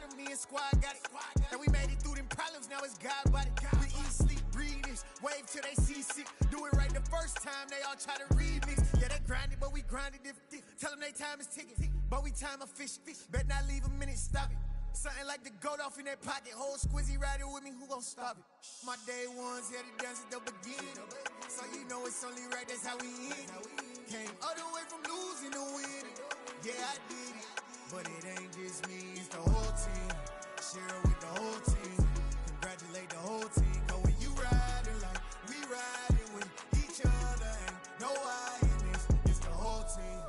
got it, me and squad got it. And we made it through them problems, now it's God body. We eat, sleep, breathe this, wave till they see sick. Do it right the first time, they all try to remix. Yeah, they grinded, but we grinded different. Tell them they time is ticking, but we time efficient. Bet not leave a minute, stop it. Something like the goat off in that pocket. Whole squizzy riding with me, who gon' stop it? My day ones here to dance at the beginning. So you know it's only right, that's how we end. Came all the way from losing to winning. Yeah, I did it. But it ain't just me, it's the whole team. Share it with the whole team. Congratulate the whole team. Cause when you riding like we riding with each other, ain't no I in this. It's the whole team.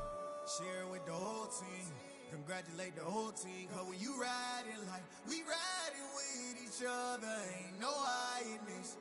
Share it with the whole team. Congratulate the whole team. Cause when you riding like we riding with each other, ain't no I in this.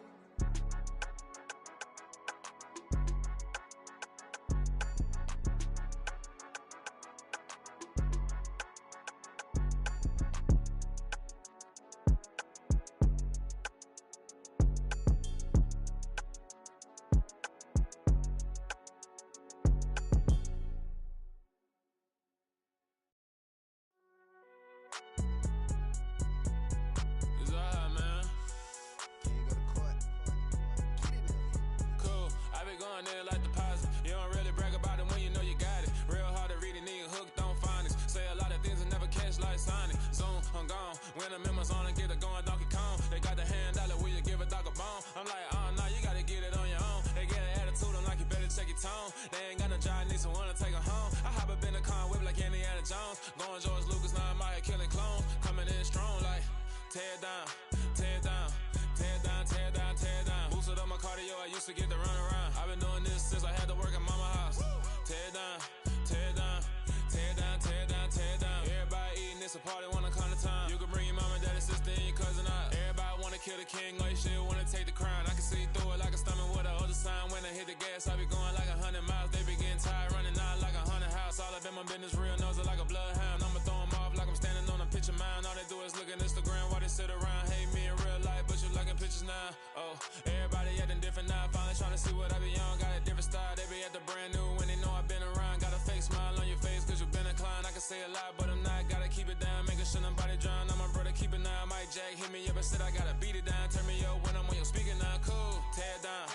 When the members on and get it going Donkey Kong, they got the hand dollar, will you give a dog a bone? I'm like, oh no, you gotta get it on your own. They get an attitude, I'm like, you better check your tone. They ain't got no job, need someone to take her home. I hop up in the car, whip like Indiana Jones. Going George Lucas, now I'm out here killing clones. Coming in strong like, tear it down, tear it down, tear it down, tear it down, tear it down. Boosted up my cardio, I used to get to run around. I've been doing this since I had to work at mama house. Tear it down, tear it down, tear it down, tear it down, tear it down. Everybody eating, it's a party, wanna come to time. You can bring your mama, daddy, sister, and your cousin out. Everybody wanna kill the king, or you shit wanna take the crown. I can see through it like a stomach with a other sign. When I hit the gas, I be going like 100 miles. They be getting tired, running out like 100 house. All up in my business, real nose it like a bloodhound. I'ma throw 'em off like I'm standing on a picture mound. All they do is look at Instagram while they sit around. Hate me in real life, but you liking pictures now. Oh, everybody acting different now. Finally trying to see what I be on. Got a different style, they be at the brand new when they know I've been around. Got a fake smile on your face, cause you been inclined. I can say a lot, but I'm not. Gotta keep it down, making sure nobody drown. I'm my brother, keep it now. Mike Jack hit me up and said I gotta beat it down. Turn me up when I'm on your speaker now. Cool, tear it down,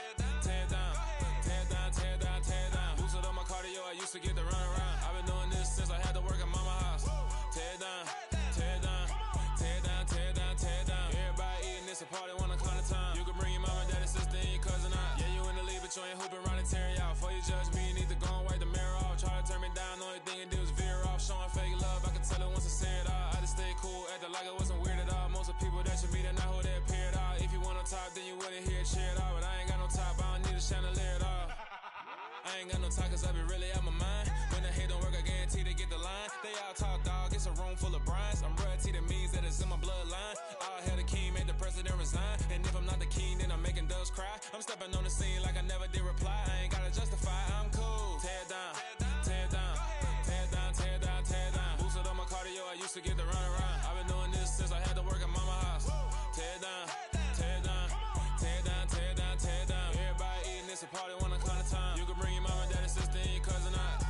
tear it down, tear it down, tear it down, tear it down. Boosted up my cardio, I used to get to run around. I've been doing this since I had to work at mama house. Tear it down, tear it down, tear it down, tear it down, tear it down. Everybody eating, it's a party, wanna come to time. You can bring your mama, daddy, sister, and your cousin out. Yeah, you in the league, but you ain't hooping around and tear out. Before you judge me, you need to go and wipe the mirror off. Try to turn me down, the only thing you do is veer off. Showing fake love, I can tell it once I say it all. I just stay cool, acting like I wasn't weird at all. Most of the people that you meet are not who they appear at all. If you want on top, then you wouldn't hear it cheer at all. But I ain't got no top, I don't need a chandelier at all. I ain't got no talk, cause I be really out my mind. When the hate don't work, I guarantee they get the line. They all talk, dog, it's a room full of brines. I'm royalty, that means that it's in my bloodline. All hail the king, made the president resign. And if I'm not the king, then I'm making doves cry. I'm stepping on the scene like I never did reply. I ain't gotta justify, I'm cool. Tear it down, tear it down, tear it down, tear it down, tear it down. Boosted on my cardio, I used to get to run around. I've been doing this since I had to work at mama house. Tear it down, tear it down, tear it down, tear it down, tear it down. Everybody eating, it's a party, wanna come to time. You can bring your mama, daddy, sister, and your cousin out.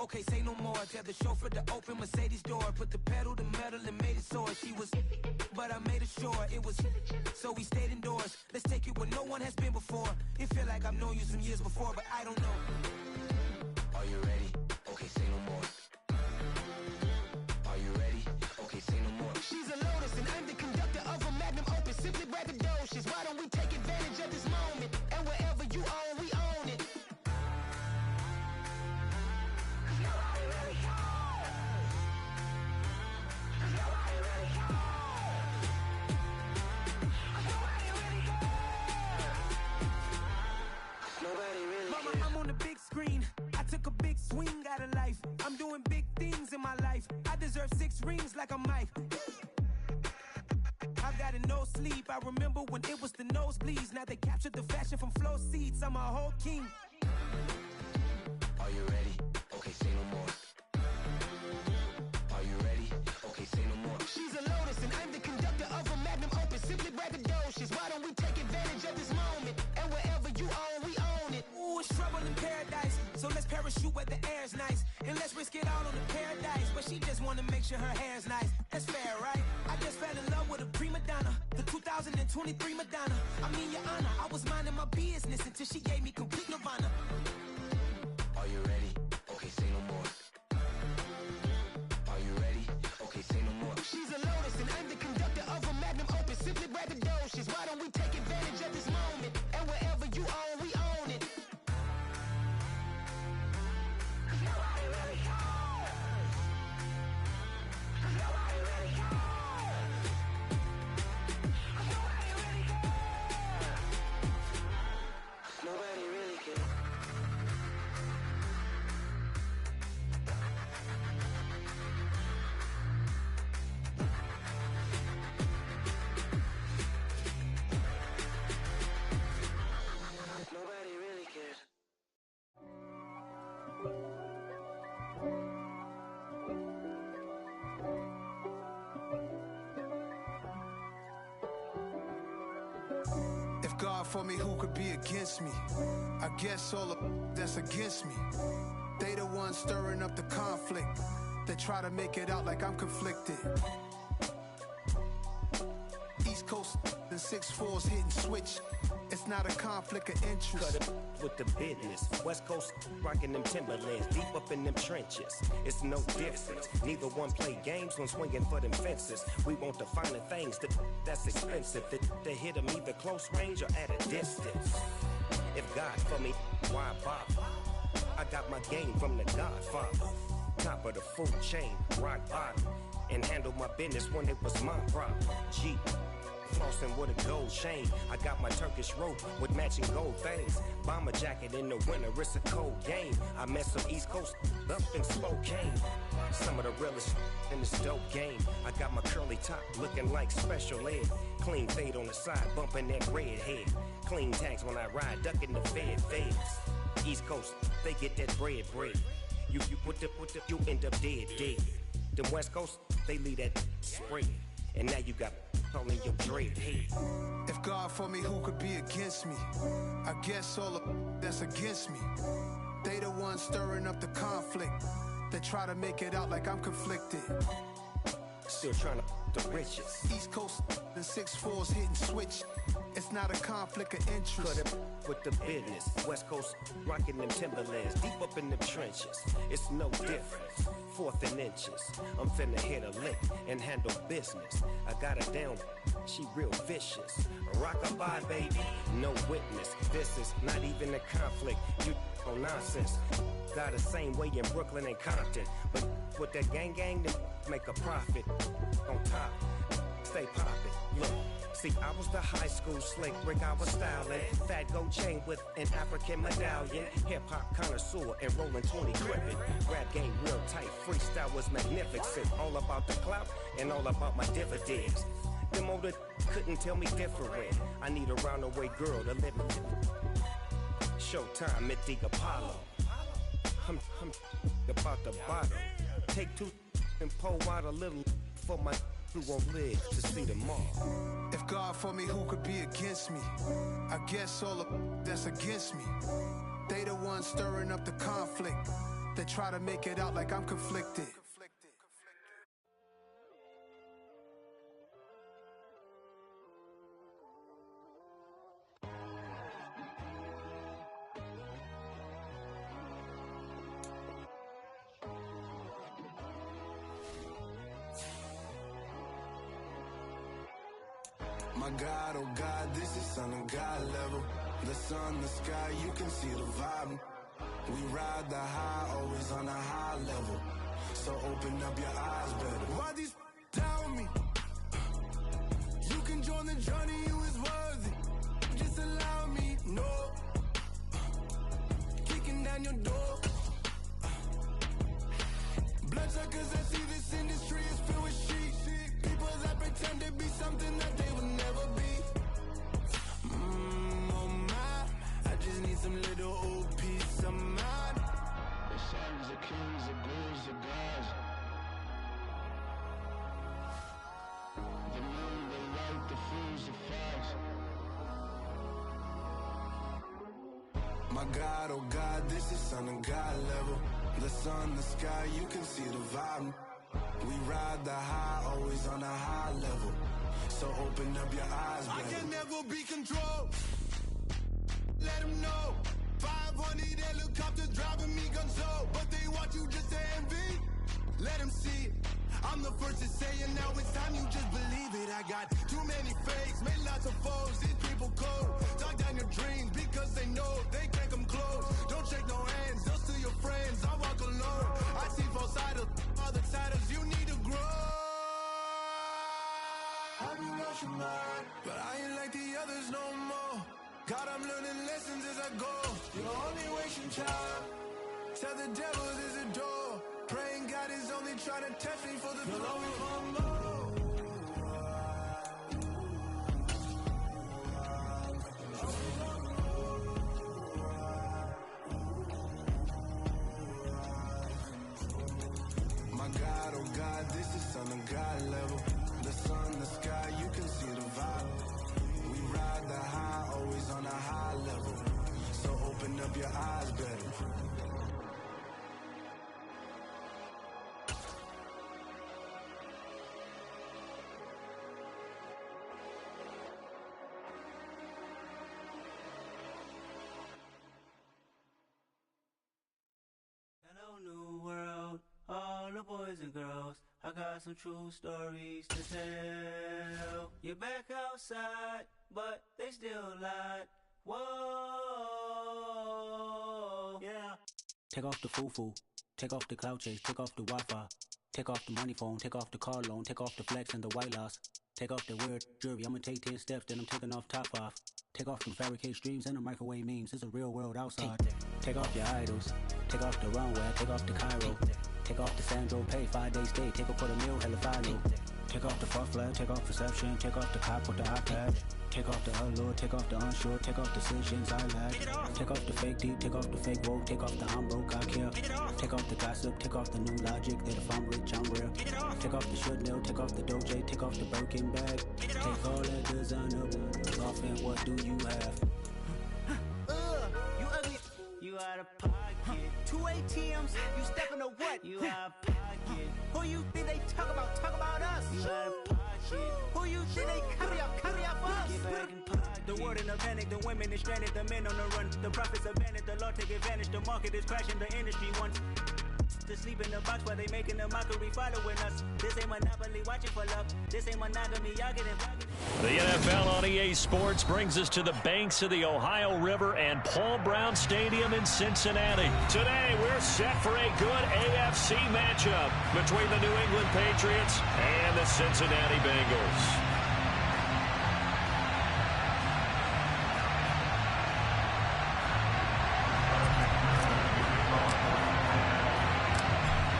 okay, say no more. Tell the chauffeur to open Mercedes door. Put the pedal to metal and made it soar. She was, but I made it sure it was. So we stayed indoors. Let's take it where no one has been before. It feel like I've known you some years before, but I don't know. Are you ready? Okay, say no more. Are you ready? Okay, say no more. She's a Lotus and I'm the conductor of a magnum opus. Simply braggadocious. Why don't we take advantage of this moment? And wherever you own, we own it. Mama, I'm on the big screen. I took a big swing out of life. I'm doing big things in my life. I deserve 6 rings like a Mike. I've got no sleep. I remember when it was the nosebleeds. Now they captured the fashion from flow seats. I'm a whole king. Are you ready? Okay, say no more. Are you ready? Okay, say no more. She's a Lotus and I'm the conductor of a magnum opus. Simply braggadocious. Why don't we take advantage of this moment? And wherever you own, we own it. Ooh, it's trouble in paradise. So let's parachute where the air's nice. And let's risk it all on the paradise. But she just wanna make sure her hair's nice. That's fair, right? I just fell in love with a prima donna. The 2023 Madonna. I mean, your honor, I was minding my business until she gave me complete nirvana. Are you ready? Okay, say no more. Are you ready? Okay, say no more. She's a Lotus and I'm the conductor of a magnum opus. Simply braggadocious. Why don't we take advantage of this moment? And wherever you own, we own it. Nobody really cares. Nobody really cares. If God for me, who could be against me? I guess all of that's against me. They the ones stirring up the conflict. They try to make it out like I'm conflicted. East Coast and 6'4's hitting switch. It's not a conflict of interest. Cut it with the business. West Coast rocking them Timberlands, deep up in them trenches. It's no difference. Neither one play games when swinging for them fences. We want the finer things that's expensive. They hit them either close range or at a distance. If God for me, why bother? I got my game from the Godfather. Top of the food chain, rock bottom. And handle my business when it was my problem. G. Flossing with a gold chain. I got my Turkish rope with matching gold things. Bomber jacket in the winter, it's a cold game. I met some East Coast up in Spokane. Some of the realest in this dope game. I got my curly top looking like special ed. Clean fade on the side, bumping that red head. Clean tags when I ride, ducking the feds. East Coast, they get that bread. You put the, you end up dead. Them West Coast, they leave that spread. And now you got all in your dread head. If God for me, who could be against me? I guess all of that's against me. They the ones stirring up the conflict. They try to make it out like I'm conflicted. Still trying to the riches. East Coast and 6'4's hitting switch. It's not a conflict of interest. Cut it with the business. West Coast rocking them Timberlands, deep up in them trenches. It's no difference. 4th and inches. I'm finna hit a lick and handle business. I got her down, she real vicious. Rock-a-bye, baby, no witness. This is not even a conflict. You on nonsense. Got the same way in Brooklyn and Compton. But with that gang, then make a profit. On top, stay poppin'. Look. See, I was the high school slick Rick, I was styling. Fat gold chain with an African medallion. Hip-hop connoisseur and rolling 20 gripping. Rap game real tight, freestyle was magnificent. All about the clout and all about my dividends. Them older couldn't tell me different. I need a roundaway girl to live in. Showtime at the Apollo. I'm about the bottom. Take 2 and pour out a little for my who won't live to see tomorrow. If God for me, who could be against me? I guess all of that's against me. They the ones stirring up the conflict. They try to make it out like I'm conflicted. My God, oh God, this is Son of God level. The sun, the sky, you can see the vibe. We ride the high, always on a high level. So open up your eyes better. Why these tell me? You can join the journey, you is worthy. Just allow me, no. Kicking down your door. Bloodsuckers, I see this industry is filled with sheep. People that pretend to be something that they will never be. Oh my, I just need some little old peace of mind. The sons, the kings, the gurus, the gods. The moon, the light, the fools, the facts. My God, oh God, this is Son of God level. The sun, the sky, you can see the vibe. We ride the high, always on a high level. So open up your eyes, baby. I can never be controlled. Let them know. 500 helicopters driving me gonzo. But they want you just to envy. Let them see it. I'm the first to say it, now it's time you just believe it. I got too many fakes, made lots of foes. These people cold. Talk down your dreams because they know they can't come close. Don't shake no hands, just to your friends. I walk alone. I see false idols, other titles. You need to grow. Have you lost your mind? But I ain't like the others no more. God, I'm learning lessons as I go. You're only wasting time. Tell the devil there's a door. Praying God is only trying to test me for the glory for more. My God, oh God, this is Son of God level. The sun, the sky, you can see the vibe. We ride the high, always on a high level. So open up your eyes better. Hello, new world, all the boys and girls. I got some true stories to tell. You're back outside, but they still lied. Whoa, yeah. Take off the foo-foo, take off the cloud chase, take off the Wi-Fi, take off the money phone, take off the car loan, take off the flex and the white loss. Take off the weird jewelry, I'ma take 10 steps, then I'm taking off top off. Take off them fabricated streams and the microwave memes, it's a real world outside. Take off your idols, take off the runway, take off the Cairo. Take off the Sandro pay, 5 days stay, take a quarter meal, hella follow. Take off the far flag, take off perception, take off the cop with the iPad. Take off the allure, take off the unsure, take off decisions I lack. Take off the fake deep, take off the fake woke, take off the I'm broke, I care. Take off the gossip, take off the new logic that if I'm rich, I'm real. Take off the should know, take off the Doge, take off the Birkin bag. Take all that designer off and what do you have? You ugly, you out of pocket. 2 ATMs, you stepping to what? You out of pocket. Who you think they talk about? Talk about us. You out of pocket. Who you think they carry up us? Get back in pocket. The world in a panic, the women is stranded, the men on the run. The profits abandoned, the law take advantage. The market is crashing, the industry wants to sleep in the box while they making a mockery following us. This ain't Monopoly, watching for love. This ain't monogamy, y'all getting involved. The NFL on EA Sports brings us to the banks of the Ohio River and Paul Brown Stadium in Cincinnati. Today, we're set for a good AFC matchup between the New England Patriots and the Cincinnati Bengals.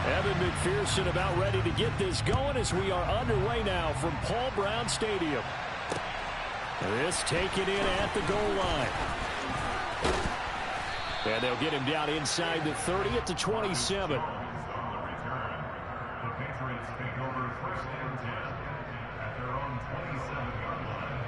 Evan McPherson about ready to get this going as we are underway now from Paul Brown Stadium. This taken in at the goal line. And they'll get him down inside the 30 at the 27. The Patriots take over first and 10 at their own 27-yard line.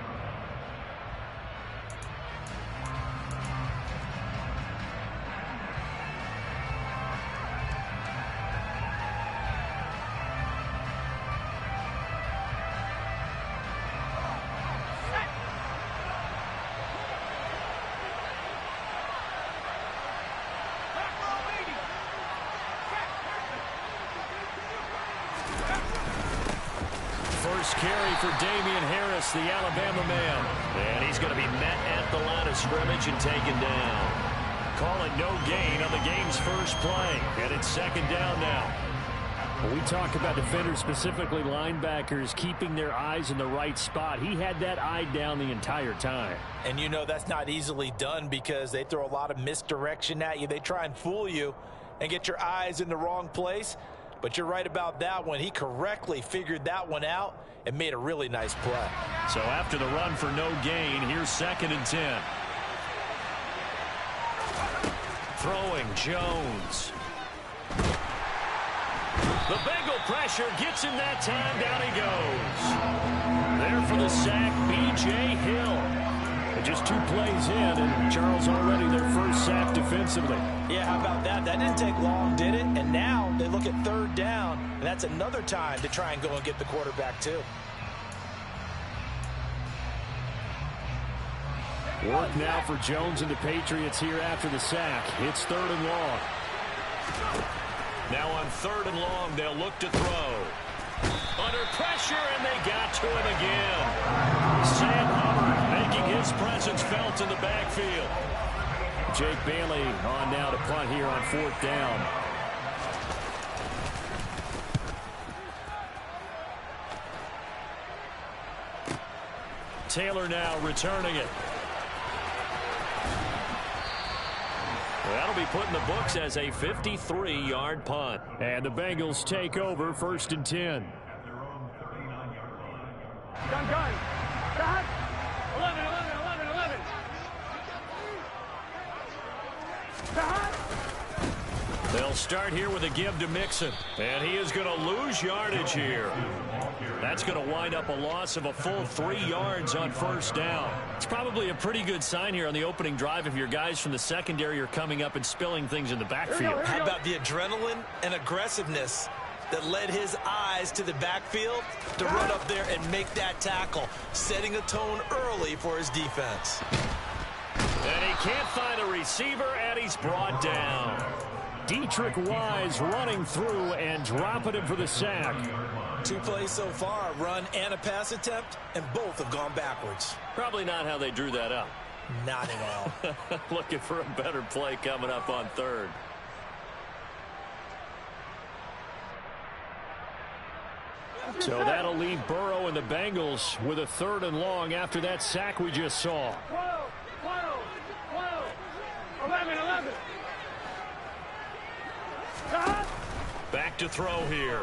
First carry for Damian Harris, the Alabama man. And he's going to be met at the line of scrimmage and taken down. Call it no gain on the game's first play. And it's second down now. When we talk about defenders, specifically linebackers, keeping their eyes in the right spot, he had that eye down the entire time. And you know that's not easily done because they throw a lot of misdirection at you. They try and fool you and get your eyes in the wrong place. But you're right about that one. He correctly figured that one out and made a really nice play. So after the run for no gain, here's 2nd and 10. Throwing Jones. The Bengal pressure gets him that time. Down he goes. There for the sack, B.J. Hill. And just 2 plays in, and Charles already their first sack defensively. Yeah, how about that? That didn't take long, did it? And now they look at 3rd down, and that's another time to try and go and get the quarterback, too. Work now for Jones and the Patriots here after the sack. It's 3rd and long. Now on 3rd and long, they'll look to throw. Under pressure, and they got to him again. Sam Hubbard making his presence felt in the backfield. Jake Bailey on now to punt here on 4th down. Taylor now returning it. That'll be put in the books as a 53-yard punt. And the Bengals take over 1st and 10. Gun. Stop. 11. Stop. They'll start here with a give to Mixon. And he is going to lose yardage here. That's going to wind up a loss of a full 3 yards on 1st down. It's probably a pretty good sign here on the opening drive if your guys from the secondary are coming up and spilling things in the backfield. How about the adrenaline and aggressiveness that led his eyes to the backfield to run up there and make that tackle, setting a tone early for his defense. And he can't find a receiver, and he's brought down. Dietrich Wise running through and dropping him for the sack. 2 plays so far, a run and a pass attempt, and both have gone backwards. Probably not how they drew that up. Not at all. Looking for a better play coming up on 3rd. So that'll leave Burrow and the Bengals with a 3rd and long after that sack we just saw. 12. 11. Stop. Back to throw here.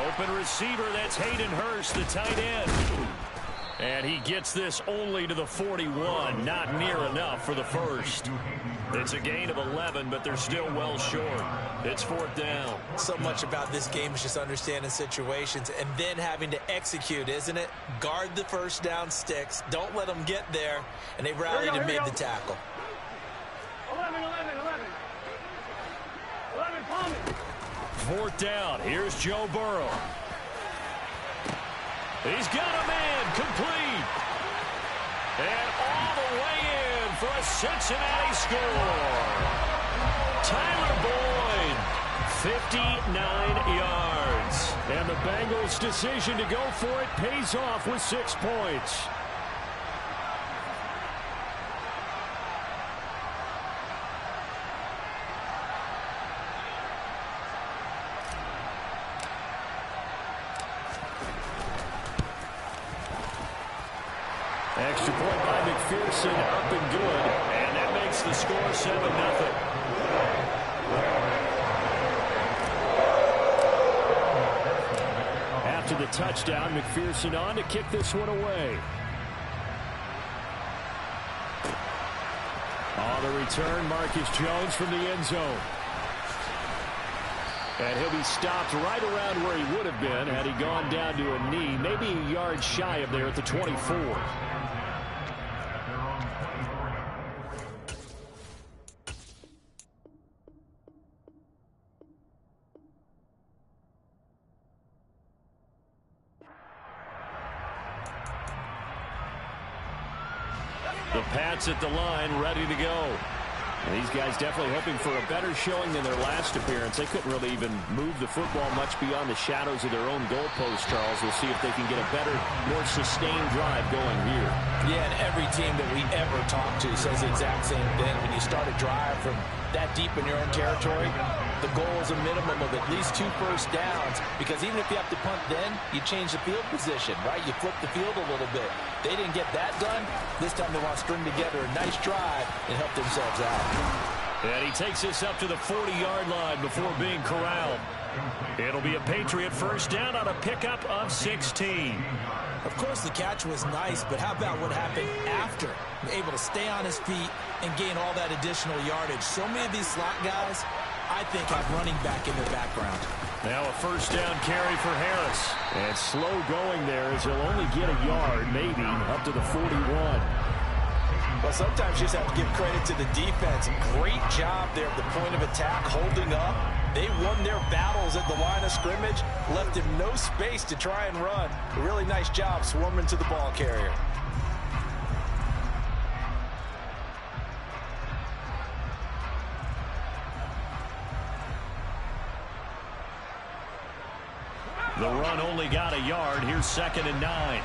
Open receiver, that's Hayden Hurst, the tight end. And he gets this only to the 41, not near enough for the first. It's a gain of 11, but they're still well short. It's 4th down. So much about this game is just understanding situations and then having to execute, isn't it? Guard the 1st down sticks. Don't let them get there. And they rallied and made the tackle. 11. 4th down. Here's Joe Burrow. He's got a man complete. And all the way in for a Cincinnati score. Tyler Boyd, 59 yards. And the Bengals' decision to go for it pays off with 6 points. Extra point by McPherson, up and good. And that makes the score 7-0. After the touchdown, McPherson on to kick this one away. On the return, Marcus Jones from the end zone. And he'll be stopped right around where he would have been had he gone down to a knee, maybe a yard shy of there at the 24. The Pats at the line, ready to go. These guys definitely hoping for a better showing than their last appearance. They couldn't really even move the football much beyond the shadows of their own goalpost, Charles. We'll see if they can get a better, more sustained drive going here. Yeah, and every team that we ever talk to says the exact same thing. When you start a drive from that deep in your own territory, the goal is a minimum of at least 2 first downs, because even if you have to punt then, you change the field position, right? You flip the field a little bit. They didn't get that done. This time they want to string together a nice drive and help themselves out. And he takes us up to the 40-yard line before being corralled. It'll be a Patriot first down on a pickup of 16. Of course, the catch was nice, but how about what happened after? Able to stay on his feet and gain all that additional yardage. So many of these slot guys, I think, have running back in their background. Now a first down carry for Harris. And slow going there as he'll only get a yard, maybe, up to the 41. Well, sometimes you just have to give credit to the defense. Great job there at the point of attack, holding up. They won their battles at the line of scrimmage, left him no space to try and run. A really nice job swarming to the ball carrier. The run only got a yard. Here's 2nd and 9.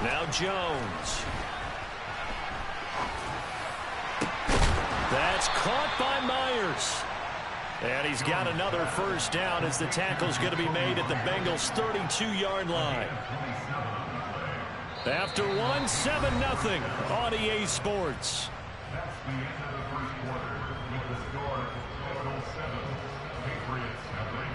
Now Jones. That's caught by Myers. And he's got another first down as the tackle's going to be made at the Bengals' 32-yard line. After 1, 7-0 on EA Sports. That's the end of the first quarter with the score Bengals 7, Patriots 7.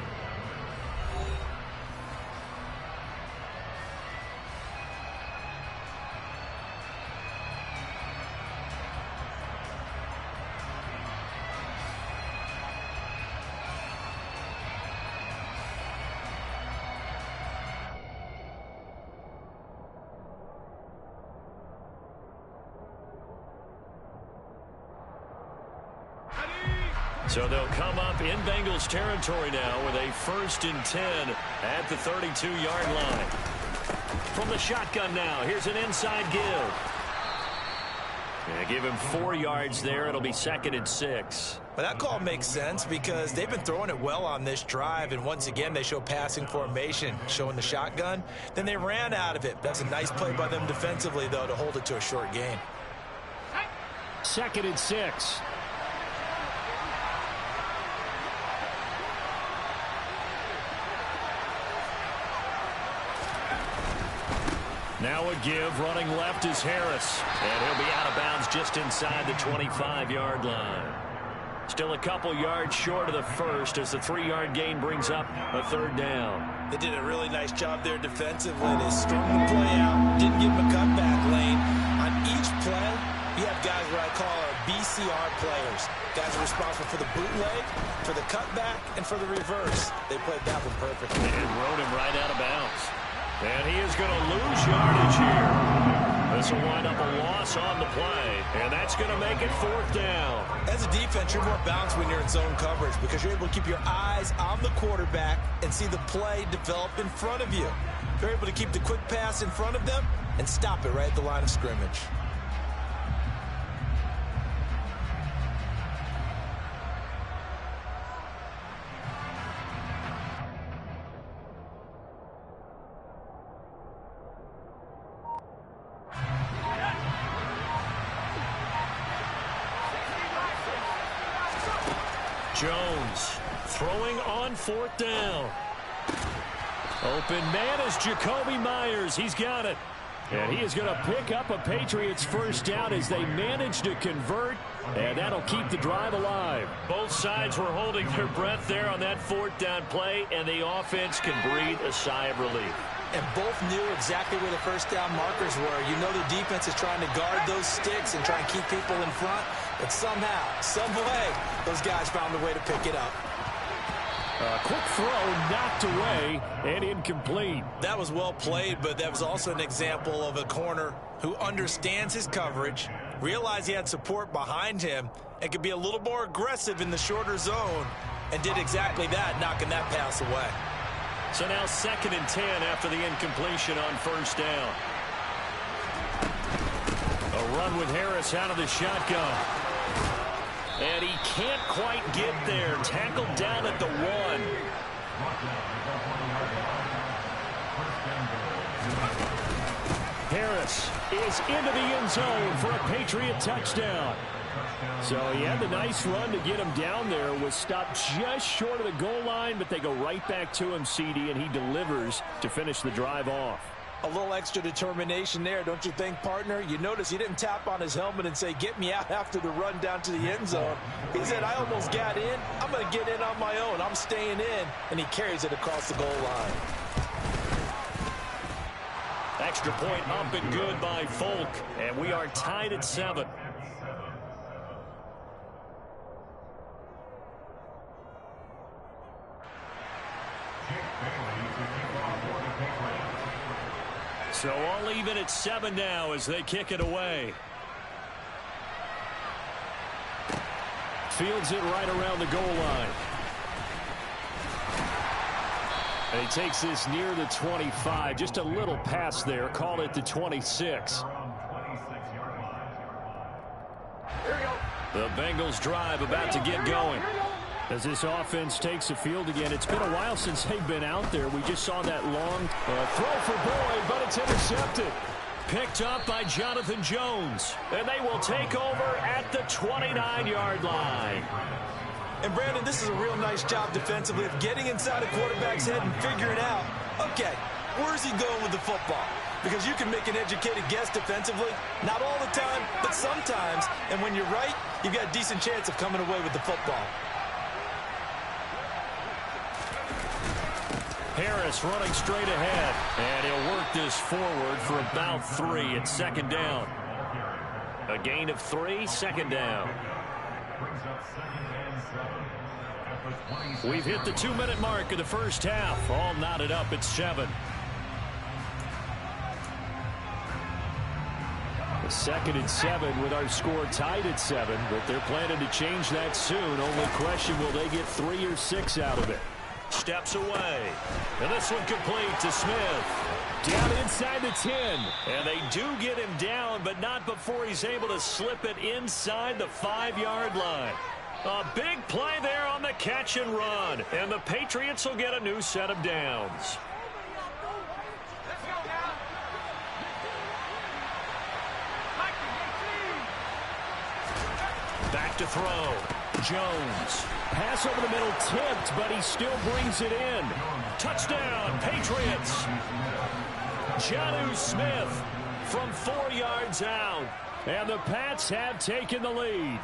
So they'll come up in Bengals territory now with a 1st and 10 at the 32-yard line. From the shotgun now, here's an inside give. Yeah, give him 4 yards there. It'll be 2nd and 6. But that call makes sense because they've been throwing it well on this drive, and once again they show passing formation, showing the shotgun. Then they ran out of it. That's a nice play by them defensively, though, to hold it to a short gain. 2nd and 6. Now a give, running left is Harris. And he'll be out of bounds just inside the 25-yard line. Still a couple yards short of the first as the 3-yard gain brings up a 3rd down. They did a really nice job there defensively. They strung the play out, didn't give him a cutback lane. On each play, you have guys what I call our BCR players. Guys are responsible for the bootleg, for the cutback, and for the reverse. They played that one perfectly. And rode him right out of bounds. And he is going to lose yardage here. This will wind up a loss on the play, and that's going to make it 4th down. As a defense, you're more balanced when you're in zone coverage because you're able to keep your eyes on the quarterback and see the play develop in front of you. You're able to keep the quick pass in front of them and stop it right at the line of scrimmage. Jones throwing on 4th down. Open man is Jacoby Myers. He's got it. And he is going to pick up a Patriots first down as they manage to convert. And that'll keep the drive alive. Both sides were holding their breath there on that 4th down play. And the offense can breathe a sigh of relief. And both knew exactly where the first down markers were. You know the defense is trying to guard those sticks and try and keep people in front. But somehow, some way, those guys found a way to pick it up. A quick throw knocked away and incomplete. That was well played, but that was also an example of a corner who understands his coverage, realized he had support behind him, and could be a little more aggressive in the shorter zone, and did exactly that, knocking that pass away. So now 2nd and 10 after the incompletion on first down. A run with Harris out of the shotgun. And he can't quite get there. Tackled down at the 1. Harris is into the end zone for a Patriot touchdown. So he had the nice run to get him down there, was stopped just short of the goal line, but they go right back to him, CD, and he delivers to finish the drive off. A little extra determination there, don't you think, partner? You notice he didn't tap on his helmet and say, get me out after the run down to the end zone. He said, I almost got in. I'm going to get in on my own. I'm staying in. And he carries it across the goal line. Extra point up and good by Folk. And we are tied at 7. So all even at 7 now as they kick it away. Fields it right around the goal line. And he takes this near the 25. Just a little pass there. Call it the 26. The Bengals drive about to get going. As this offense takes the field again, it's been a while since they've been out there. We just saw that long throw for Boyd, but it's intercepted. Picked up by Jonathan Jones. And they will take over at the 29-yard line. And, Brandon, this is a real nice job defensively of getting inside a quarterback's head and figuring out, okay, where's he going with the football? Because you can make an educated guess defensively. Not all the time, but sometimes. And when you're right, you've got a decent chance of coming away with the football. Harris running straight ahead, and he'll work this forward for about 3 at 2nd down. A gain of 3, 2nd down. We've hit the 2-minute mark of the first half, all knotted up at 7. A 2nd and 7 with our score tied at 7, but they're planning to change that soon. Only question, will they get 3 or 6 out of it? Steps away. And this one complete to Smith. Down inside the 10. And they do get him down, but not before he's able to slip it inside the 5-yard line. A big play there on the catch and run. And the Patriots will get a new set of downs. Back to throw. Jones. Pass over the middle tipped, but he still brings it in. Touchdown, Patriots. Jonnu Smith from 4 yards out. And the Pats have taken the lead.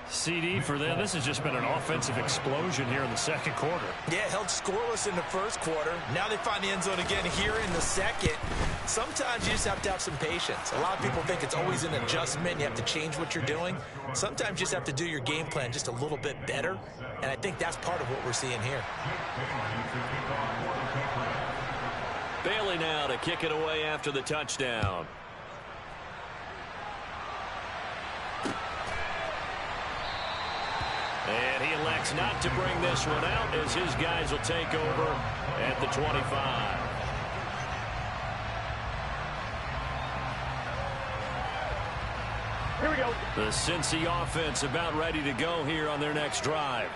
CD for them, this has just been an offensive explosion here in the second quarter. Yeah, held scoreless in the first quarter. Now they find the end zone again here in the second. Sometimes you just have to have some patience. A lot of people think it's always an adjustment. You have to change what you're doing. Sometimes you just have to do your game plan just a little bit better. And I think that's part of what we're seeing here. Bailey now to kick it away after the touchdown. And he elects not to bring this one out as his guys will take over at the 25. Here we go. The Cincy offense about ready to go here on their next drive.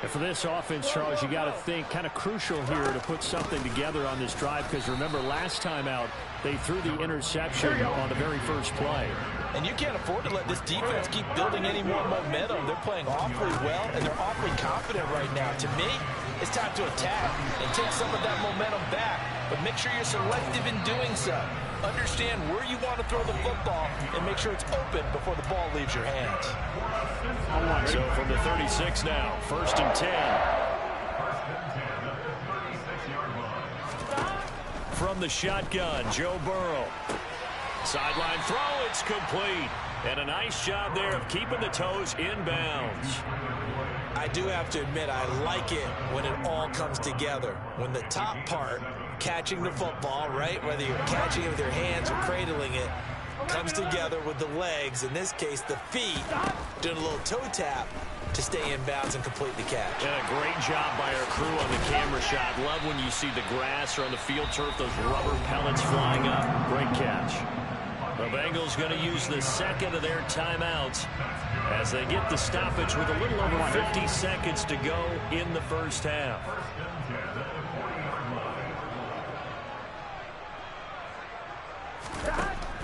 And for this offense, Charles, you got to think kind of crucial here to put something together on this drive, because remember last time out they threw the interception on the very first play. And you can't afford to let this defense keep building any more momentum. They're playing awfully well, and they're awfully confident right now. To me, it's time to attack and take some of that momentum back. But make sure you're selective in doing so. Understand where you want to throw the football and make sure it's open before the ball leaves your hands. So from the 36 now, 1st and 10. From the shotgun, Joe Burrow. Sideline throw, it's complete. And a nice job there of keeping the toes inbounds. I do have to admit, I like it when it all comes together. When the top part, catching the football, right, whether you're catching it with your hands or cradling it, comes together with the legs, in this case the feet, doing a little toe tap. to stay in bounds and complete the catch. And a great job by our crew on the camera shot. Love when you see the grass or on the field turf, those rubber pellets flying up. Great catch. The Bengals going to use the second of their timeouts as they get the stoppage with a little over 50 seconds to go in the first half.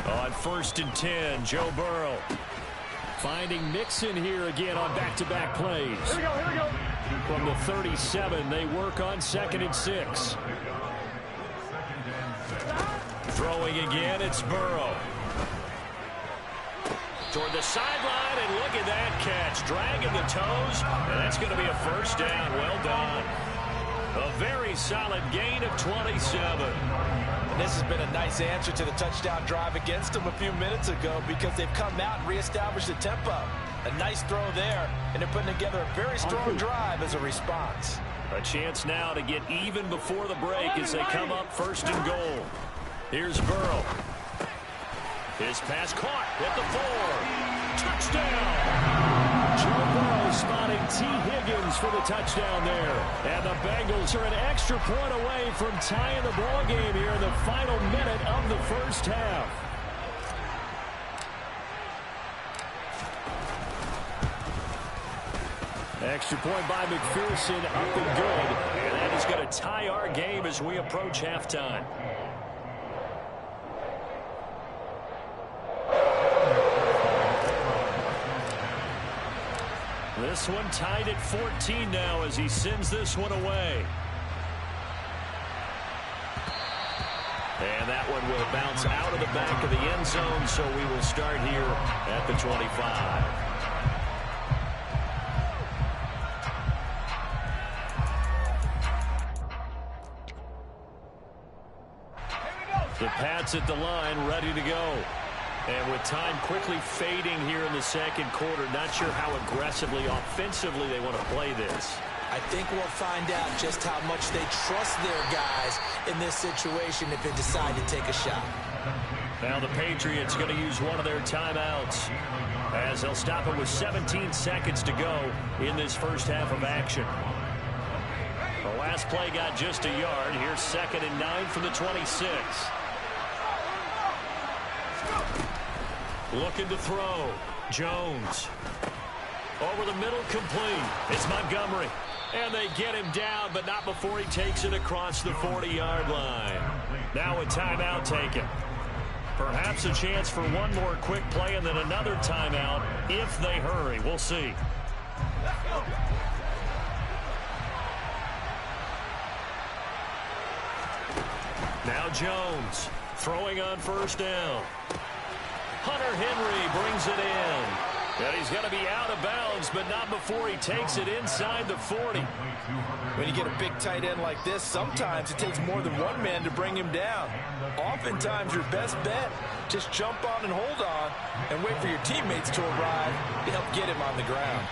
On 1st and 10, Joe Burrow finding Mixon here again on back-to-back plays. Here we go. From the 37, they work on 2nd and 6. Throwing again, it's Burrow. Toward the sideline, and look at that catch. Dragging the toes, and that's going to be a first down. Well done. A very solid gain of 27. And this has been a nice answer to the touchdown drive against them a few minutes ago because they've come out and reestablished the tempo. A nice throw there, and they're putting together a very strong drive as a response. A chance now to get even before the break as they come up 1st and goal. Here's Burrow. His pass caught at the 4. Touchdown! Joe Burrow spotting T. Higgins for the touchdown there. And the Bengals are an extra point away from tying the ball game here in the final minute of the first half. Extra point by McPherson, up and good. And that is going to tie our game as we approach halftime. This one tied at 14 now as he sends this one away. And that one will bounce out of the back of the end zone, so we will start here at the 25. The Pats at the line, ready to go. And with time quickly fading here in the second quarter, not sure how aggressively, offensively they want to play this. I think we'll find out just how much they trust their guys in this situation if they decide to take a shot. Now the Patriots going to use one of their timeouts as they'll stop it with 17 seconds to go in this first half of action. The last play got just a yard. Here's 2nd and 9 from the 26. Looking to throw. Jones. Over the middle, complete. It's Montgomery. And they get him down, but not before he takes it across the 40-yard line. Now a timeout taken. Perhaps a chance for one more quick play and then another timeout if they hurry. We'll see. Now Jones throwing on 1st down. Hunter Henry brings it in. And he's going to be out of bounds, but not before he takes it inside the 40. When you get a big tight end like this, sometimes it takes more than one man to bring him down. Oftentimes, your best bet, just jump on and hold on and wait for your teammates to arrive to help get him on the ground.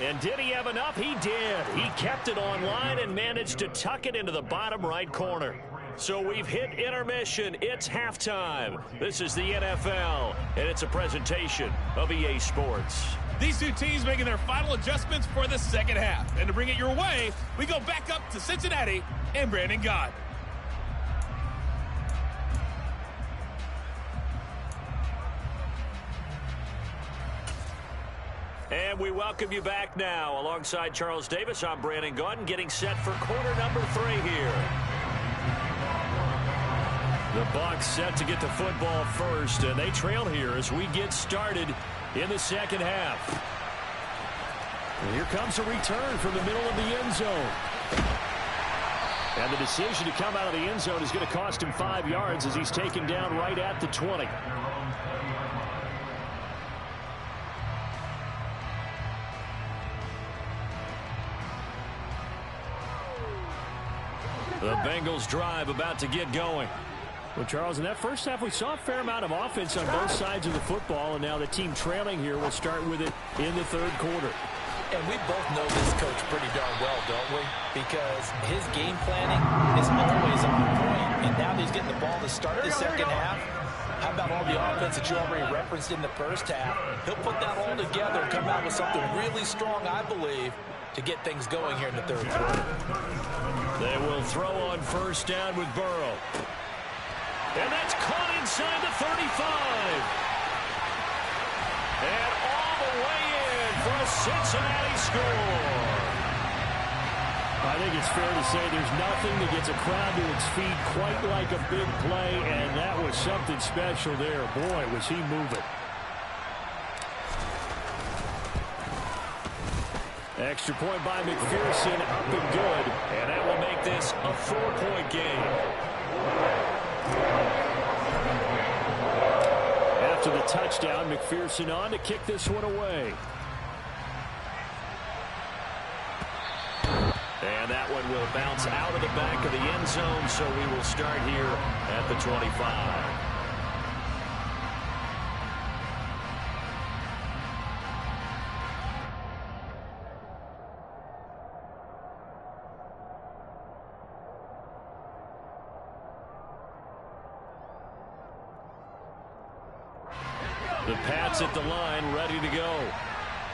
And did he have enough? He did. He kept it online and managed to tuck it into the bottom right corner. So we've hit intermission. It's halftime. This is the NFL, and it's a presentation of EA Sports. These two teams making their final adjustments for the second half. And to bring it your way, we go back up to Cincinnati and Brandon Gott. And we welcome you back now. Alongside Charles Davis, I'm Brandon Gott, getting set for quarter number 3 here. The Bucs set to get the football first, and they trail here as we get started in the second half. And here comes a return from the middle of the end zone. And the decision to come out of the end zone is going to cost him 5 yards as he's taken down right at the 20. The Bengals drive about to get going. Well, Charles, in that first half, we saw a fair amount of offense on both sides of the football, and now the team trailing here will start with it in the third quarter. And we both know this coach pretty darn well, don't we? Because his game planning is always on point. And now that he's getting the ball to start the second half, How about all the offense that you already referenced in the first half? He'll put that all together and come out with something really strong, I believe, to get things going here in the third quarter. They will throw on first down with Burrow. And that's caught inside the 35. And all the way in for a Cincinnati score. I think it's fair to say there's nothing that gets a crowd to its feet quite like a big play, and that was something special there. Boy, was he moving. Extra point by McPherson, up and good, and that will make this a 4-point game. After the touchdown, McPherson on to kick this one away. And that one will bounce out of the back of the end zone, so we will start here at the 25. The Pats at the line, ready to go.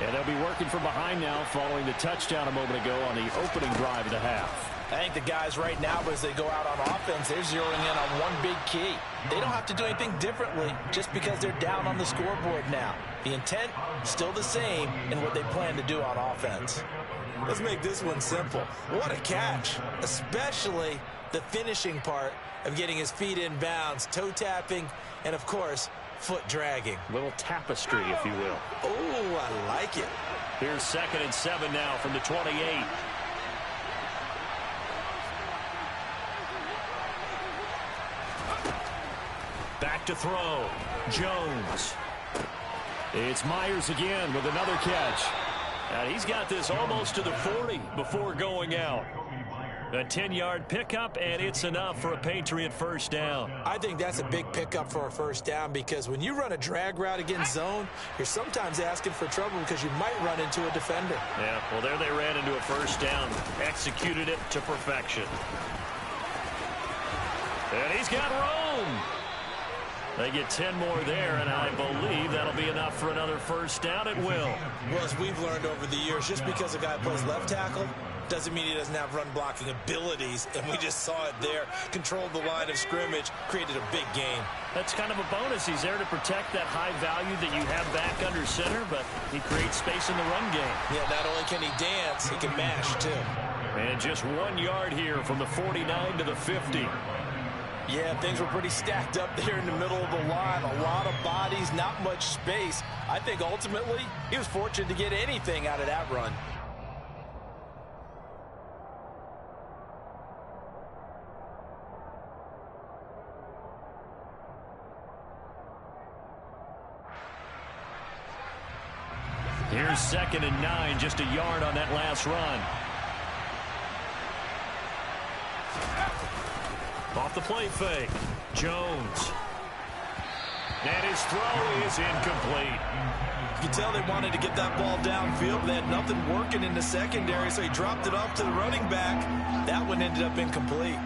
And they'll be working from behind now following the touchdown a moment ago on the opening drive of the half. I think the guys right now, as they go out on offense, they're zeroing in on one big key. They don't have to do anything differently just because they're down on the scoreboard now. The intent, still the same in what they plan to do on offense. Let's make this one simple. What a catch, especially the finishing part of getting his feet in bounds, toe tapping, and of course, foot dragging. Little tapestry, if you will. Oh, I like it. Here's 2nd and 7 now from the 28. Back to throw. Jones. It's Myers again with another catch. And he's got this almost to the 40 before going out. A 10-yard pickup, and it's enough for a Patriot first down. I think that's a big pickup for a first down because when you run a drag route against zone, you're sometimes asking for trouble because you might run into a defender. Yeah, well, there they ran into a first down. Executed it to perfection. And he's got room. They get 10 more there, and I believe that'll be enough for another first down. It will. Well, as we've learned over the years, just because a guy plays left tackle doesn't mean he doesn't have run-blocking abilities, and we just saw it there. Controlled the line of scrimmage, created a big gain. That's kind of a bonus. He's there to protect that high value that you have back under center, but he creates space in the run game. Yeah, not only can he dance, he can mash, too. And just 1 yard here from the 49 to the 50. Yeah, things were pretty stacked up there in the middle of the line. A lot of bodies, not much space. I think ultimately he was fortunate to get anything out of that run. Here's 2nd and 9, just a yard on that last run. Off the play fake, Jones. And his throw is incomplete. You can tell they wanted to get that ball downfield. They had nothing working in the secondary, so he dropped it off to the running back. That one ended up incomplete.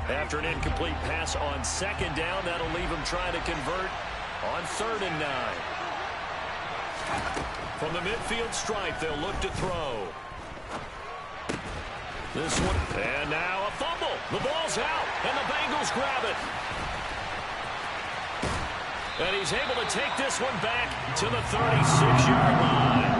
After an incomplete pass on 2nd down, that'll leave him trying to convert on 3rd and 9. From the midfield stripe, they'll look to throw. This one, and now a fumble. The ball's out, and the Bengals grab it. And he's able to take this one back to the 36-yard line.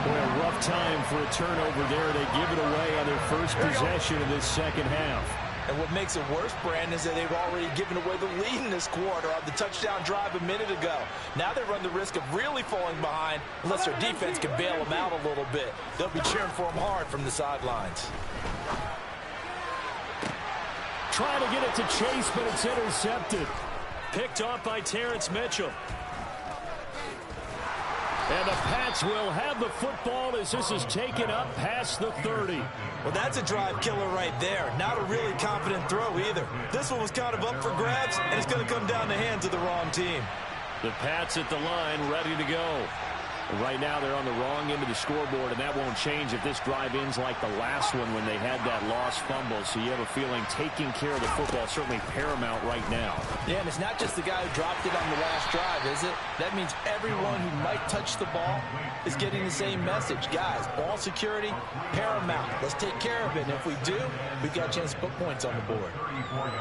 Boy, a rough time for a turnover there. They give it away on their first possession of this second half. And what makes it worse, Brandon, is that they've already given away the lead in this quarter on the touchdown drive a minute ago. Now they run the risk of really falling behind unless their defense can bail them out a little bit. They'll be cheering for them hard from the sidelines. Trying to get it to Chase, but it's intercepted. Picked off by Terrence Mitchell. And the Pats will have the football as this is taken up past the 30. Well, that's a drive killer right there. Not a really confident throw either. This one was kind of up for grabs, and it's going to come down the hands of the wrong team. The Pats at the line, ready to go. Right now, they're on the wrong end of the scoreboard, and that won't change if this drive ends like the last one when they had that lost fumble. So you have a feeling taking care of the football is certainly paramount right now. Yeah, and it's not just the guy who dropped it on the last drive, is it? That means everyone who might touch the ball is getting the same message. Guys, ball security, paramount. Let's take care of it, and if we do, we've got a chance to put points on the board.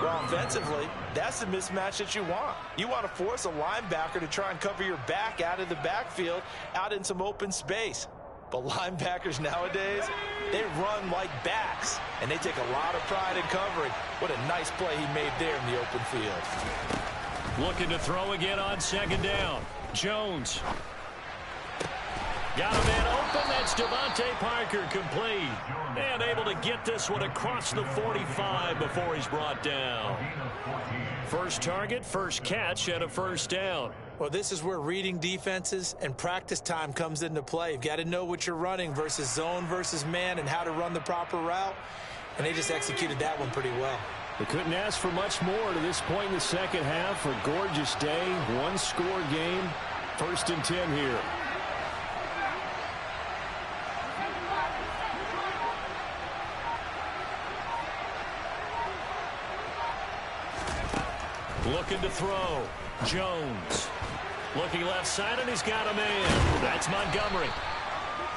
Well, offensively, that's the mismatch that you want. You want to force a linebacker to try and cover your back out of the backfield, out in some open space. But linebackers nowadays, they run like backs, and they take a lot of pride in covering. What a nice play he made there in the open field. Looking to throw again on second down. Jones. Got a man open. That's Devontae Parker, complete. And able to get this one across the 45 before he's brought down. First target, first catch, and a first down. Well, this is where reading defenses and practice time comes into play. You've got to know what you're running versus zone versus man and how to run the proper route. And they just executed that one pretty well. They couldn't ask for much more to this point in the second half. A gorgeous day, one-score game. 1st and 10 here. Looking to throw. Jones. Looking left side, and he's got a man. That's Montgomery.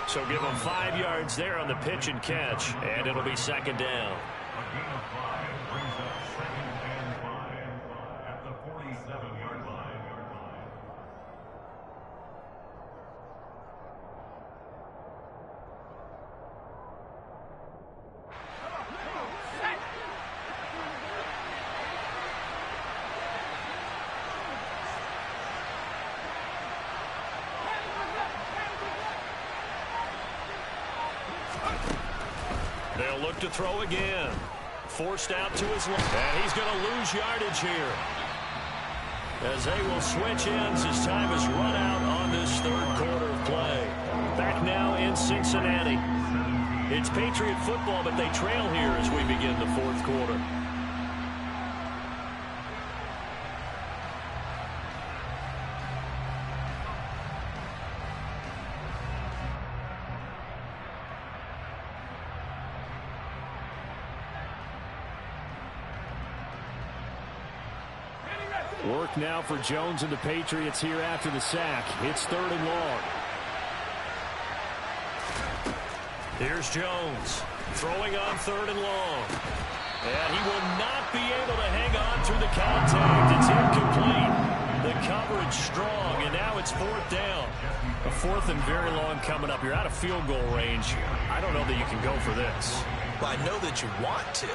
So give him 5 yards there on the pitch and catch, and it'll be second down. A gain of 5 brings up 2nd and 5 at the 47-yard line. They'll look to throw again. Forced out to his left. And he's going to lose yardage here. As they will switch ends as time is run out on this third quarter of play. Back now in Cincinnati. It's Patriot football, but they trail here as we begin the fourth quarter. Work now for Jones and the Patriots here after the sack. It's 3rd and long. Here's Jones throwing on 3rd and long. And he will not be able to hang on through the contact. It's incomplete. The coverage strong, and now it's 4th down. A 4th and very long coming up. You're out of field goal range. I don't know that you can go for this. Well, I know that you want to,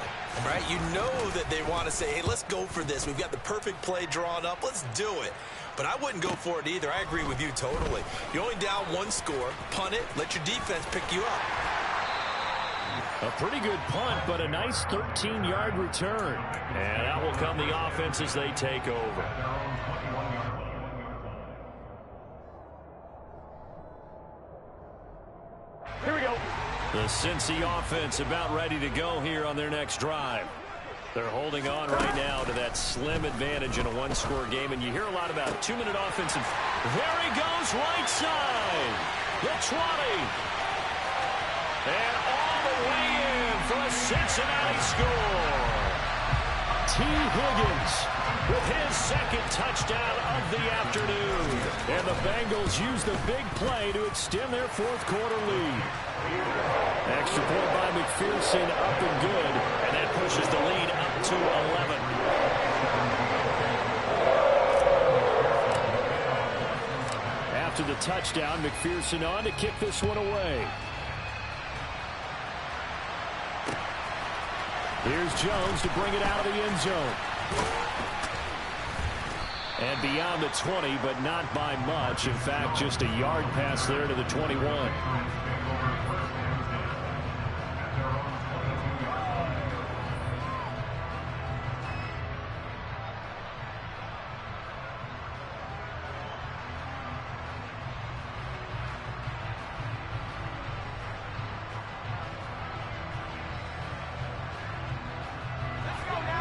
right? You know that they want to say, hey, let's go for this. We've got the perfect play drawn up. Let's do it. But I wouldn't go for it either. I agree with you totally. You're only down 1 score. Punt it. Let your defense pick you up. A pretty good punt, but a nice 13-yard return. And out will come the offense as they take over. Here we go. The Cincy offense about ready to go here on their next drive. They're holding on right now to that slim advantage in a 1-score game, and you hear a lot about 2-minute offensive. There he goes, right side. The 20. And all the way in for a Cincinnati score. T. Higgins with his 2nd touchdown of the afternoon. And the Bengals use the big play to extend their 4th quarter lead. Extra point by McPherson, up and good. And that pushes the lead up to 11. After the touchdown, McPherson on to kick this one away. Here's Jones to bring it out of the end zone. And beyond the 20, but not by much. In fact, just a yard pass there to the 21.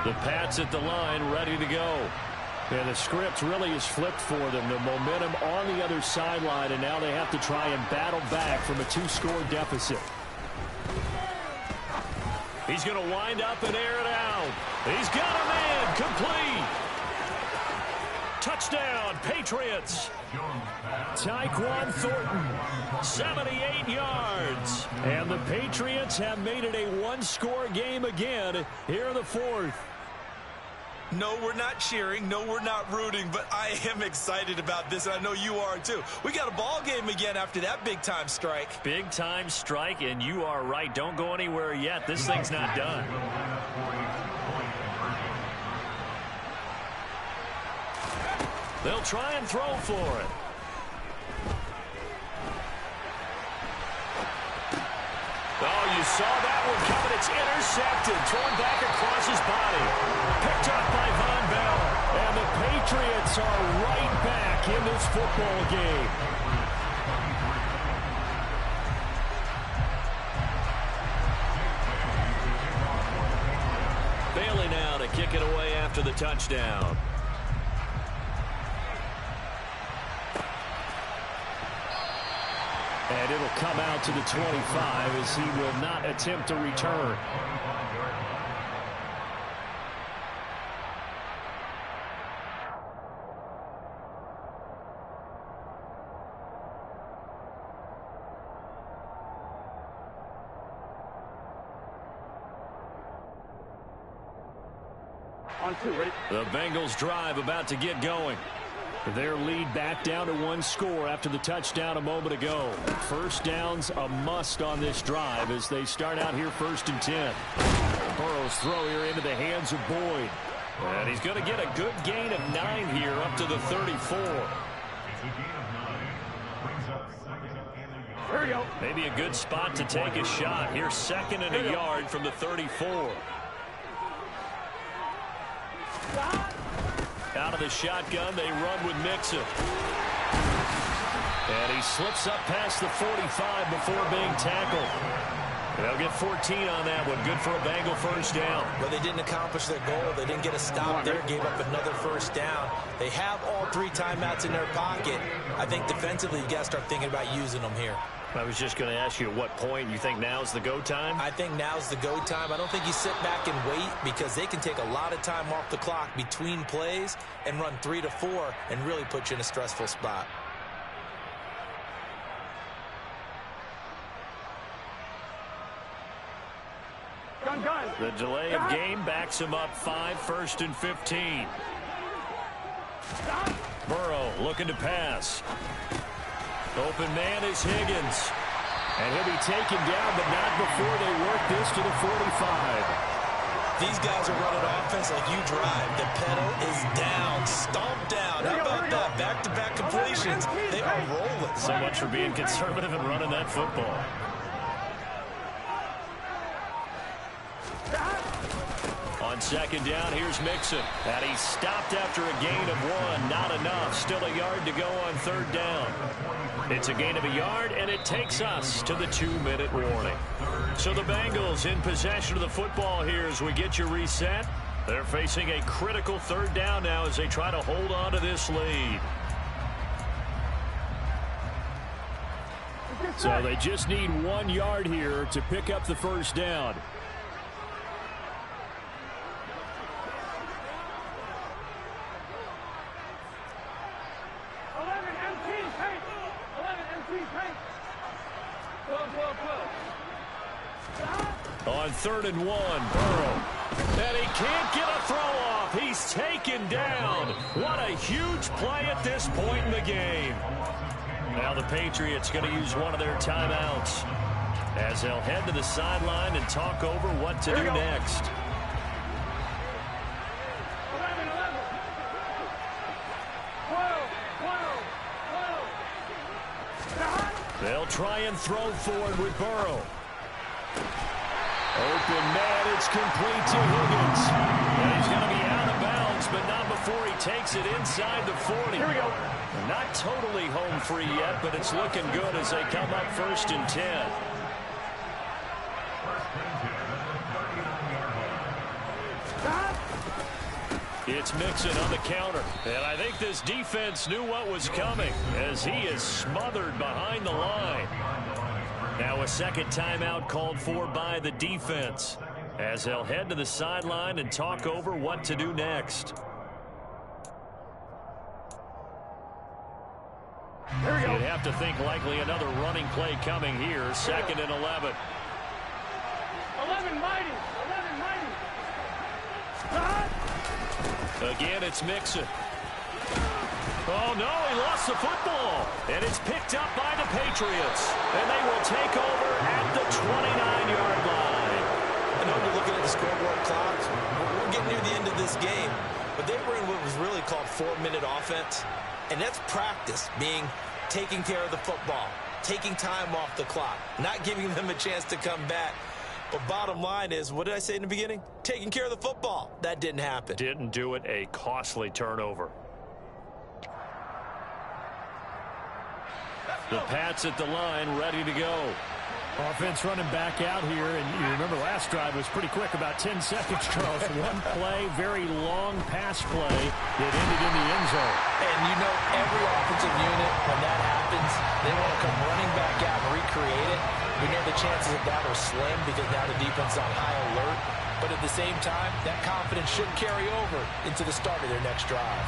The Pats at the line, ready to go. And the script really is flipped for them. The momentum on the other sideline, and now they have to try and battle back from a 2-score deficit. He's going to wind up and air it out. He's got a man, complete. Touchdown, Patriots. Tyquan Thornton, 78 yards. And the Patriots have made it a 1-score game again here in the fourth. No, we're not cheering. No, we're not rooting, but I am excited about this, and I know you are too. We got a ball game again after that big-time strike. Big-time strike, and you are right. Don't go anywhere yet. This thing's not done. They'll try and throw for it. Oh, you saw that one coming. It's intercepted. Thrown back across his body. Picked up by Von Bell. And the Patriots are right back in this football game. Bailey now to kick it away after the touchdown. And it'll come out to the 25 as he will not attempt to return. On 2, ready? The Bengals drive about to get going. Their lead back down to 1 score after the touchdown a moment ago. First down's a must on this drive as they start out here 1st and 10. Burrow's throw here into the hands of Boyd. And he's going to get a good gain of 9 here up to the 34. Here we go. Maybe a good spot to take a shot. Here's 2nd and a yard from the 34. Out of the shotgun, they run with Mixon. And he slips up past the 45 before being tackled. They'll get 14 on that one. Good for a Bengal first down. But they didn't accomplish their goal. They didn't get a stop there, gave up another first down. They have all 3 timeouts in their pocket. I think defensively, you got to start thinking about using them here. I was just going to ask you at what point you think now's the go time? I think now's the go time. I don't think you sit back and wait because they can take a lot of time off the clock between plays and run 3 to 4 and really put you in a stressful spot. Gun. The delay of game backs him up 5, 1st and 15. Burrow looking to pass. Open man is Higgins. And he'll be taken down, but not before they work this to the 45. These guys are running offense like you drive. The pedal is down, stomped down. How about that? Back-to-back completions. They are rolling. So much for being conservative and running that football. On 2nd down, here's Mixon. And he stopped after a gain of 1. Not enough. Still a yard to go on 3rd down. It's a gain of a yard, and it takes us to the 2-minute warning. So the Bengals in possession of the football here as we get you reset. They're facing a critical 3rd down now as they try to hold on to this lead. So they just need 1 yard here to pick up the first down. On 3rd and 1, Burrow. And he can't get a throw off. He's taken down. What a huge play at this point in the game. Now the Patriots going to use one of their timeouts as they'll head to the sideline and talk over what to do next. They'll try and throw forward with Burrow. Open man, it's complete to Higgins. And he's going to be out of bounds, but not before he takes it inside the 40. Here we go. Not totally home free yet, but it's looking good as they come up 1st and 10. It's Mixon on the counter. And I think this defense knew what was coming as he is smothered behind the line. Now a second timeout called for by the defense as they'll head to the sideline and talk over what to do next. You'd have to think likely another running play coming here. 2nd and 11. 11 mighty. Again, it's Mixon. Oh, no, he lost the football. And it's picked up by the Patriots. And they will take over at the 29-yard line. I know you're looking at the scoreboard clock. We're getting near the end of this game. But they were in what was really called 4-minute offense. And that's practice, being taking care of the football, taking time off the clock, not giving them a chance to come back. But bottom line is, what did I say in the beginning? Taking care of the football. That didn't happen. Didn't do it. A costly turnover. The Pats at the line, ready to go. Offense running back out here, and you remember last drive was pretty quick, about 10 seconds, Charles. One play, very long pass play that ended in the end zone. And you know every offensive unit, when that happens, they want to come running back out and recreate it. We know the chances of that are slim because now the defense is on high alert. But at the same time, that confidence should carry over into the start of their next drive.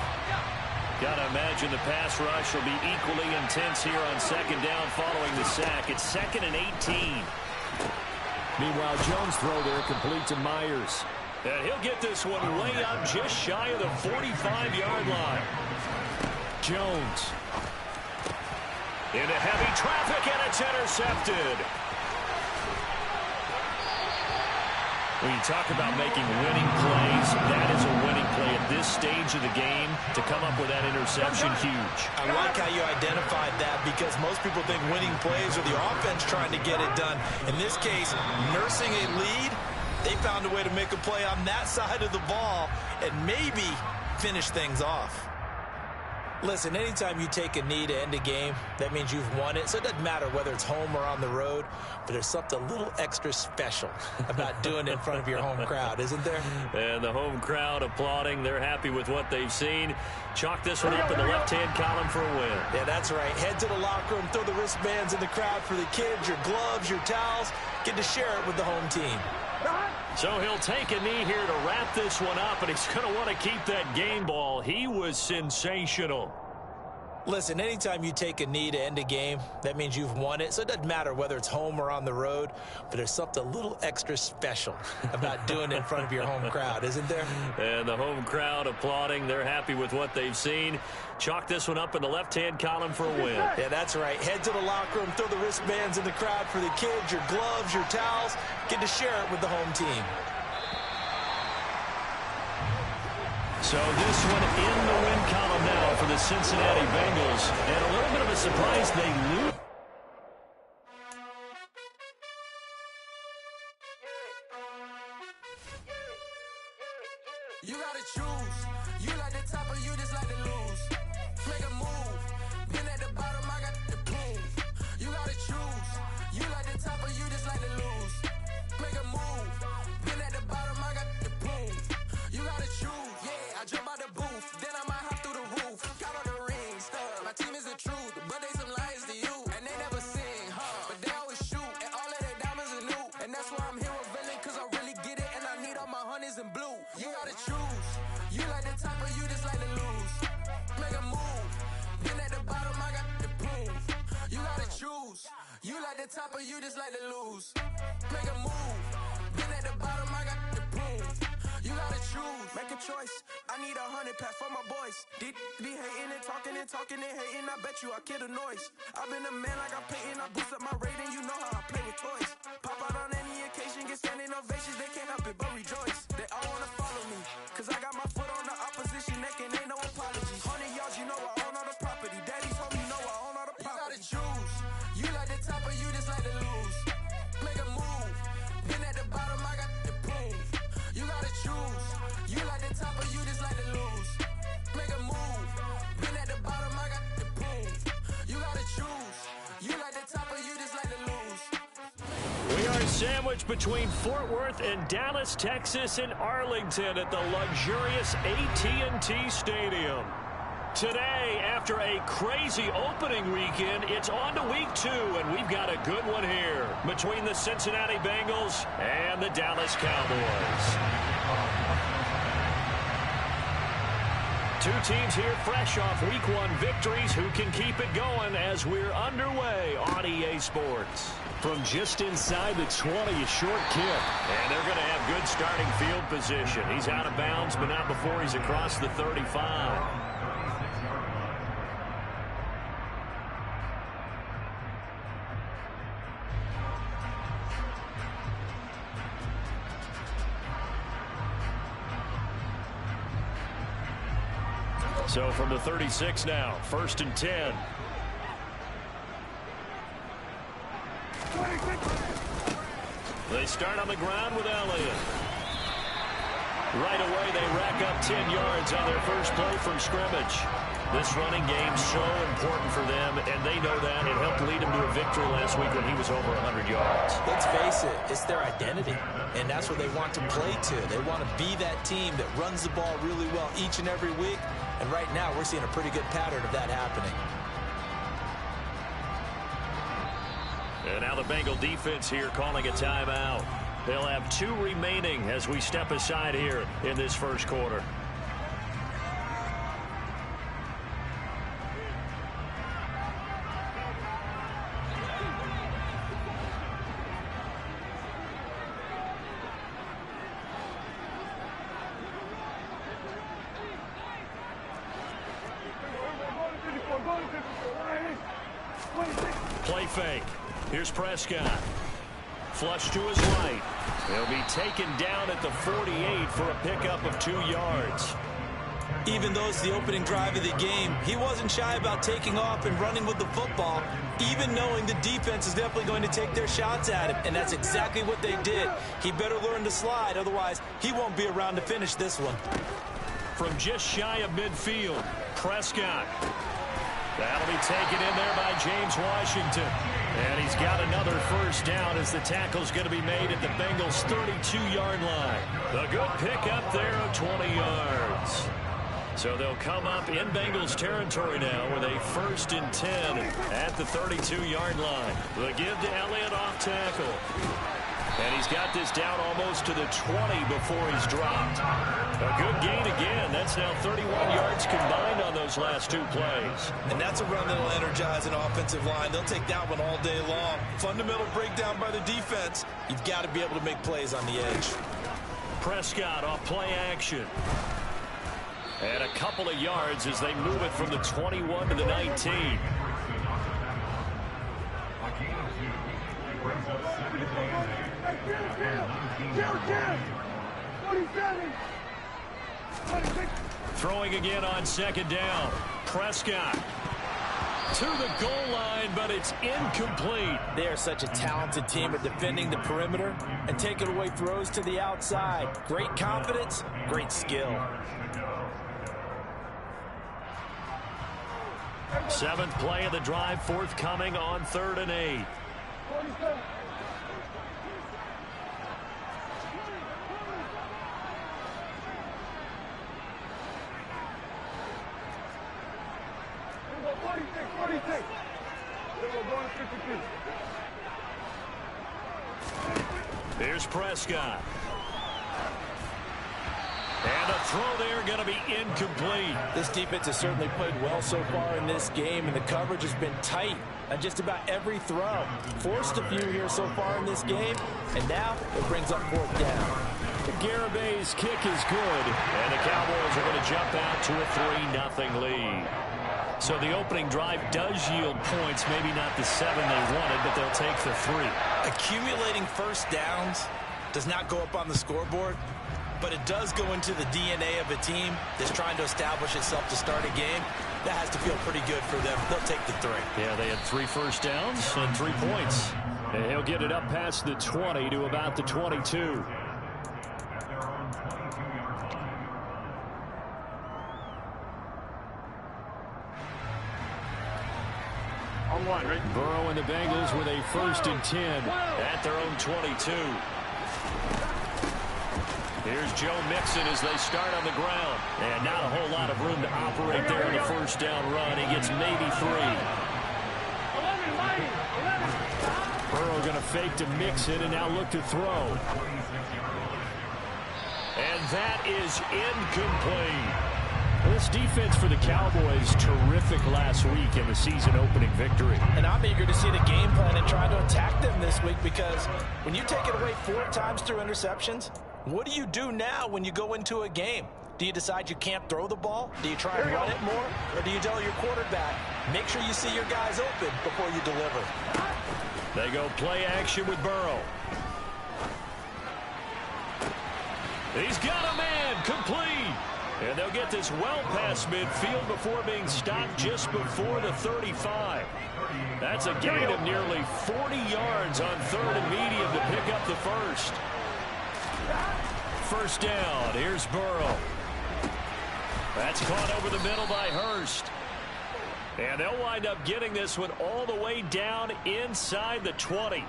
Got to imagine the pass rush will be equally intense here on 2nd down following the sack. It's 2nd and 18. Meanwhile, Jones' throw there complete to Myers. And he'll get this one way up just shy of the 45-yard line. Jones. Into heavy traffic, and it's intercepted. When you talk about making winning plays, that is a winning play at this stage of the game. To come up with that interception, huge. I like how you identified that because most people think winning plays are the offense trying to get it done. In this case, nursing a lead, they found a way to make a play on that side of the ball and maybe finish things off. Listen, anytime you take a knee to end a game, that means you've won it. So it doesn't matter whether it's home or on the road, but there's something a little extra special about doing it in front of your home crowd, isn't there? And the home crowd applauding. They're happy with what they've seen. Chalk this one up in the left-hand column for a win. Yeah, that's right. Head to the locker room, throw the wristbands in the crowd for the kids, your gloves, your towels. Get to share it with the home team. So he'll take a knee here to wrap this one up, and he's going to want to keep that game ball. He was sensational. Listen, anytime you take a knee to end a game, that means you've won it. So it doesn't matter whether it's home or on the road, but there's something a little extra special about doing it in front of your home crowd, isn't there? And the home crowd applauding. They're happy with what they've seen. Chalk this one up in the left-hand column for a win. Yeah, that's right. Head to the locker room, throw the wristbands in the crowd for the kids, your gloves, your towels. Get to share it with the home team. So this one in the win column now for the Cincinnati Bengals. And a little bit of a surprise, they lose. You gotta choose. You like the top or you just like to lose. Make a move. Been at the bottom, I got the proof. You gotta choose. You like the top or you just like to lose. Make a move. Been at the bottom, I got the proof. You gotta choose. Yeah, I jump out the booth. Then I might hop through the roof. Count on the rings. My team is the truth, but they some liars to you. And they never sing, but they always shoot. And all of their diamonds are new. And that's why I'm here with Villain, cause I really get it. And I need all my honeys in blue. You gotta choose. You like the top or you just like to lose. Make a move. Been at the bottom, I got the proof. You gotta choose. You like the top or you just like to lose. Make a move. Been at the bottom, I got the proof. You gotta choose. Make a choice. I need 100 pack for my boys. Be hating and talking and hating. I bet you I kill the noise. I've been a man like I'm Peyton. I boost up my rating. You know how I play with toys. Pop out on any occasion, get standing ovations. They can't help it but rejoice. They all wanna follow me, cause I got my foot on the opposition neck and ain't no apologies. 100 yards, you know I own all the property. Daddy told me no, I own all the property. You gotta choose. You like the top or you just like to lose. Make a move. Been at the bottom, I got the proof. You gotta choose. You like the top or you just like to lose. Make a move. Been at the bottom, I got the proof. You gotta choose. You like the top or you just like to lose. We are Sandwiched between Fort Worth and Dallas, Texas, and Arlington at the luxurious AT&T Stadium. Today, after a crazy opening weekend, it's on to week 2, and we've got a good one here between the Cincinnati Bengals and the Dallas Cowboys. Two teams here fresh off week 1 victories who can keep it going as we're underway on EA Sports. From just inside the 20, a short kick. And they're going to have good starting field position. He's out of bounds, but not before he's across the 35. So from the 36 now, 1st and 10. They start on the ground with Elliott. Right away, they rack up 10 yards on their first play from scrimmage. This running game's so important for them, and they know that. It helped lead them to a victory last week when he was over 100 yards. Let's face it, it's their identity, and that's what they want to play to. They want to be that team that runs the ball really well each and every week, and right now we're seeing a pretty good pattern of that happening. And now the Bengal defense here calling a timeout. They'll have 2 remaining as we step aside here in this first quarter. Play fake. Here's Prescott. Flush to his right. He'll be taken down at the 48 for a pickup of 2 yards. Even though it's the opening drive of the game, he wasn't shy about taking off and running with the football, even knowing the defense is definitely going to take their shots at him, and that's exactly what they did. He better learn to slide, otherwise he won't be around to finish this one. From just shy of midfield, Prescott. That'll be taken in there by James Washington. And he's got another first down as the tackle's going to be made at the Bengals' 32-yard line. A good pickup there of 20 yards. So they'll come up in Bengals territory now with a 1st and 10 at the 32-yard line. The give to Elliott off tackle. And he's got this down almost to the 20 before he's dropped. A good gain again. That's now 31 yards combined on those last 2 plays. And that's a run that'll energize an offensive line. They'll take that one all day long. Fundamental breakdown by the defense. You've got to be able to make plays on the edge. Prescott off play action. And a couple of yards as they move it from the 21 to the 19. Throwing again on 2nd down. Prescott to the goal line, but it's incomplete. They are such a talented team at defending the perimeter and taking away throws to the outside. Great confidence, great skill. 7th play of the drive forthcoming on 3rd and 8. Here's Prescott. And a throw there going to be incomplete. This defense has certainly played well so far in this game, and the coverage has been tight on just about every throw. Forced a few here so far in this game, and now it brings up 4th down. Garabay's kick is good, and the Cowboys are going to jump out to a 3-0 lead. So the opening drive does yield points, maybe not the 7 they wanted, but they'll take the 3. Accumulating first downs does not go up on the scoreboard, but it does go into the DNA of a team that's trying to establish itself to start a game. That has to feel pretty good for them. They'll take the 3. Yeah, they had 3 first downs and 3 points. And he'll get it up past the 20 to about the 22. Burrow and the Bengals with a 1st and 10 at their own 22. Here's Joe Mixon as they start on the ground. And not a whole lot of room to operate there in the 1st down run. He gets maybe 3. Burrow going to fake to Mixon and now look to throw. And that is incomplete. This defense for the Cowboys, terrific last week in the season-opening victory. And I'm eager to see the game plan and try to attack them this week, because when you take it away 4 times through interceptions, what do you do now when you go into a game? Do you decide you can't throw the ball? Do you try and run it more? Or do you tell your quarterback, make sure you see your guys open before you deliver? They go play action with Burrow. He's got a man, complete. And they'll get this well past midfield before being stopped just before the 35. That's a gain of nearly 40 yards on 3rd and medium to pick up the 1st. 1st down. Here's Burrow. That's caught over the middle by Hurst. And they'll wind up getting this one all the way down inside the 20.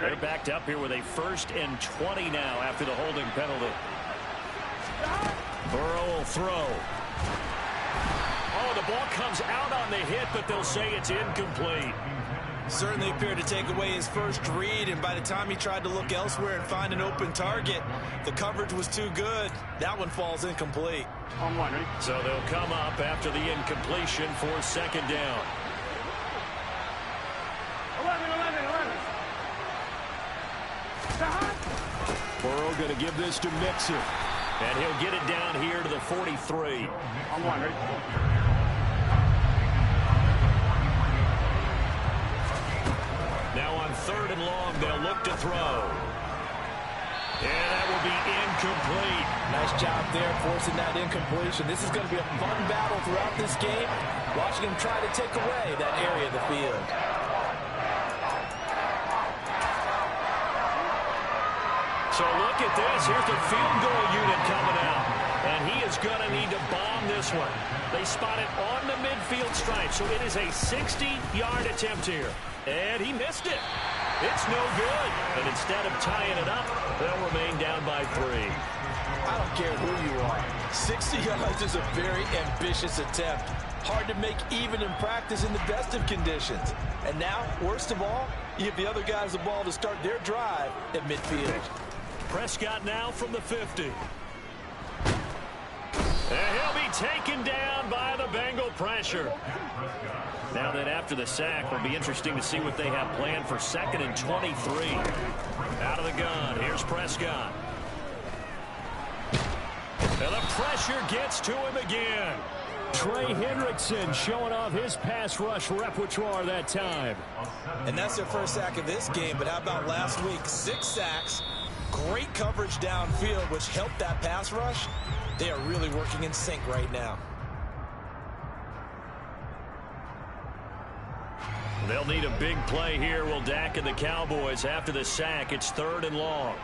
They're backed up here with a 1st and 20 now after the holding penalty. Burrow will throw. Oh, the ball comes out on the hit, but they'll say it's incomplete. Certainly appeared to take away his first read, and by the time he tried to look elsewhere and find an open target, the coverage was too good. That one falls incomplete. So they'll come up after the incompletion for 2nd down. 11. Burrow going to give this to Mixon. And he'll get it down here to the 43. Now on 3rd and long, they'll look to throw. And that will be incomplete. Nice job there forcing that incompletion. This is going to be a fun battle throughout this game, watching him try to take away that area of the field. So look at this. Here's the field goal unit coming out. And he is going to need to bomb this one. They spot it on the midfield stripe. So it is a 60-yard attempt here. And he missed it. It's no good. And instead of tying it up, they'll remain down by 3. I don't care who you are. 60 yards is a very ambitious attempt. Hard to make even in practice in the best of conditions. And now, worst of all, you give the other guys the ball to start their drive at midfield. Prescott now from the 50. And he'll be taken down by the Bengal pressure. Now then, after the sack, will be interesting to see what they have planned for 2nd and 23. Out of the gun, here's Prescott. And the pressure gets to him again. Trey Hendrickson showing off his pass rush repertoire that time. And that's their first sack of this game, but how about last week? 6 sacks, great coverage downfield, which helped that pass rush. They are really working in sync right now. They'll need a big play here, will Dak and the Cowboys. After the sack, it's 3rd and long.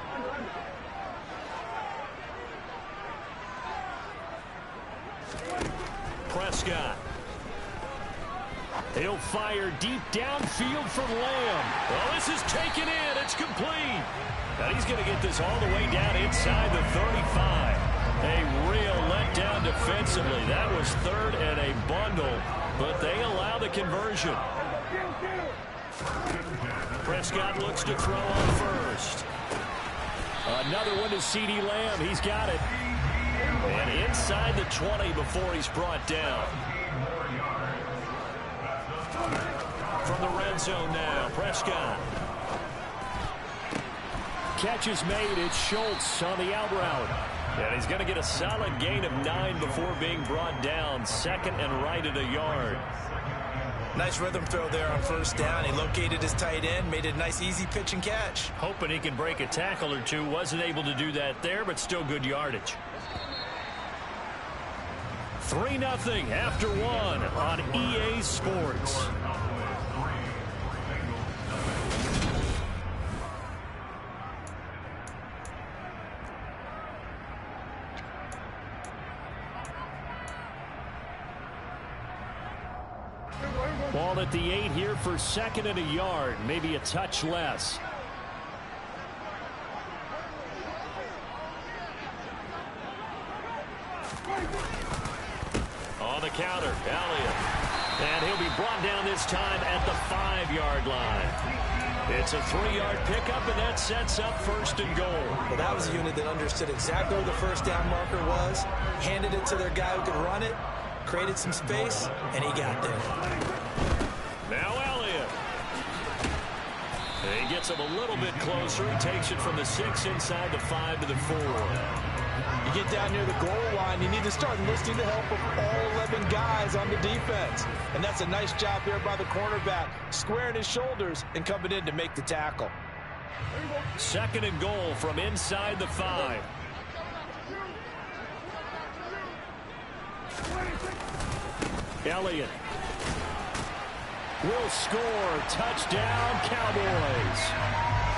Prescott. He'll fire deep downfield from Lamb. Well, this is taken in. It's complete. And he's going to get this all the way down inside the 35. A real letdown defensively. That was 3rd and a bundle, but they allow the conversion. Prescott looks to throw on 1st. Another one to CeeDee Lamb. He's got it. And inside the 20 before he's brought down. From the red zone now, Prescott. Catch is made. It's Schultz on the out route. And he's going to get a solid gain of 9 before being brought down. 2nd and right at a yard. Nice rhythm throw there on 1st down. He located his tight end, made it a nice easy pitch and catch. Hoping he can break a tackle or two. Wasn't able to do that there, but still good yardage. 3-0 after 1 on EA Sports. at the 8 here for 2nd and a yard, maybe a touch less. On the counter, Elliott. And he'll be brought down this time at the 5-yard line. It's a 3-yard pickup, and that sets up 1st and goal. Well, that was a unit that understood exactly where the first down marker was, handed it to their guy who could run it, created some space, and he got there. Now Elliott. And he gets him a little bit closer. He takes it from the 6 inside the 5 to the 4. You get down near the goal line, you need to start enlisting the help of all 11 guys on the defense. And that's a nice job there by the cornerback, squaring his shoulders and coming in to make the tackle. 2nd and goal from inside the 5. Elliott will score. Touchdown, Cowboys.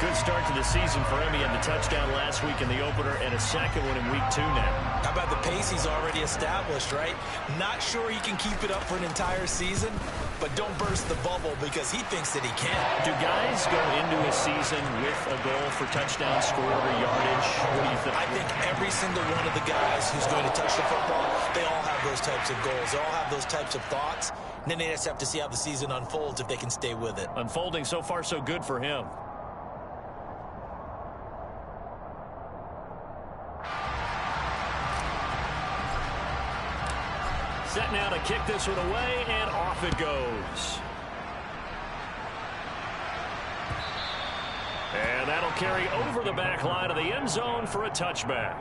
Good start to the season for him. He had the touchdown last week in the opener and a second one in week 2 now. How about the pace he's already established, right? Not sure he can keep it up for an entire season, but don't burst the bubble because he thinks that he can. Do guys go into a season with a goal for touchdown scored or yardage? What do you think? I think every single one of the guys who's going to touch the football, they all have those types of goals. They all have those types of thoughts. And then they just have to see how the season unfolds if they can stay with it. Unfolding so far so good for him. Set now to kick this one away, and off it goes. And that'll carry over the back line of the end zone for a touchback.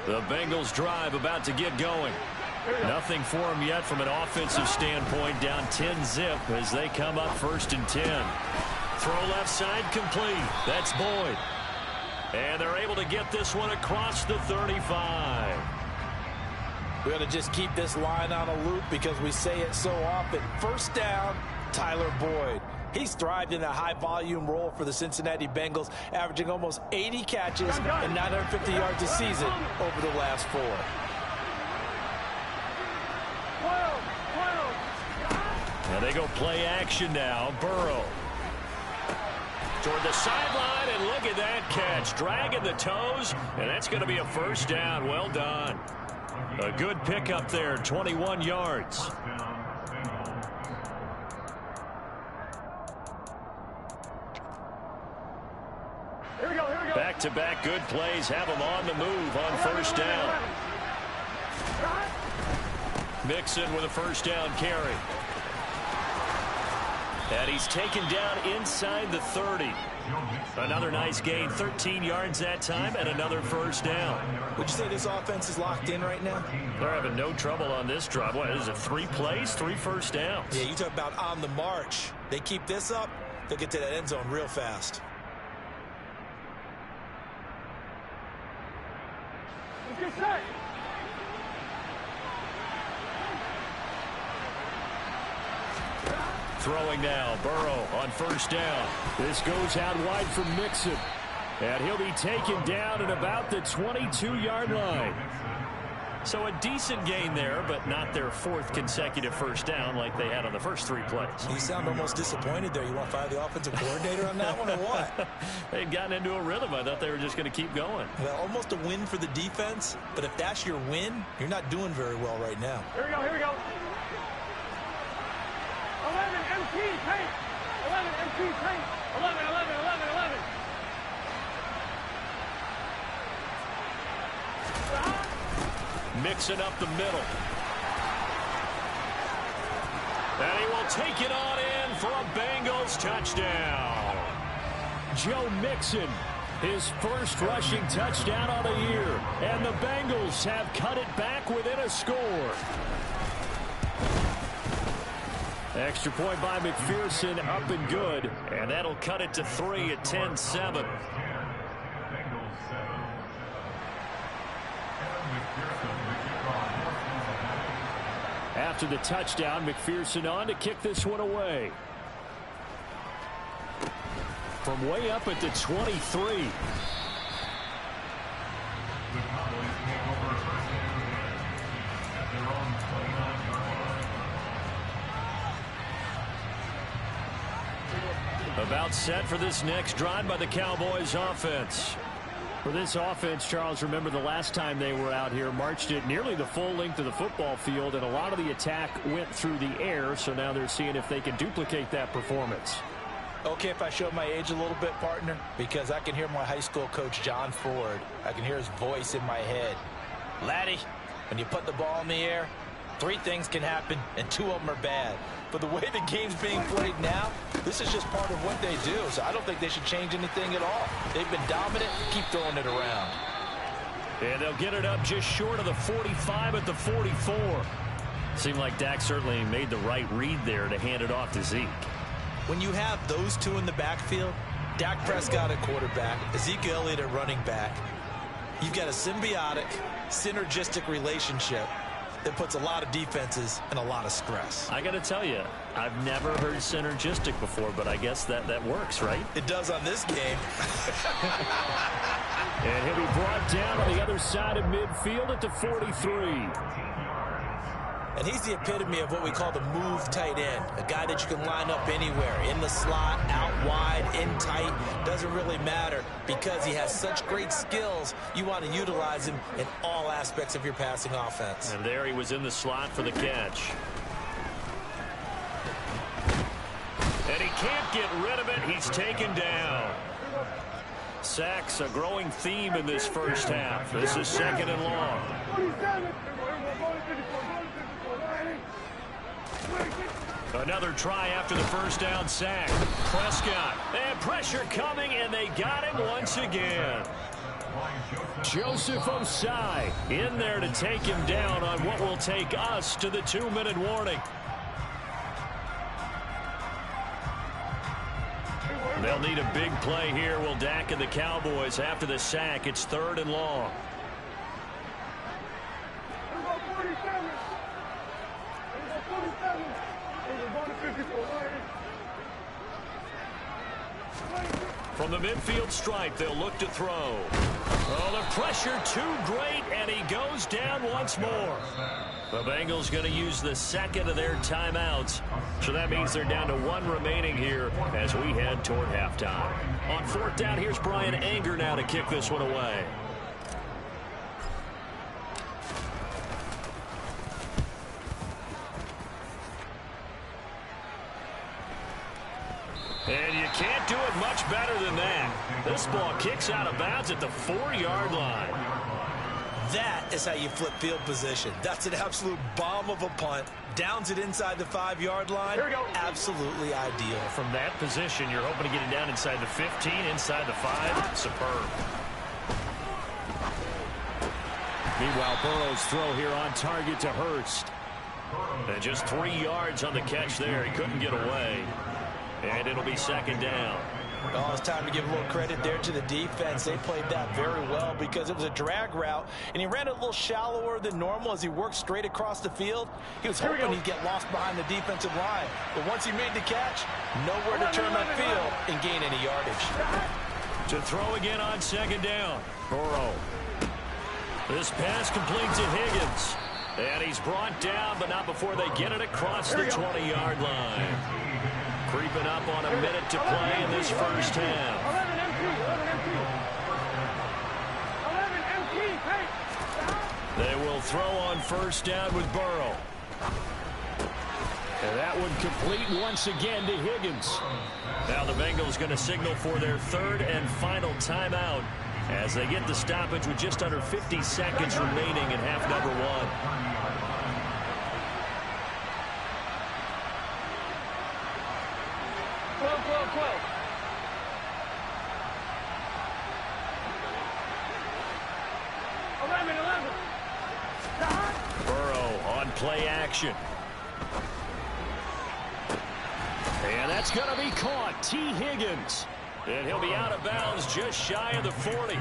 The Bengals drive about to get going. Nothing for them yet from an offensive standpoint. Down 10-zip as they come up 1st and 10. Throw left side complete. That's Boyd. And they're able to get this one across the 35. We're going to just keep this line on a loop because we say it so often. 1st down, Tyler Boyd. He's thrived in a high-volume role for the Cincinnati Bengals, averaging almost 80 catches and 950 yards a season over the last 4. And they go play action now. Burrow toward the sideline, and look at that catch. Dragging the toes, and that's going to be a 1st down. Well done. A good pickup there, 21 yards. Back-to-back good plays have them on the move on 1st down. Mixon with a 1st down carry. And he's taken down inside the 30. Another nice gain, 13 yards that time, and another 1st down. Would you say this offense is locked in right now? They're having no trouble on this drive. What is it, 3 plays, 3 1st downs? Yeah, you talk about on the march. They keep this up, they'll get to that end zone real fast. Get set. Throwing now, Burrow on 1st down. This goes out wide for Mixon. And he'll be taken down at about the 22-yard line. So a decent gain there, but not their 4th consecutive 1st down like they had on the first 3 plays. You sound almost disappointed there. You want to fire the offensive coordinator on that one or what? They'd gotten into a rhythm. I thought they were just going to keep going. Well, almost a win for the defense, but if that's your win, you're not doing very well right now. Here we go, here we go. 11 MT paint. 11 MT paint. 11, 11, 11, 11. Mixing up the middle. And he will take it on in for a Bengals touchdown. Joe Mixon, his 1st rushing touchdown of the year. And the Bengals have cut it back within a score. Extra point by McPherson, up and good. And that'll cut it to 3 at 10-7. after the touchdown. McPherson on to kick this one away. From way up at the 23. About set for this next drive by the Cowboys offense. For this offense, Charles, remember the last time they were out here, marched it nearly the full length of the football field, and a lot of the attack went through the air, so now they're seeing if they can duplicate that performance. Okay, if I show my age a little bit, partner, because I can hear my high school coach, John Ford. I can hear his voice in my head. Laddie, when you put the ball in the air, 3 things can happen, and 2 of them are bad. But the way the game's being played now, this is just part of what they do. So I don't think they should change anything at all. They've been dominant. Keep throwing it around. And they'll get it up just short of the 45 at the 44. Seemed like Dak certainly made the right read there to hand it off to Zeke. When you have those 2 in the backfield, Dak Prescott at quarterback, Ezekiel Elliott at running back, you've got a symbiotic, synergistic relationship that puts a lot of defenses in a lot of stress. I got to tell you, I've never heard synergistic before, but I guess that works, right? It does on this game. And he'll be brought down on the other side of midfield at the 43. And he's the epitome of what we call the move tight end, a guy that you can line up anywhere, in the slot, out wide, in tight, doesn't really matter because he has such great skills. You want to utilize him in all aspects of your passing offense. And there he was in the slot for the catch. And he can't get rid of it. He's taken down. Sacks, a growing theme in this first half. This is 2nd and long. Another try after the first down sack. Prescott, and pressure coming, and they got him once again. Joseph Osai in there to take him down on what will take us to the 2-minute warning. They'll need a big play here, will Dak and the Cowboys after the sack. It's 3rd and long. From the midfield stripe, they'll look to throw. Oh, the pressure too great, and he goes down once more. The Bengals going to use the 2nd of their timeouts, so that means they're down to 1 remaining here as we head toward halftime. On 4th down, here's Brian Anger now to kick this one away. And you can't do it much better than that. This ball kicks out of bounds at the 4-yard line. That is how you flip field position. That's an absolute bomb of a punt. Downs it inside the 5-yard line. Here we go. Absolutely ideal. From that position, you're hoping to get it down inside the 15, inside the 5. Superb. Meanwhile, Burrow's throw here on target to Hurst. And just 3 yards on the catch there. He couldn't get away. And it'll be 2nd down. Oh, it's time to give a little credit there to the defense. They played that very well because it was a drag route, and he ran it a little shallower than normal as he worked straight across the field. He was hoping he'd get lost behind the defensive line. But once he made the catch, nowhere to turn that field and gain any yardage. To throw again on 2nd down. Burrow. This pass completes to Higgins. And he's brought down, but not before they get it across the 20-yard line. Creeping up on a minute to play in this first half. 11 They will throw on 1st down with Burrow. And that would complete once again to Higgins. Now the Bengals going to signal for their 3rd and final timeout as they get the stoppage with just under 50 seconds remaining in half number 1. 11. Burrow on play action. And that's going to be caught. T. Higgins. And he'll be out of bounds just shy of the 40.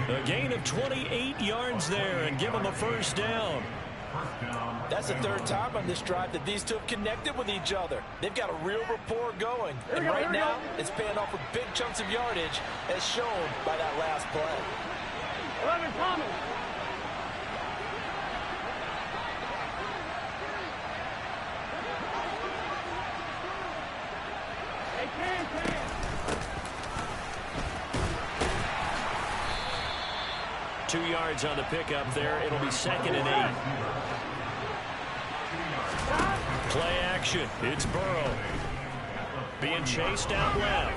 A gain of 28 yards there and give him a 1st down. That's the third time on this drive that these two have connected with each other. They've got a real rapport going. And right now, it's paying off with big chunks of yardage, as shown by that last play. 11 Thomas. Hey, Cam. 2 yards on the pickup there. It'll be 2nd and 8. Play action. It's Burrow. Being chased out left.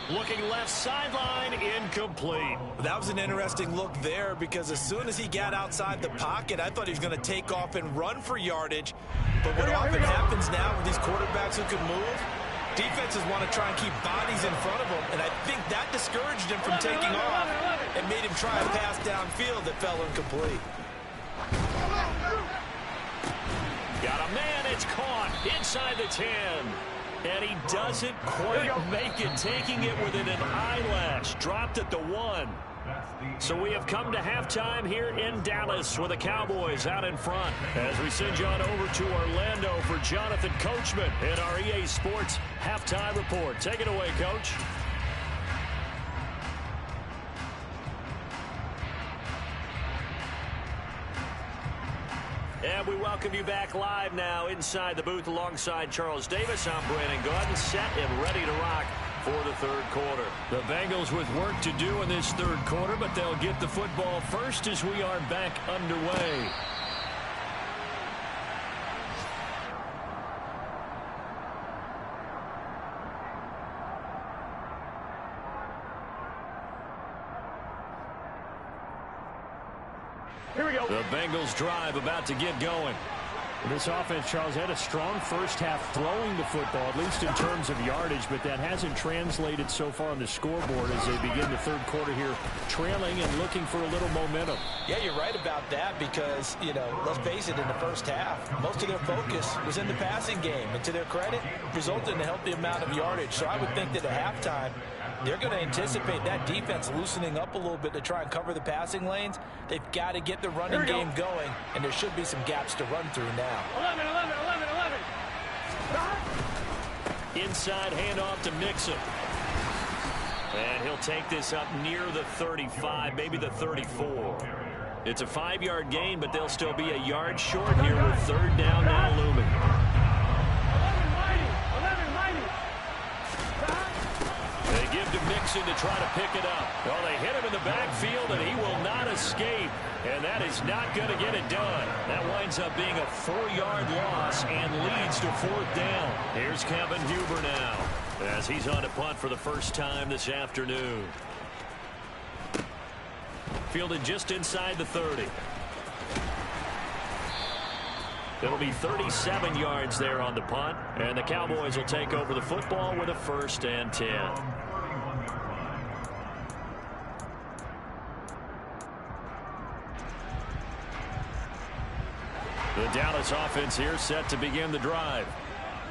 Looking left sideline, incomplete. That was an interesting look there because as soon as he got outside the pocket, I thought he was going to take off and run for yardage. But what often happens now with these quarterbacks who can move, defenses want to try and keep bodies in front of them, and I think that discouraged him from taking off and made him try a pass downfield that fell incomplete. Got a man, it's caught inside the 10. And he doesn't quite make it, taking it within an eyelash. Dropped at the 1. So we have come to halftime here in Dallas with the Cowboys out in front. As we send you on over to Orlando for Jonathan Coachman in our EA Sports Halftime Report. Take it away, Coach. And we welcome you back live now inside the booth alongside Charles Davis. I'm Brandon Gaudin, set and ready to rock for the third quarter. The Bengals with work to do in this third quarter, but they'll get the football first as we are back underway. Here we go. The Bengals drive about to get going. This offense, Charles, had a strong first half throwing the football, at least in terms of yardage, but that hasn't translated so far on the scoreboard as they begin the third quarter here, trailing and looking for a little momentum. Yeah, you're right about that because, you know, let's face it, in the first half, most of their focus was in the passing game. And to their credit, resulted in a healthy amount of yardage. So I would think that at halftime, they're going to anticipate that defense loosening up a little bit to try and cover the passing lanes. They've got to get the running game going, and there should be some gaps to run through now. 11. Inside handoff to Mixon. And he'll take this up near the 35, maybe the 34. It's a 5-yard gain, but they'll still be a yard short here with third down now looming. 11. They give to Mixon to try to pick it up. Well, they hit him in the backfield, and he will not escape. And that is not going to get it done. That winds up being a 4-yard loss and leads to fourth down. Here's Kevin Huber now as he's on a punt for the first time this afternoon. Fielded just inside the 30. It'll be 37 yards there on the punt, and the Cowboys will take over the football with a 1st and 10. The Dallas offense here set to begin the drive.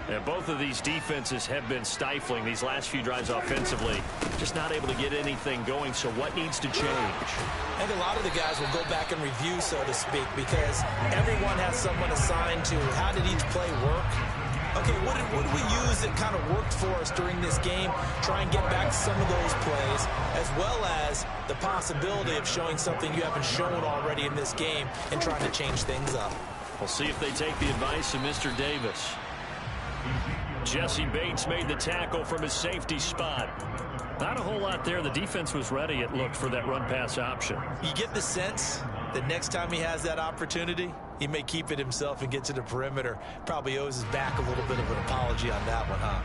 And both of these defenses have been stifling these last few drives offensively. Just not able to get anything going, so what needs to change? I think a lot of the guys will go back and review, so to speak, because everyone has someone assigned to how did each play work. Okay, what did we use that kind of worked for us during this game? Try and get back to some of those plays, as well as the possibility of showing something you haven't shown already in this game and trying to change things up. We'll see if they take the advice of Mr. Davis. Jesse Bates made the tackle from his safety spot. Not a whole lot there. The defense was ready, it looked, for that run-pass option. You get the sense that next time he has that opportunity, he may keep it himself and get to the perimeter. Probably owes his back a little bit of an apology on that one, huh?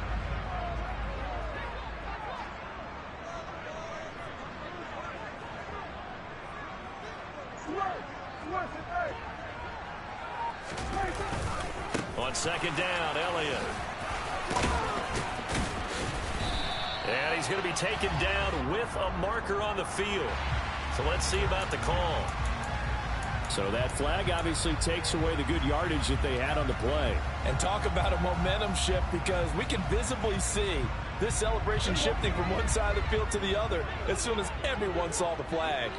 On second down, Elliott. And he's going to be taken down with a marker on the field. So let's see about the call. So that flag obviously takes away the good yardage that they had on the play. And talk about a momentum shift, because we can visibly see this celebration shifting from one side of the field to the other as soon as everyone saw the flag.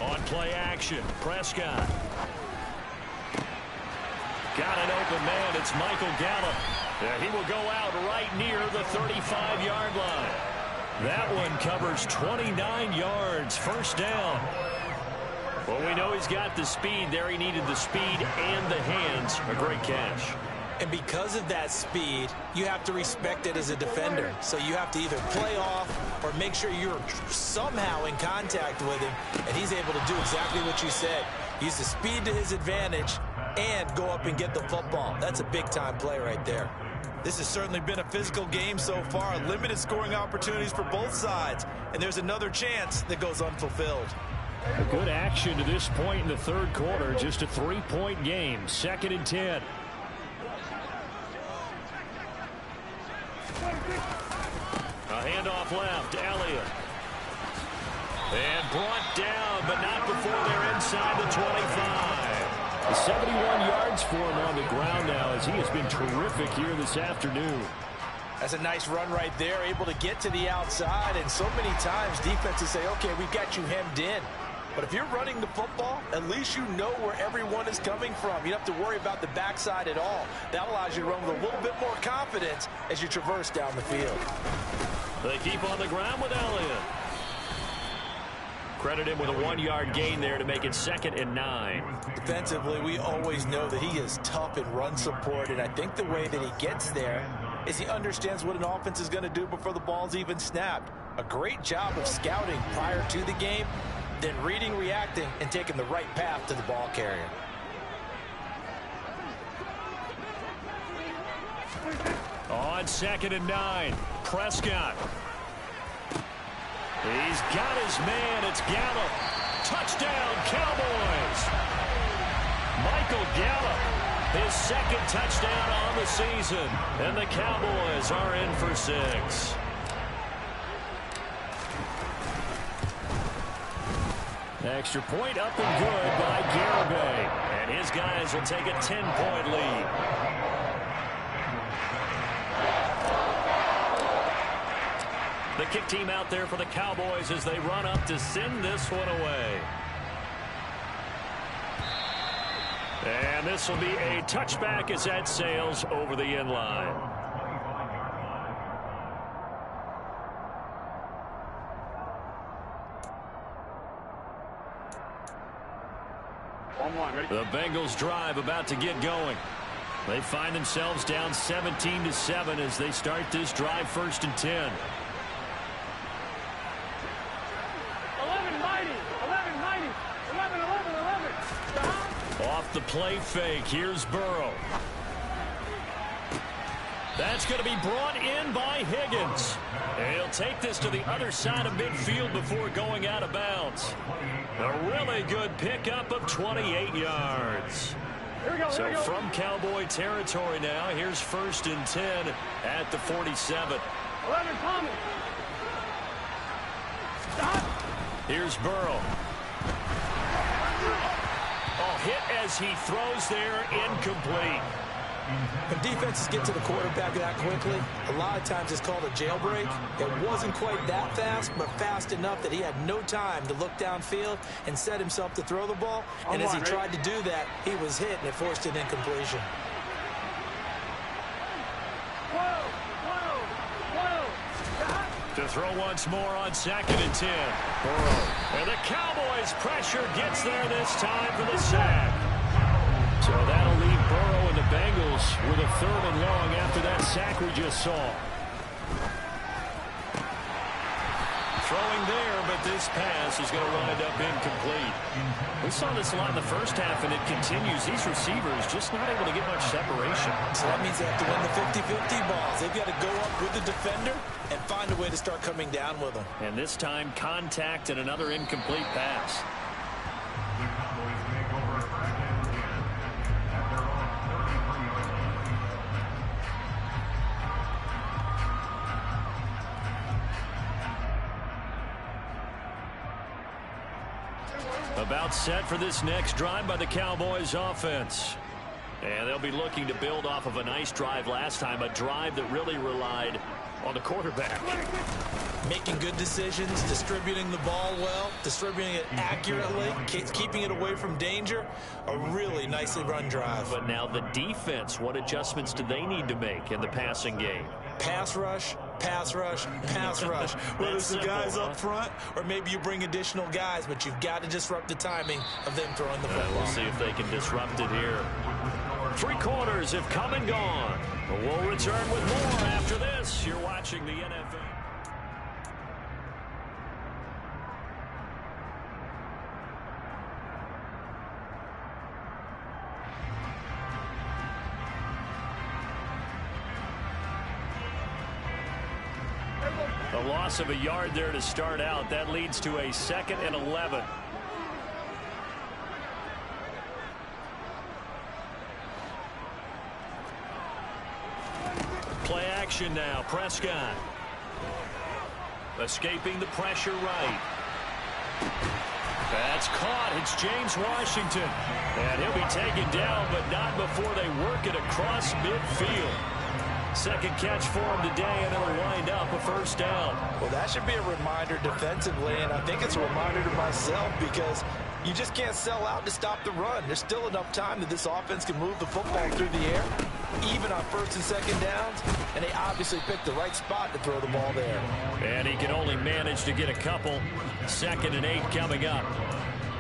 On play action, Prescott. Got an open man. It's Michael Gallup. He will go out right near the 35-yard line. That one covers 29 yards. First down. Well, we know he's got the speed there. He needed the speed and the hands. A great catch. And because of that speed, you have to respect it as a defender. So you have to either play off or make sure you're somehow in contact with him. And he's able to do exactly what you said. Use the speed to his advantage and go up and get the football. That's a big-time play right there. This has certainly been a physical game so far. Limited scoring opportunities for both sides. And there's another chance that goes unfulfilled. A good action to this point in the third quarter. Just a 3-point game. 2nd and 10. A handoff left. Elliott. And brought down, but not before they're inside the 25. 71 yards for him on the ground now as he has been terrific here this afternoon. That's a nice run right there, able to get to the outside. And so many times defenses say, okay, we've got you hemmed in. But if you're running the football, at least you know where everyone is coming from. You don't have to worry about the backside at all. That allows you to run with a little bit more confidence as you traverse down the field. They keep on the ground with Elliott. Credit him with a 1-yard gain there to make it 2nd and 9. Defensively, we always know that he is tough in run support, and I think the way that he gets there is he understands what an offense is going to do before the ball's even snapped. A great job of scouting prior to the game, then reading, reacting, and taking the right path to the ball carrier. On 2nd and 9, Prescott. He's got his man. It's Gallup. Touchdown, Cowboys. Michael Gallup, his 2nd touchdown on the season. And the Cowboys are in for 6. Extra point up and good by Garibay. And his guys will take a 10-point lead. The kick team out there for the Cowboys as they run up to send this one away. And this will be a touchback as that sails over the end line. The Bengals drive about to get going. They find themselves down 17-7 as they start this drive 1st and 10. Off the play fake, here's Burrow. That's going to be brought in by Higgins. And he'll take this to the other side of midfield before going out of bounds. A really good pickup of 28 yards. So from Cowboy territory now, here's 1st and 10 at the 47. 11 coming. Stop. Here's Burrow. Hit as he throws there, incomplete. When defenses get to the quarterback that quickly, a lot of times it's called a jailbreak. It wasn't quite that fast, but fast enough that he had no time to look downfield and set himself to throw the ball. And as he tried to do that, he was hit, and it forced an incompletion. To throw once more on 2nd and 10. Burrow. And the Cowboys' pressure gets there this time for the sack. So that'll leave Burrow and the Bengals with a 3rd and long after that sack we just saw. Throwing there, but this pass is going to wind up incomplete. We saw this a lot in the first half, and it continues. These receivers just not able to get much separation. So that means they have to win the 50-50 balls. They've got to go up with the defender and find a way to start coming down with them. And this time, contact and another incomplete pass. About set for this next drive by the Cowboys offense. And they'll be looking to build off of a nice drive last time, a drive that really relied on the quarterback. Making good decisions, distributing the ball well, distributing it accurately, keeping it away from danger. A really nicely run drive. But now the defense, what adjustments do they need to make in the passing game? Pass rush, pass rush, pass rush. Whether it's the guys up front or maybe you bring additional guys, but you've got to disrupt the timing of them throwing the football. We'll see if they can disrupt it here. 3 quarters have come and gone. But we'll return with more after this. You're watching the NFL. A loss of a yard there to start out. That leads to a 2nd and 11. Play action now. Prescott. Escaping the pressure right. That's caught. It's James Washington. And he'll be taken down, but not before they work it across midfield. Second catch for him today, and it'll wind up a first down. Well, that should be a reminder defensively, and I think it's a reminder to myself because you just can't sell out to stop the run. There's still enough time that this offense can move the football through the air, even on 1st and 2nd downs, and they obviously picked the right spot to throw the ball there. And he can only manage to get a couple. 2nd and 8 coming up.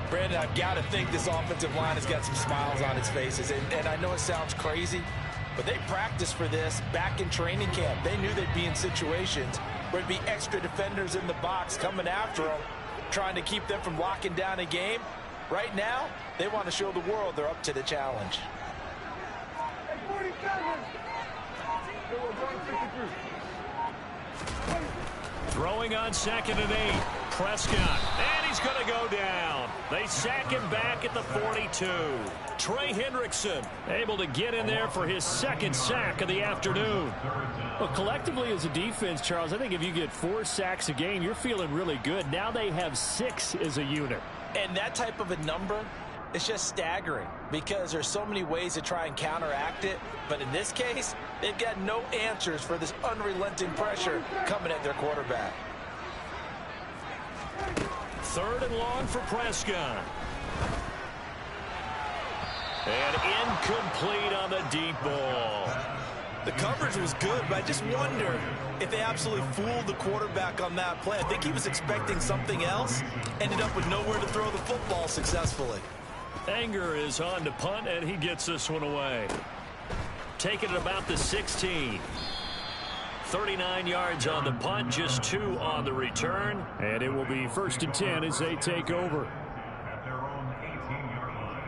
Brandon, I've got to think this offensive line has got some smiles on its faces, and I know it sounds crazy, but they practiced for this back in training camp. They knew they'd be in situations where there'd be extra defenders in the box coming after them, trying to keep them from locking down a game. Right now, they want to show the world they're up to the challenge. Throwing on 2nd and 8. Prescott. And he's going to go down. They sack him back at the 42. Trey Hendrickson able to get in there for his 2nd sack of the afternoon. Well, collectively as a defense, Charles, I think if you get 4 sacks a game, you're feeling really good. Now they have 6 as a unit. And that type of a number, it's just staggering because there's so many ways to try and counteract it. But in this case, they've got no answers for this unrelenting pressure coming at their quarterback. 3rd and long for Prescott. And incomplete on the deep ball. The coverage was good, but I just wonder if they absolutely fooled the quarterback on that play. I think he was expecting something else. Ended up with nowhere to throw the football successfully. Anger is on to punt, and he gets this one away. Taking it about the 16. 39 yards on the punt, just 2 on the return. And it will be 1st and 10 as they take over. At their own 18-yard line.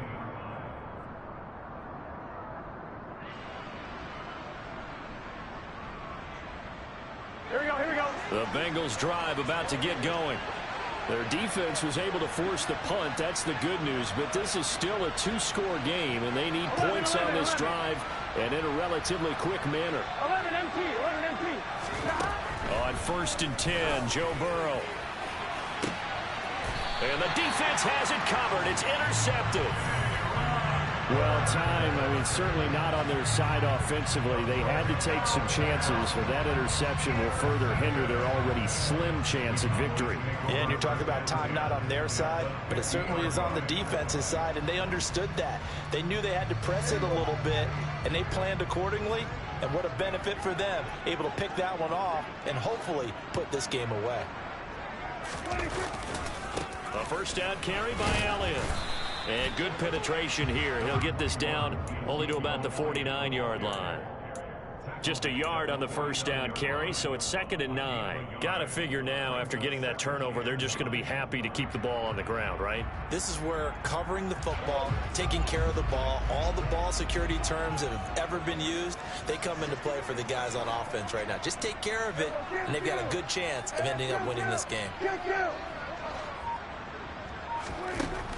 Here we go, here we go. The Bengals drive about to get going. Their defense was able to force the punt. That's the good news. But this is still a 2-score game, and they need points on this drive and in a relatively quick manner. 11 MT, 11 MT. On 1st and 10, Joe Burrow. And the defense has it covered. It's intercepted. Well, time, certainly not on their side offensively. They had to take some chances, but that interception will further hinder their already slim chance at victory. Yeah, and you're talking about time not on their side, but it certainly is on the defense's side, and they understood that. They knew they had to press it a little bit, and they planned accordingly, and what a benefit for them, able to pick that one off and hopefully put this game away. A first down carry by Elliott. And good penetration here. He'll get this down only to about the 49-yard line. Just a yard on the first down carry, so it's 2nd and 9. Got to figure now, after getting that turnover, they're just going to be happy to keep the ball on the ground, right? This is where covering the football, taking care of the ball, all the ball security terms that have ever been used, they come into play for the guys on offense right now. Just take care of it, and they've got a good chance of ending up winning this game.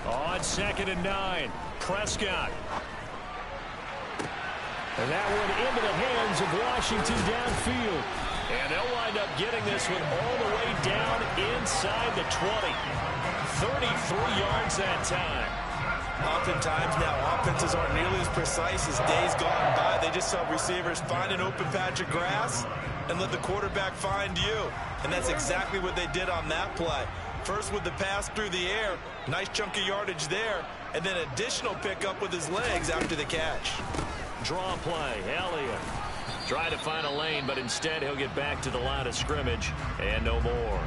On 2nd and 9, Prescott. And that one into the hands of Washington downfield. And they'll wind up getting this one all the way down inside the 20. 33 yards that time. Oftentimes now, offenses aren't nearly as precise as days gone by. They just saw receivers find an open patch of grass, and let the quarterback find you. And that's exactly what they did on that play. First with the pass through the air, nice chunk of yardage there, and then additional pickup with his legs after the catch. Draw play, Elliott. Try to find a lane, but instead he'll get back to the line of scrimmage and no more.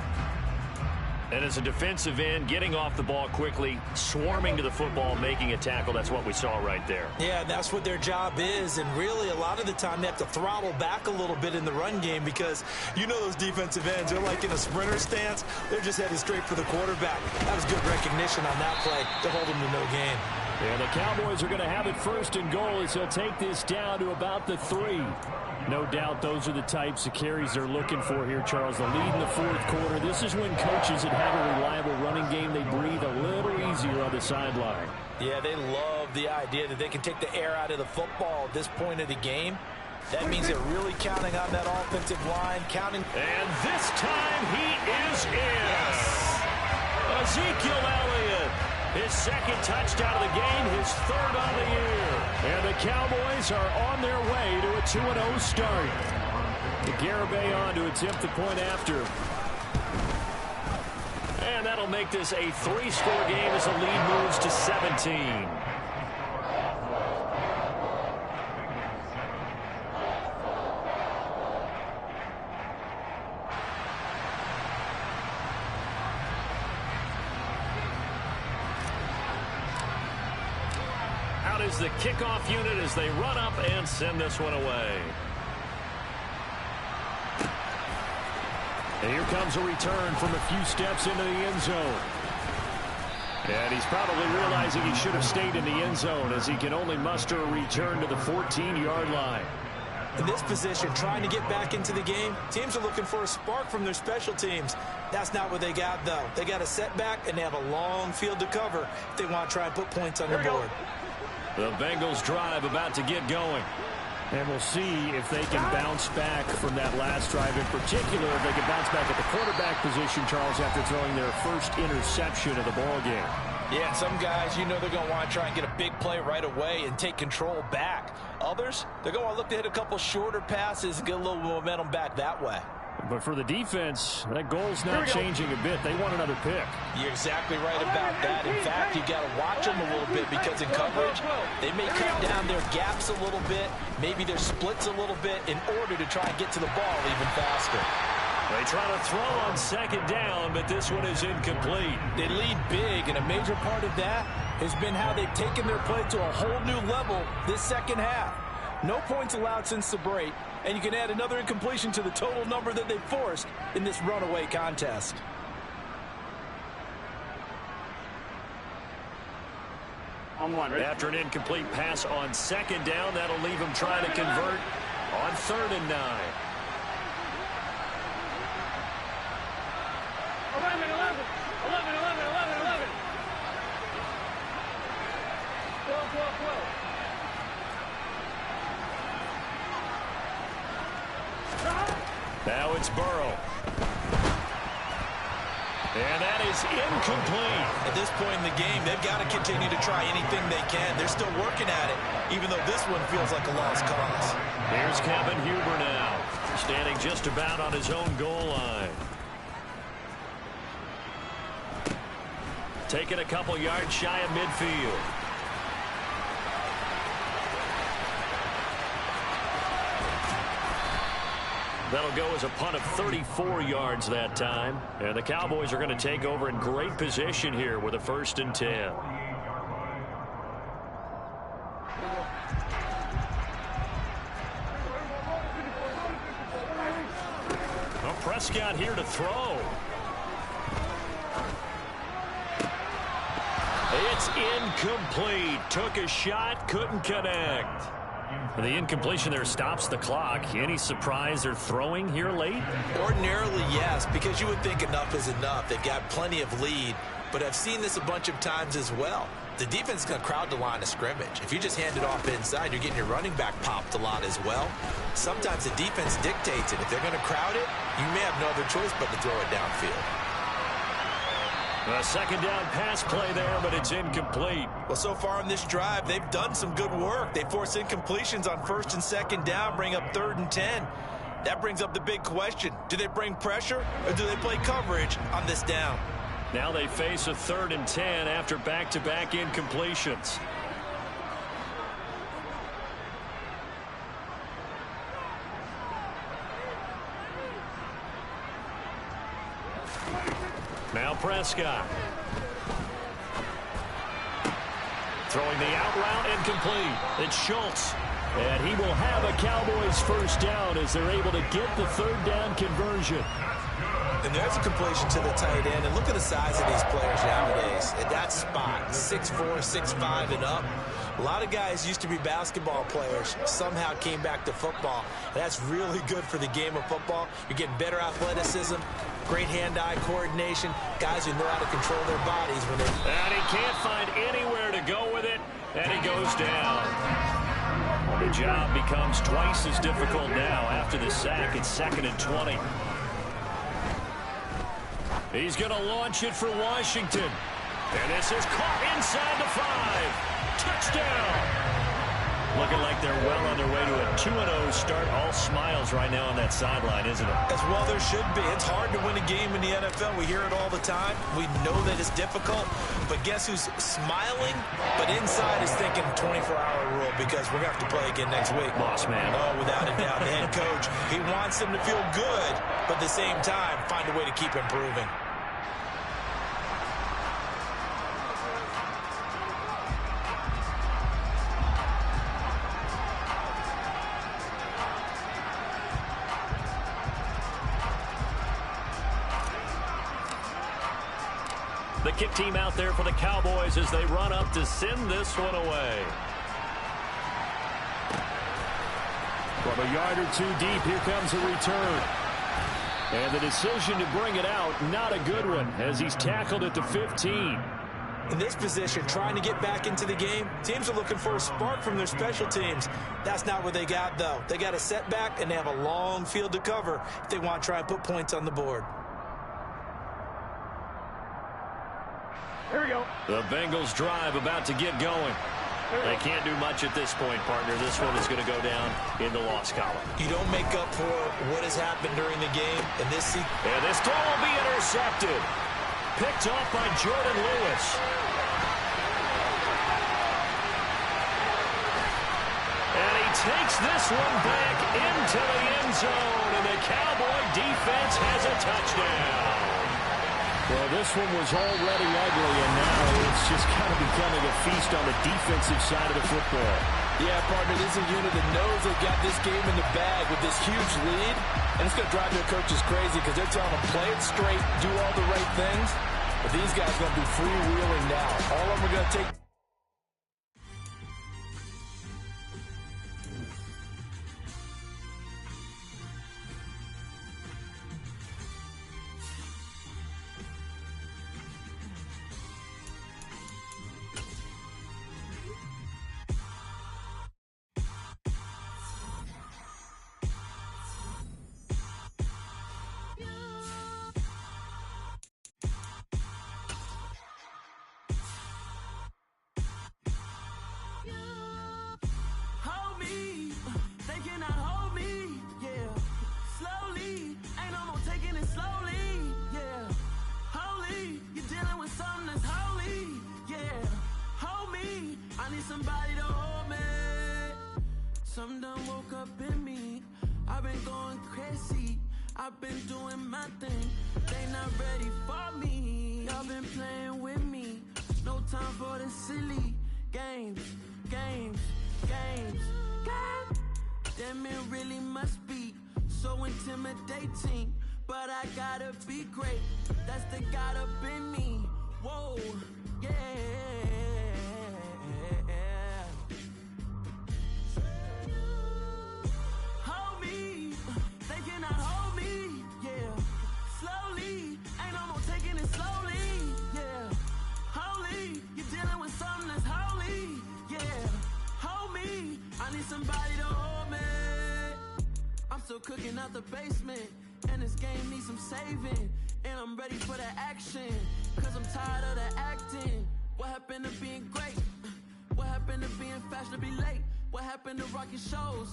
And as a defensive end, getting off the ball quickly, swarming to the football, making a tackle, that's what we saw right there. Yeah, that's what their job is, and really a lot of the time they have to throttle back a little bit in the run game because you know those defensive ends, they're like in a sprinter stance. They're just headed straight for the quarterback. That was good recognition on that play to hold him to no gain. And the Cowboys are going to have it first and goal as he'll take this down to about the 3. No doubt those are the types of carries they're looking for here, Charles. The lead in the fourth quarter. This is when coaches that have a reliable running game, they breathe a little easier on the sideline. Yeah, they love the idea that they can take the air out of the football at this point of the game. That means they're really counting on that offensive line. And this time he is in. Yes. Ezekiel Elliott. His second touchdown of the game, his third on the year. And the Cowboys are on their way to a 2-0 start. The Garibay on to attempt the point after. And that'll make this a 3-score game as the lead moves to 17. Is the kickoff unit as they run up and send this one away. And here comes a return from a few steps into the end zone. And he's probably realizing he should have stayed in the end zone as he can only muster a return to the 14-yard line. In this position, trying to get back into the game, teams are looking for a spark from their special teams. That's not what they got, though. They got a setback, and they have a long field to cover if they want to try and put points on the board. The Bengals drive about to get going. And we'll see if they can bounce back from that last drive. In particular, if they can bounce back at the quarterback position, Charles, after throwing their first interception of the ball game. Yeah, some guys, you know they're going to want to try and get a big play right away and take control back. Others, they're going to want to look to hit a couple shorter passes and get a little momentum back that way. But for the defense, that goal's not changing a bit. They want another pick. You're exactly right about that. In fact, you've got to watch them a little bit because in coverage, they may cut down their gaps a little bit, maybe their splits a little bit in order to try and get to the ball even faster. They try to throw on second down, but this one is incomplete. They lead big, and a major part of that has been how they've taken their play to a whole new level this second half. No points allowed since the break, and you can add another incompletion to the total number that they forced in this runaway contest. After an incomplete pass on second down, that'll leave them trying to convert on 3rd and 9. 11. 12. Now it's Burrow. And that is incomplete. At this point in the game, they've got to continue to try anything they can. They're still working at it, even though this one feels like a lost cause. Here's Kevin Huber now, standing just about on his own goal line. Taking a couple yards shy of midfield. That'll go as a punt of 34 yards that time. And the Cowboys are going to take over in great position here with a 1st and 10. Well, Prescott here to throw. It's incomplete. Took a shot, couldn't connect. The incompletion there stops the clock. Any surprise they're throwing here late? Ordinarily, yes, because you would think enough is enough. They've got plenty of lead, but I've seen this a bunch of times as well. The defense is going to crowd the line of scrimmage. If you just hand it off inside, you're getting your running back popped a lot as well. Sometimes the defense dictates it. If they're going to crowd it, you may have no other choice but to throw it downfield. A second down pass play there, but it's incomplete. Well, so far on this drive, they've done some good work. They force incompletions on 1st and 2nd down, bring up 3rd and 10. That brings up the big question. Do they bring pressure or do they play coverage on this down? Now they face a 3rd and 10 after back-to-back incompletions. Now Prescott. Throwing the out route and complete. It's Schultz. And he will have a Cowboys first down as they're able to get the 3rd down conversion. And there's a completion to the tight end. And look at the size of these players nowadays. At that spot, 6'4", 6'5", and up. A lot of guys used to be basketball players, somehow came back to football. And that's really good for the game of football. You're getting better athleticism, great hand-eye coordination, guys who know how to control their bodies when they... And he can't find anywhere to go with it, and he goes down. The job becomes twice as difficult now after the sack. It's 2nd and 20. He's going to launch it for Washington. And this is caught inside the 5. Touchdown. Looking like they're well on their way to a 2-0 start. All smiles right now on that sideline, isn't it? As well there should be. It's hard to win a game in the NFL. We hear it all the time. We know that it's difficult. But guess who's smiling? But inside is thinking 24-hour rule because we're going to have to play again next week. Boss man. Oh, without a doubt. The head coach, he wants them to feel good, but at the same time, find a way to keep improving. The kick team out there for the Cowboys as they run up to send this one away. From a yard or 2 deep, here comes a return. And the decision to bring it out, not a good one, as he's tackled at the 15. In this position, trying to get back into the game, teams are looking for a spark from their special teams. That's not what they got, though. They got a setback, and they have a long field to cover if they want to try and put points on the board. Here we go. The Bengals drive about to get going. They can't do much at this point, partner. This one is going to go down in the loss column. You don't make up for what has happened during the game. And this throw will be intercepted. Picked off by Jordan Lewis. And he takes this one back into the end zone. And the Cowboy defense has a touchdown. Well, this one was already ugly, and now it's just kind of becoming a feast on the defensive side of the football. Yeah, partner, this is a unit that knows they've got this game in the bag with this huge lead, and it's going to drive their coaches crazy because they're telling them play it straight, do all the right things, but these guys are going to be freewheeling now. All of them are going to take... Something done woke up in me. I've been going crazy. I've been doing my thing. They not ready for me. Y'all been playing with me. No time for the silly games. Damn, it really must be so intimidating. But I gotta be great. That's the God up in me. Whoa, yeah. Somebody to hold me. I'm still cooking out the basement, and this game needs some saving. And I'm ready for the action, cause I'm tired of the acting. What happened to being great? What happened to being fashionably late? What happened to rocking shows?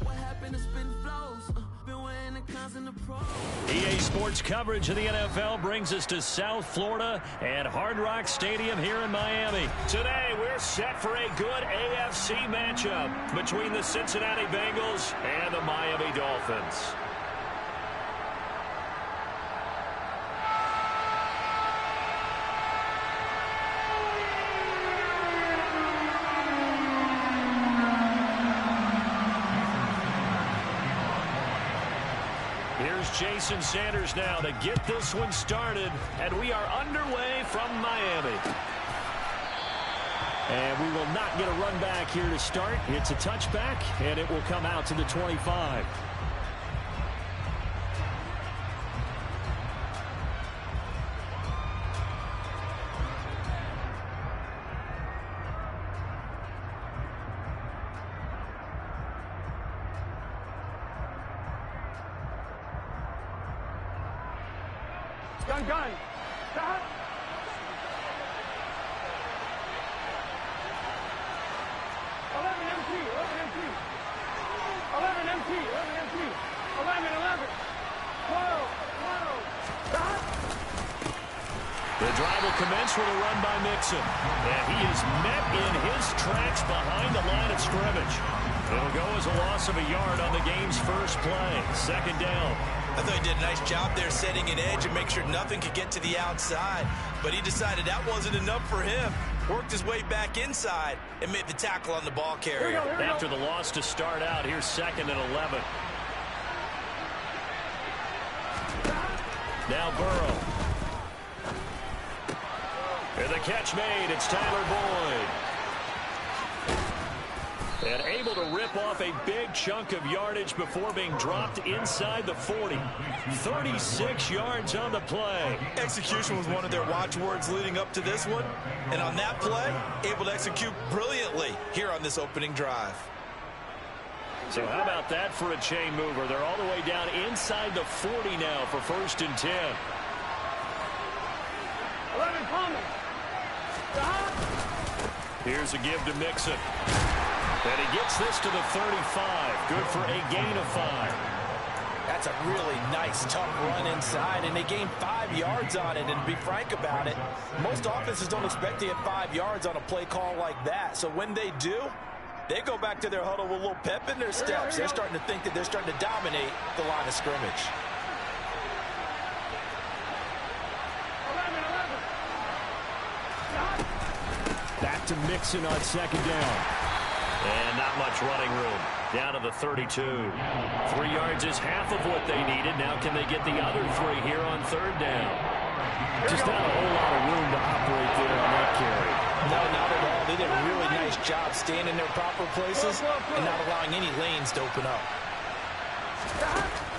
What happened to spin flows? Been weighing the cons and the pros. EA Sports coverage of the NFL brings us to South Florida and Hard Rock Stadium here in Miami. Today, we're set for a good AFC matchup between the Cincinnati Bengals and the Miami Dolphins. Here's Jason Sanders now to get this one started, and we are underway from Miami. And we will not get a run back here to start. It's a touchback, and it will come out to the 25. Gun. Stop. 11 MT. 11. 12. Stop. The drive will commence with a run by Mixon. And he is met in his tracks behind the line of scrimmage. It'll go as a loss of a yard on the game's first play. Second down. I thought he did a nice job there setting an edge and make sure nothing could get to the outside. But he decided that wasn't enough for him. Worked his way back inside and made the tackle on the ball carrier. After the loss to start out, here's 2nd and 11. Now Burrow. And the catch made. It's Tyler Boyd. And able to rip off a big chunk of yardage before being dropped inside the 40. 36 yards on the play. Execution was one of their watchwords leading up to this one. And on that play, able to execute brilliantly here on this opening drive. So how about that for a chain mover? They're all the way down inside the 40 now for 1st and 10. 11 coming. Stop. Here's a give to Mixon. And he gets this to the 35. Good for a gain of 5. That's a really nice, tough run inside, and they gained 5 yards on it. And to be frank about it, most offenses don't expect to get 5 yards on a play call like that. So when they do, they go back to their huddle with a little pep in their steps. They're starting to think that they're starting to dominate the line of scrimmage. 11. Back to Mixon on 2nd down. And not much running room. Down to the 32. 3 yards is half of what they needed. Now can they get the other 3 here on 3rd down? Just not a whole lot of room to operate there on that carry. No, not at all. They did a really nice job staying in their proper places and not allowing any lanes to open up.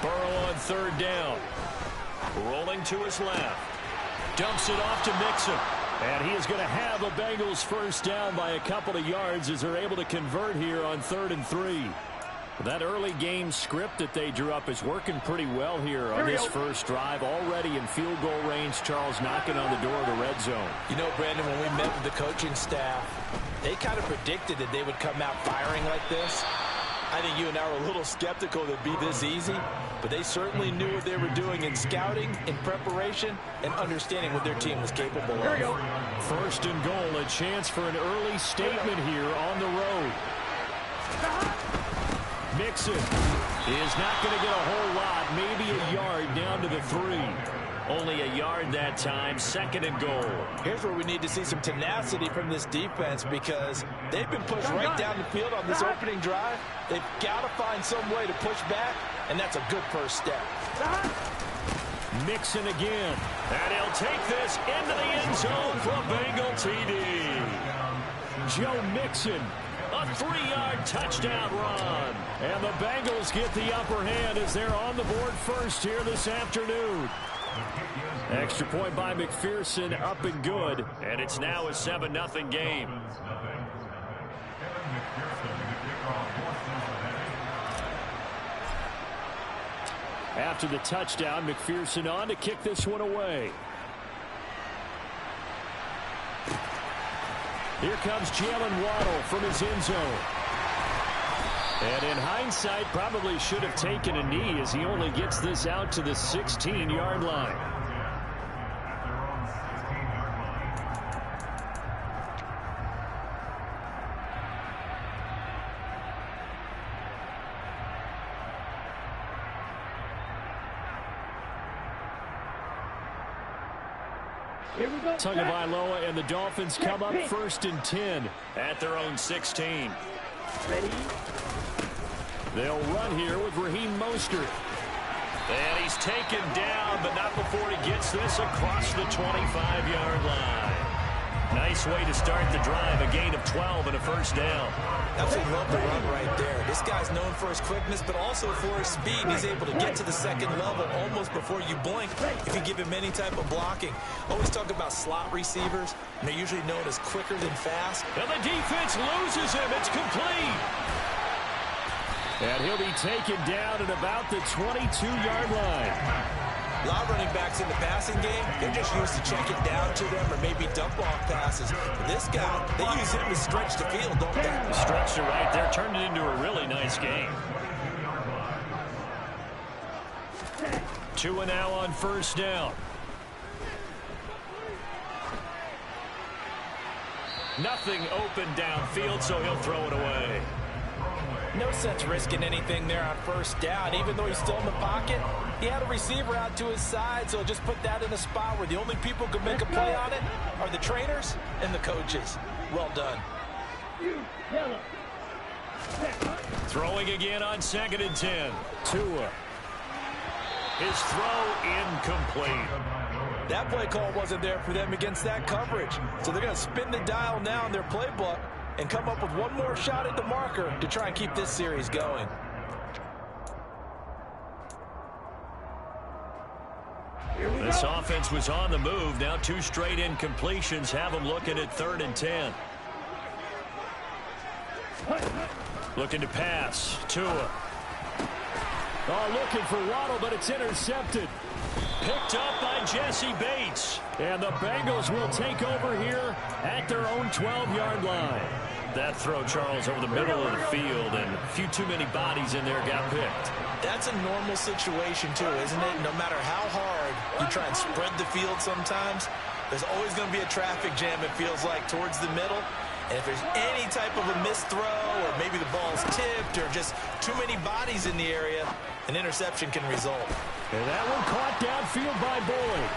Burrow on 3rd down. Rolling to his left. Dumps it off to Mixon. And he is going to have a Bengals first down by a couple of yards as they're able to convert here on 3rd and 3. That early game script that they drew up is working pretty well here on this first drive. Already in field goal range, Charles knocking on the door of the red zone. You know, Brandon, when we met with the coaching staff, they kind of predicted that they would come out firing like this. I think you and I were a little skeptical that it'd be this easy, but they certainly knew what they were doing in scouting, in preparation, and understanding what their team was capable of. 1st and goal, a chance for an early statement here on the road. Mixon is not going to get a whole lot, maybe a yard down to the 3. Only a yard that time, 2nd and goal. Here's where we need to see some tenacity from this defense because they've been pushed right down the field on this opening drive. They've got to find some way to push back, and that's a good first step. Mixon again, and he'll take this into the end zone for a Bengal TD. Joe Mixon, a 3-yard touchdown run. And the Bengals get the upper hand as they're on the board first here this afternoon. Extra point by McPherson, up and good. And it's now a 7-0 game. After the touchdown, McPherson on to kick this one away. Here comes Jalen Waddle from his end zone. And in hindsight, probably should have taken a knee as he only gets this out to the 16-yard line. Tagovailoa and the Dolphins come up 1st and 10 at their own 16. Ready? They'll run here with Raheem Mostert. And he's taken down, but not before he gets this across the 25-yard line. Nice way to start the drive, a gain of 12 and a first down. Absolutely love the run right there. This guy's known for his quickness, but also for his speed. He's able to get to the second level almost before you blink if you give him any type of blocking. Always talk about slot receivers, and they're usually known as quicker than fast. And the defense loses him. It's complete. And he'll be taken down at about the 22-yard line. A lot of running backs in the passing game, they're just used to check it down to them or maybe dump off passes. But this guy, they use him to stretch the field, don't they? Stretched it right there, turned it into a really nice game. 2 and now on first down. Nothing open downfield, so he'll throw it away. No sense risking anything there on first down. Even though he's still in the pocket, he had a receiver out to his side, so just put that in a spot where the only people who can make a play on it are the trainers and the coaches. Well done. Throwing again on 2nd and 10. Tua. His throw incomplete. That play call wasn't there for them against that coverage. So they're going to spin the dial now in their playbook and come up with one more shot at the marker to try and keep this series going. This offense was on the move. Now 2 straight incompletions have them looking at 3rd and 10. Looking to pass. Tua. Oh, looking for Waddle, but it's intercepted. Picked up by Jesse Bates. And the Bengals will take over here at their own 12-yard line. That throw, Charles, over the middle of the field, and a few too many bodies in there got picked. That's a normal situation, too, isn't it? No matter how hard you try and spread the field sometimes, there's always going to be a traffic jam, it feels like, towards the middle. And if there's any type of a missed throw or maybe the ball's tipped or just too many bodies in the area, an interception can result. And that one caught downfield by Boyd.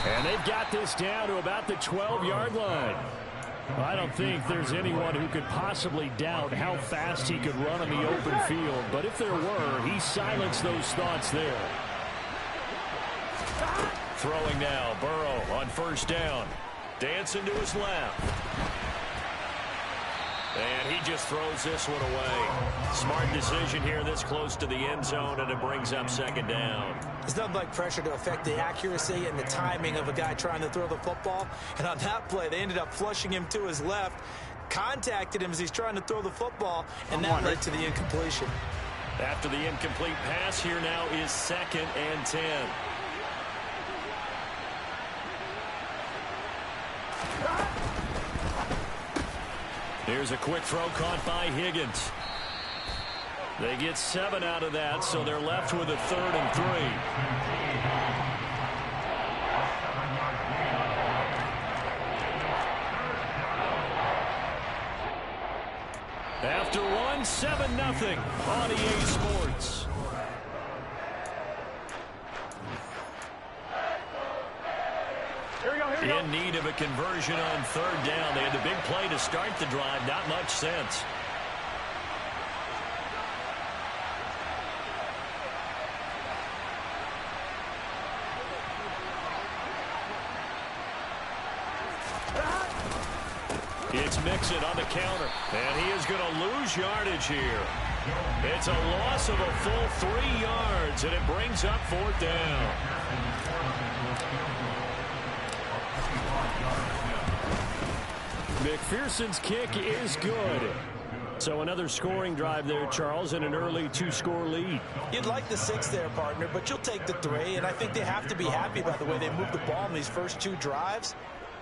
And they've got this down to about the 12-yard line. I don't think there's anyone who could possibly doubt how fast he could run on the open field. But if there were, he silenced those thoughts there. Throwing now, Burrow on first down. Dancing to his left. And he just throws this one away. Smart decision here this close to the end zone, and it brings up 2nd down. There's nothing like pressure to affect the accuracy and the timing of a guy trying to throw the football. And on that play, they ended up flushing him to his left, contacted him as he's trying to throw the football, and that led to the incompletion. After the incomplete pass, here now is 2nd and 10. Here's a quick throw caught by Higgins. They get 7 out of that, so they're left with a 3rd and 3. After one, 7-0 on EA Sports. In need of a conversion on 3rd down. They had the big play to start the drive. Not much sense. It's Mixon on the counter. And he is going to lose yardage here. It's a loss of a full 3 yards, and it brings up 4th down. McPherson's kick is good. So another scoring drive there, Charles, and an early 2-score lead. You'd like the 6 there, partner, but you'll take the 3, and I think they have to be happy by the way they moved the ball in these first 2 drives.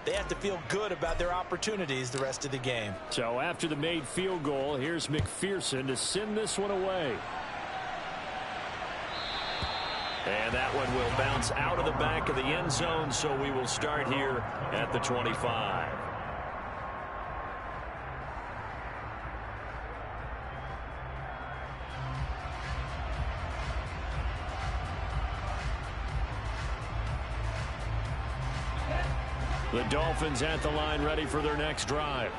they have to feel good about their opportunities the rest of the game. So after the made field goal, here's McPherson to send this one away. And that one will bounce out of the back of the end zone, so we will start here at the 25. The Dolphins at the line, ready for their next drive.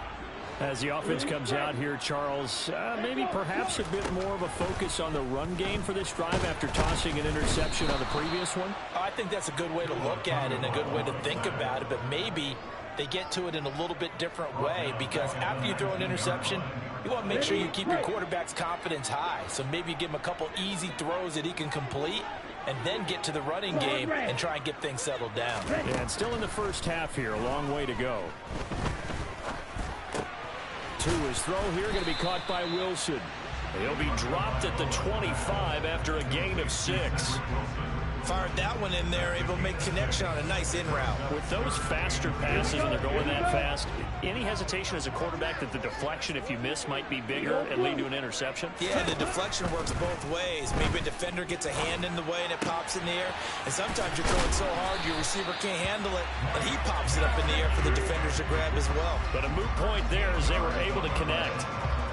As the offense comes out here, Charles, maybe perhaps a bit more of a focus on the run game for this drive after tossing an interception on the previous one? I think that's a good way to look at it and a good way to think about it, but maybe they get to it in a little bit different way, because after you throw an interception, you want to make sure you keep your quarterback's confidence high. So maybe you give him a couple easy throws that he can complete, and then get to the running game and try and get things settled down. And still in the first half here, a long way to go. To his throw here, going to be caught by Wilson. He'll be dropped at the 25 after a gain of 6. Fired that one in there, able to make connection on a nice in route. With those faster passes when they're going that fast, any hesitation as a quarterback that the deflection, if you miss, might be bigger and lead to an interception? Yeah, the deflection works both ways. Maybe a defender gets a hand in the way and it pops in the air. And sometimes you're throwing so hard your receiver can't handle it, and he pops it up in the air for the defenders to grab as well. But a moot point there as they were able to connect.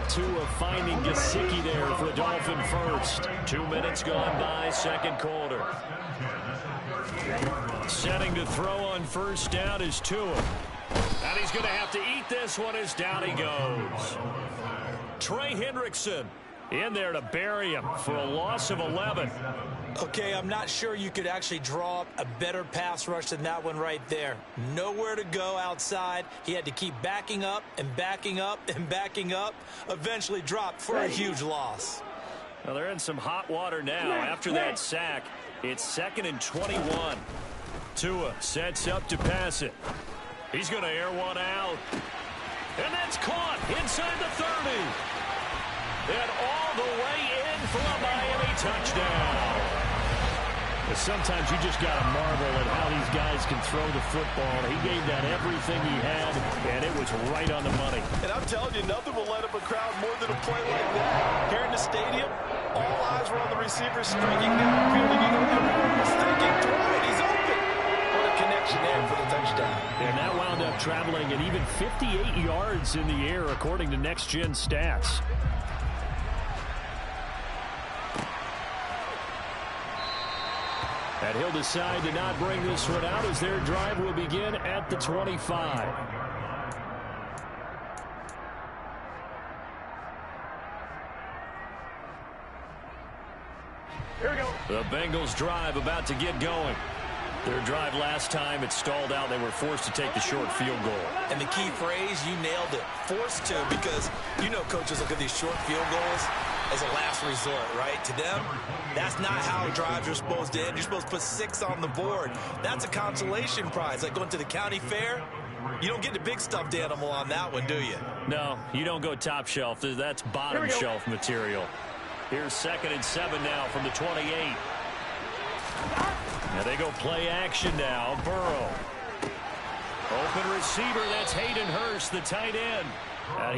Tua finding Gesicki there for the Dolphin first. 2 minutes gone by, second quarter. Setting to throw on first down is Tua. And he's going to have to eat this one as down he goes. Trey Hendrickson in there to bury him for a loss of 11. Okay, I'm not sure you could actually draw up a better pass rush than that one right there. Nowhere to go outside. He had to keep backing up and backing up and backing up. Eventually dropped for a huge loss. Well, they're in some hot water now after that sack. It's 2nd and 21. Tua sets up to pass it. He's going to air one out. And that's caught inside the 30. And all the way in for a Miami touchdown. But sometimes you just got to marvel at how these guys can throw the football. He gave that everything he had, and it was right on the money. And I'm telling you, nothing will light up a crowd more than a play like that. Here in the stadium, all eyes were on the receiver striking downfield, and everyone was thinking, throw it, he's open. What a connection there for the touchdown. And that wound up traveling at even 58 yards in the air, according to Next Gen Stats. And he'll decide to not bring this one out as their drive will begin at the 25. Here we go. The Bengals drive about to get going. Their drive last time, it stalled out. They were forced to take the short field goal. And the key phrase, you nailed it. Forced to, because you know coaches look at these short field goals as a last resort, right? To them, that's not how drives are supposed to end. You're supposed to put 6 on the board. That's a consolation prize. Like going to the county fair, you don't get the big stuffed animal on that one, do you? No, you don't go top shelf. That's bottom shelf material. Here's 2nd and 7 now from the 28. Now they go play action now. Burrow. Open receiver, that's Hayden Hurst, the tight end.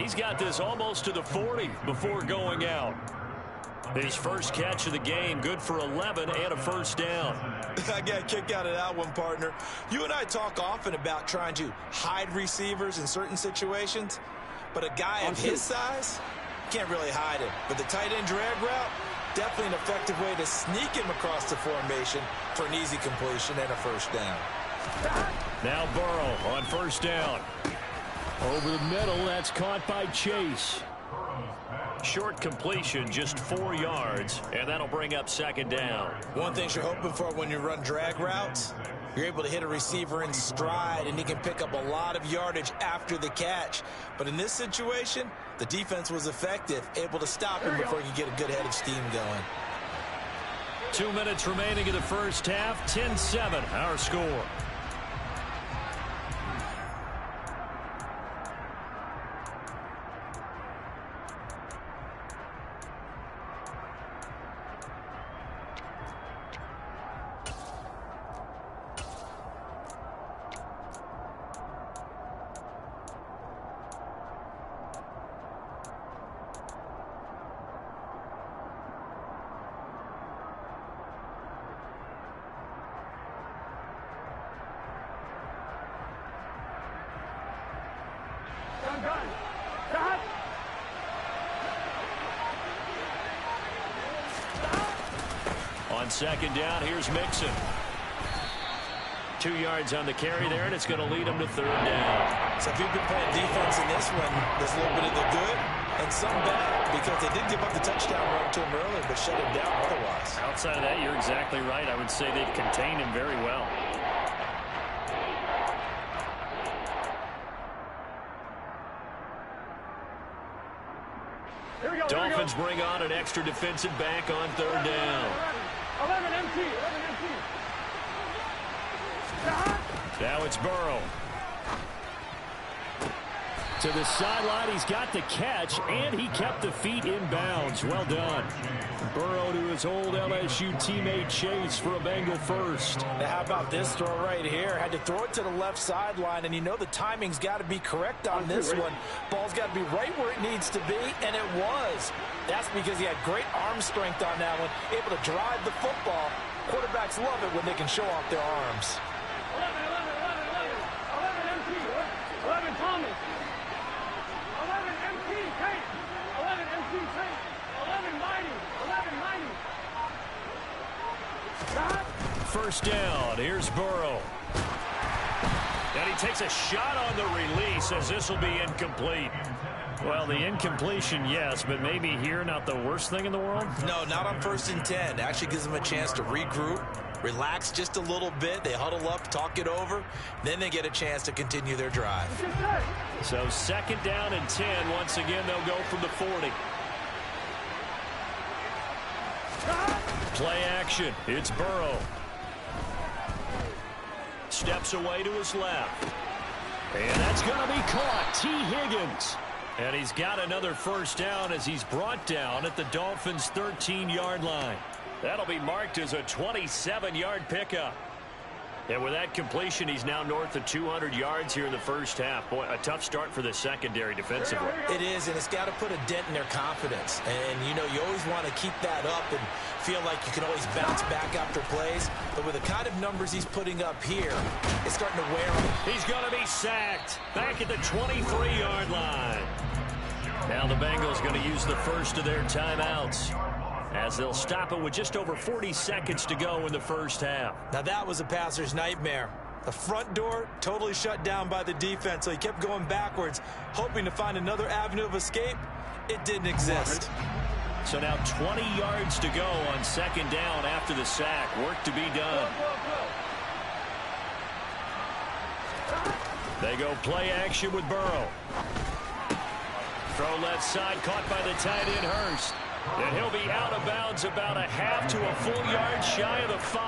He's got this almost to the 40 before going out. His first catch of the game, good for 11 and a first down. I got a kick out of that one, partner. You and I talk often about trying to hide receivers in certain situations, but a guy of his size can't really hide him. But the tight end drag route, definitely an effective way to sneak him across the formation for an easy completion and a first down. Now Burrow on first down. Over the middle, that's caught by Chase. Short completion, just 4 yards, and that'll bring up 2nd down. One thing you're hoping for when you run drag routes, you're able to hit a receiver in stride, and he can pick up a lot of yardage after the catch. But in this situation, the defense was effective, able to stop him before he could get a good head of steam going. 2 minutes remaining in the first half, 10-7, our score. On second down, here's Mixon. 2 yards on the carry there, and it's going to lead him to third down. So if you've been playing defense in this one, there's a little bit of the good and some bad, because they did give up the touchdown run to him earlier, but shut him down otherwise. Outside of that, you're exactly right. I would say they've contained him very well. Dolphins bring on an extra defensive back on third down. 11 MT. Now it's Burrow. To the sideline, he's got the catch, and he kept the feet in bounds. Well done. Burrow to his old LSU teammate Chase for a Bengal first. Now how about this throw right here? Had to throw it to the left sideline, and you know the timing's got to be correct on this one. Ball's got to be right where it needs to be, and it was. That's because he had great arm strength on that one, able to drive the football. Quarterbacks love it when they can show off their arms. 11 MT. 11 Thomas. 11 MT Tank. 11 MT Tank. 11 Mighty. 11 Mighty. First down. Here's Burrow. And he takes a shot on the release as this will be incomplete. Well, the incompletion, yes, but maybe here not the worst thing in the world? No, not on 1st and 10. Actually gives them a chance to regroup, relax just a little bit. They huddle up, talk it over. Then they get a chance to continue their drive. So second down and 10. Once again, they'll go from the 40. Play action. It's Burrow. Steps away to his left. And that's going to be caught. T. Higgins. And he's got another first down as he's brought down at the Dolphins' 13-yard line. That'll be marked as a 27-yard pickup. And with that completion, he's now north of 200 yards here in the first half. Boy, a tough start for the secondary defensively. It is, and it's got to put a dent in their confidence. And, you know, you always want to keep that up and feel like you can always bounce back after plays. But with the kind of numbers he's putting up here, it's starting to wear him. He's going to be sacked back at the 23-yard line. Now the Bengals going to use the first of their timeouts, as they'll stop it with just over 40 seconds to go in the first half. Now that was a passer's nightmare. The front door totally shut down by the defense, so he kept going backwards, hoping to find another avenue of escape. It didn't exist. So now 20 yards to go on second down after the sack. Work to be done. They go play action with Burrow. Throw left side, caught by the tight end Hurst. And he'll be out of bounds about a half to a full yard shy of the 5.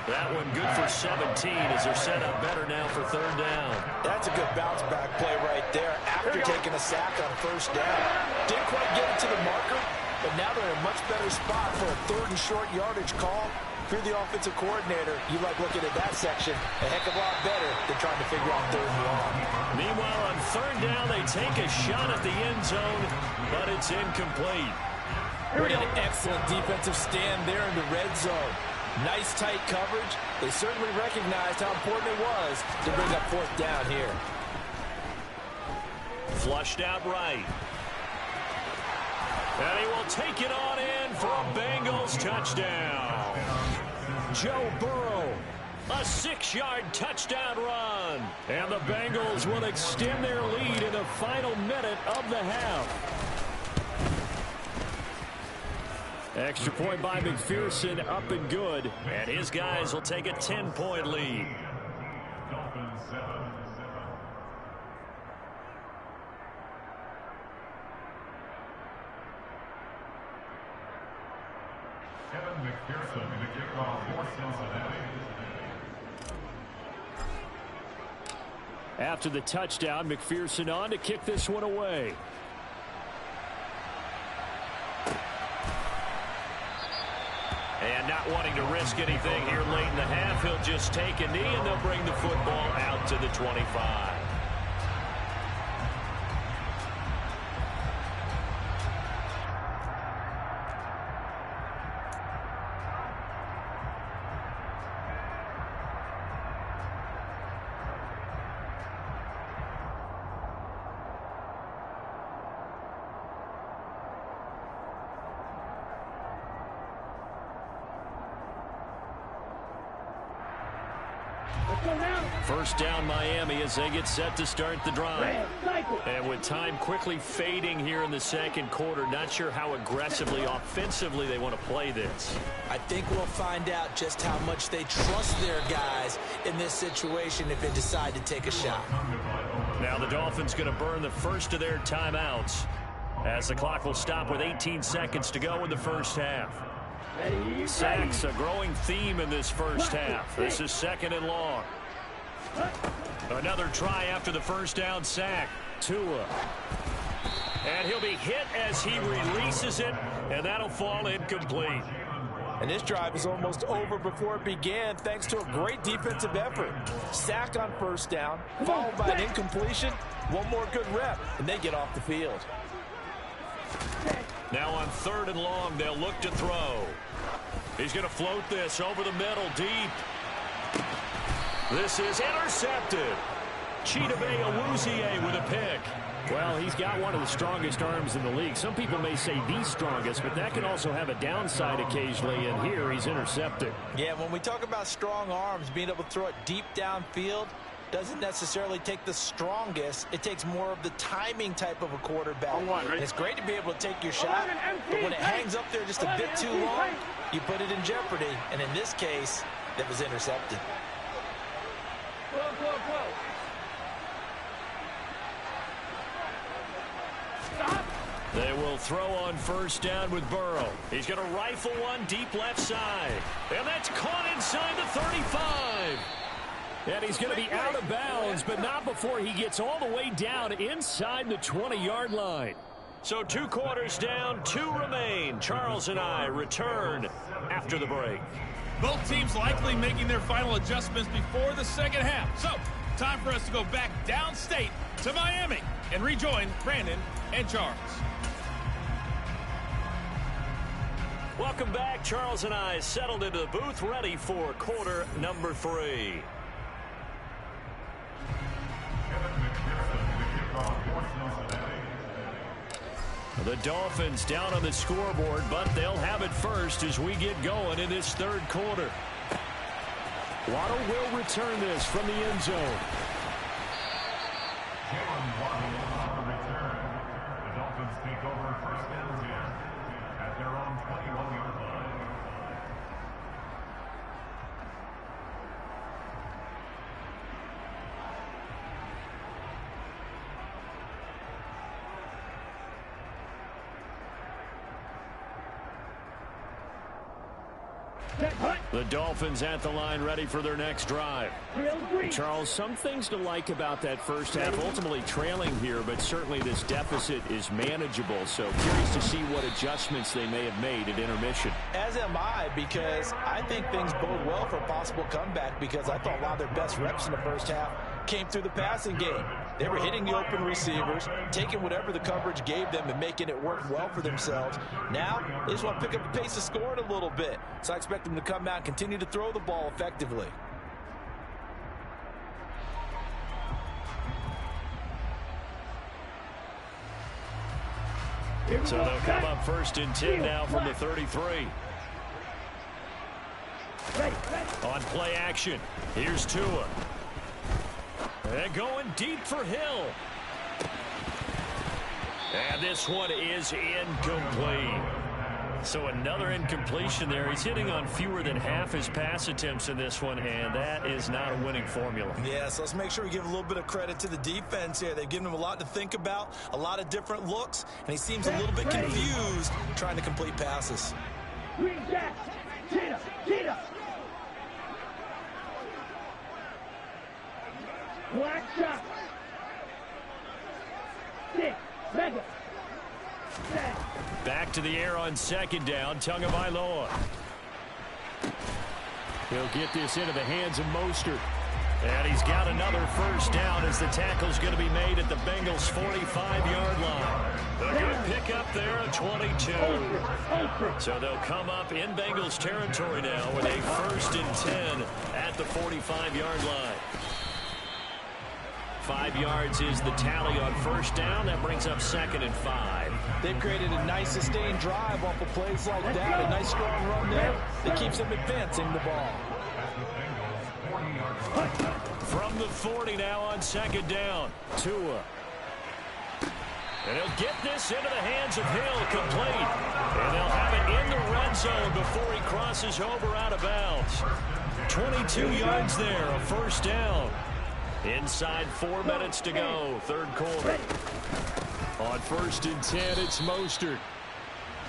That one good for 17 as they're set up better now for third down. That's a good bounce back play right there after taking a sack on first down. Didn't quite get it to the marker, but now they're in a much better spot for a third and short yardage call. If you're the offensive coordinator, you like looking at that section a heck of a lot better than trying to figure out third and long. Meanwhile, on third down, they take a shot at the end zone, but it's incomplete. An excellent defensive stand there in the red zone. Nice tight coverage. They certainly recognized how important it was to bring up fourth down here. Flushed out right. And he will take it on in for a Bengals touchdown. Joe Burrow, a 6-yard touchdown run. And the Bengals will extend their lead in the final minute of the half. Extra point by McPherson, up and good. And his guys will take a 10-point lead. Dolphins 7. Kevin McPherson in the kickoff for Cincinnati. After the touchdown, McPherson on to kick this one away. And not wanting to risk anything here late in the half, he'll just take a knee and they'll bring the football out to the 25. First down Miami as they get set to start the drive. And with time quickly fading here in the second quarter, not sure how aggressively, offensively they want to play this. I think we'll find out just how much they trust their guys in this situation if they decide to take a shot. Now the Dolphins going to burn the first of their timeouts as the clock will stop with 18 seconds to go in the first half. Sacks, a growing theme in this first half. This is second and long. Another try after the first down sack. Tua. And he'll be hit as he releases it, and that'll fall incomplete. And this drive is almost over before it began thanks to a great defensive effort. Sack on first down, followed by an incompletion. One more good rep, and they get off the field. Now on third and long, they'll look to throw. He's going to float this over the middle deep. This is intercepted. Chidobe Awuzie with a pick. Well, he's got one of the strongest arms in the league. Some people may say the strongest, but that can also have a downside occasionally, and here he's intercepted. Yeah, when we talk about strong arms, being able to throw it deep downfield doesn't necessarily take the strongest. It takes more of the timing type of a quarterback. And it's great to be able to take your shot, but when it hangs up there just a bit too long, you put it in jeopardy. And in this case, that was intercepted. They will throw on first down with Burrow. He's going to rifle one deep left side. And that's caught inside the 35. And he's going to be out of bounds, but not before he gets all the way down inside the 20-yard line. So 2 quarters down, 2 remain. Charles and I return after the break. Both teams likely making their final adjustments before the second half. So, time for us to go back downstate to Miami and rejoin Brandon and Charles. Welcome back. Charles and I settled into the booth, ready for quarter number 3. The Dolphins down on the scoreboard, but they'll have it first as we get going in this third quarter. Waddle will return this from the end zone. The Dolphins take over first and 10 at their own 21-yard line. The Dolphins at the line, ready for their next drive. Charles, some things to like about that first half. Ultimately trailing here, but certainly this deficit is manageable. So curious to see what adjustments they may have made at intermission. As am I, because I think things bode well for a possible comeback, because I thought a lot of their best reps in the first half came through the passing game. They were hitting the open receivers, taking whatever the coverage gave them and making it work well for themselves. Now, they just want to pick up the pace of scoring a little bit. So I expect them to come out and continue to throw the ball effectively. So they'll come up first and 10 now from the 33. On play action, here's Tua. And going deep for Hill. And this one is incomplete. So another incompletion there. He's hitting on fewer than half his pass attempts in this one, and that is not a winning formula. Yeah, so let's make sure we give a little bit of credit to the defense here. They've given him a lot to think about, a lot of different looks, and he seems a little bit confused trying to complete passes. Black shot. Six. Mega. Back to the air on second down. Tagovailoa. He'll get this into the hands of Mostert. And he's got another first down as the tackle's going to be made at the Bengals' 45-yard line. A good pickup there at 22. So they'll come up in Bengals territory now with a first and 10 at the 45-yard line. 5 yards is the tally on first down. That brings up second and 5. They've created a nice sustained drive off of plays like that. A nice strong run there that keeps them advancing the ball. From the 40 now on second down. Tua. And he'll get this into the hands of Hill, complete. And they'll have it in the red zone before he crosses over out of bounds. 22 yards there, a first down. Inside 4 minutes to go, third quarter. On 1st and 10, it's Mostert.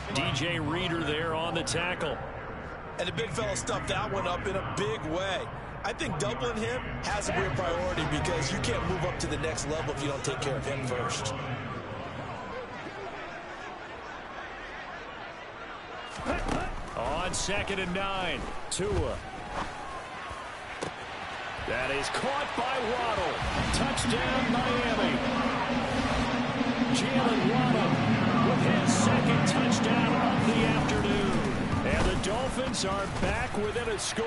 DJ Reader there on the tackle. And the big fella stuffed that one up in a big way. I think doubling him has to be a priority because you can't move up to the next level if you don't take care of him first. On 2nd and 9, Tua. That is caught by Waddle. Touchdown, Miami. Jalen Waddle with his second touchdown of the afternoon. And the Dolphins are back within a score.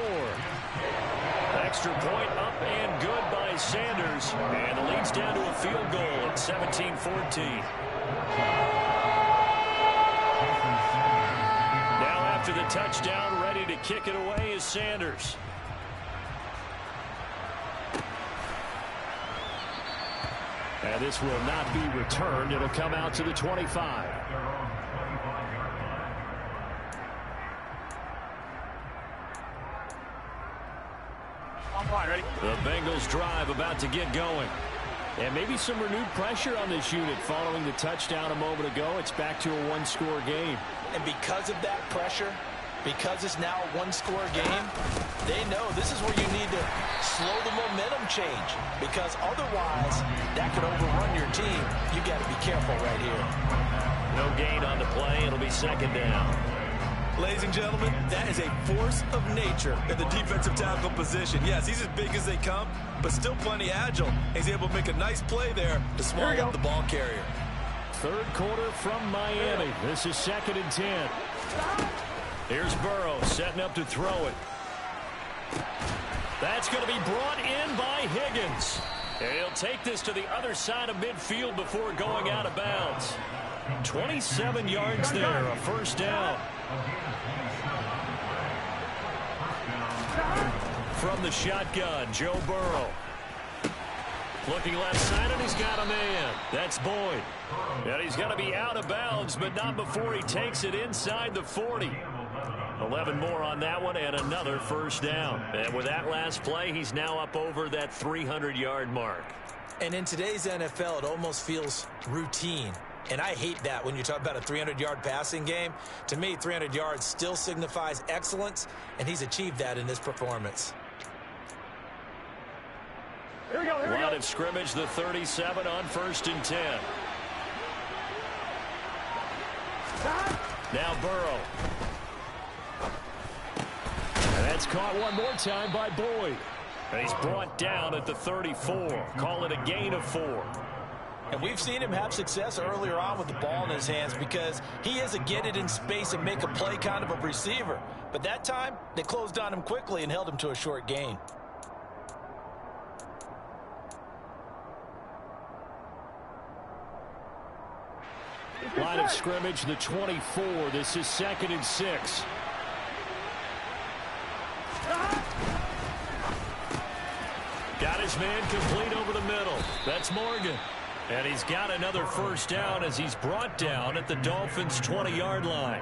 Extra point up and good by Sanders. And the lead's down to a field goal at 17-14. After the touchdown, ready to kick it away is Sanders. And this will not be returned. It'll come out to the 25. Ready? The Bengals drive about to get going. And maybe some renewed pressure on this unit following the touchdown a moment ago. It's back to a one-score game. And because of that pressure, because it's now a one-score game, they know this is where you need to slow the momentum change. Because otherwise, that could overrun your team. You got to be careful right here. No gain on the play. It'll be second down. Ladies and gentlemen, that is a force of nature in the defensive tackle position. Yes, he's as big as they come, but still plenty agile. He's able to make a nice play there to swallow up the ball carrier. Third quarter from Miami. This is 2nd and 10. Here's Burrow setting up to throw it. That's going to be brought in by Higgins. And he'll take this to the other side of midfield before going out of bounds. 27 yards there, a first down. From the shotgun, Joe Burrow. Looking left side, and he's got a man. That's Boyd. And he's going to be out of bounds, but not before he takes it inside the 40. 11 more on that one, and another first down. And with that last play, he's now up over that 300-yard mark. And in today's NFL, it almost feels routine. And I hate that when you talk about a 300-yard passing game. To me, 300 yards still signifies excellence, and he's achieved that in this performance. Line of scrimmage, the 37 on 1st and 10. Now Burrow. And that's caught one more time by Boyd. And he's brought down at the 34. Call it a gain of 4. And we've seen him have success earlier on with the ball in his hands because he is a get it in space and make a play kind of a receiver. But that time, they closed on him quickly and held him to a short gain. Line of scrimmage, the 24. This is 2nd and 6. Got his man complete over the middle. That's Morgan. And he's got another first down as he's brought down at the Dolphins' 20-yard line.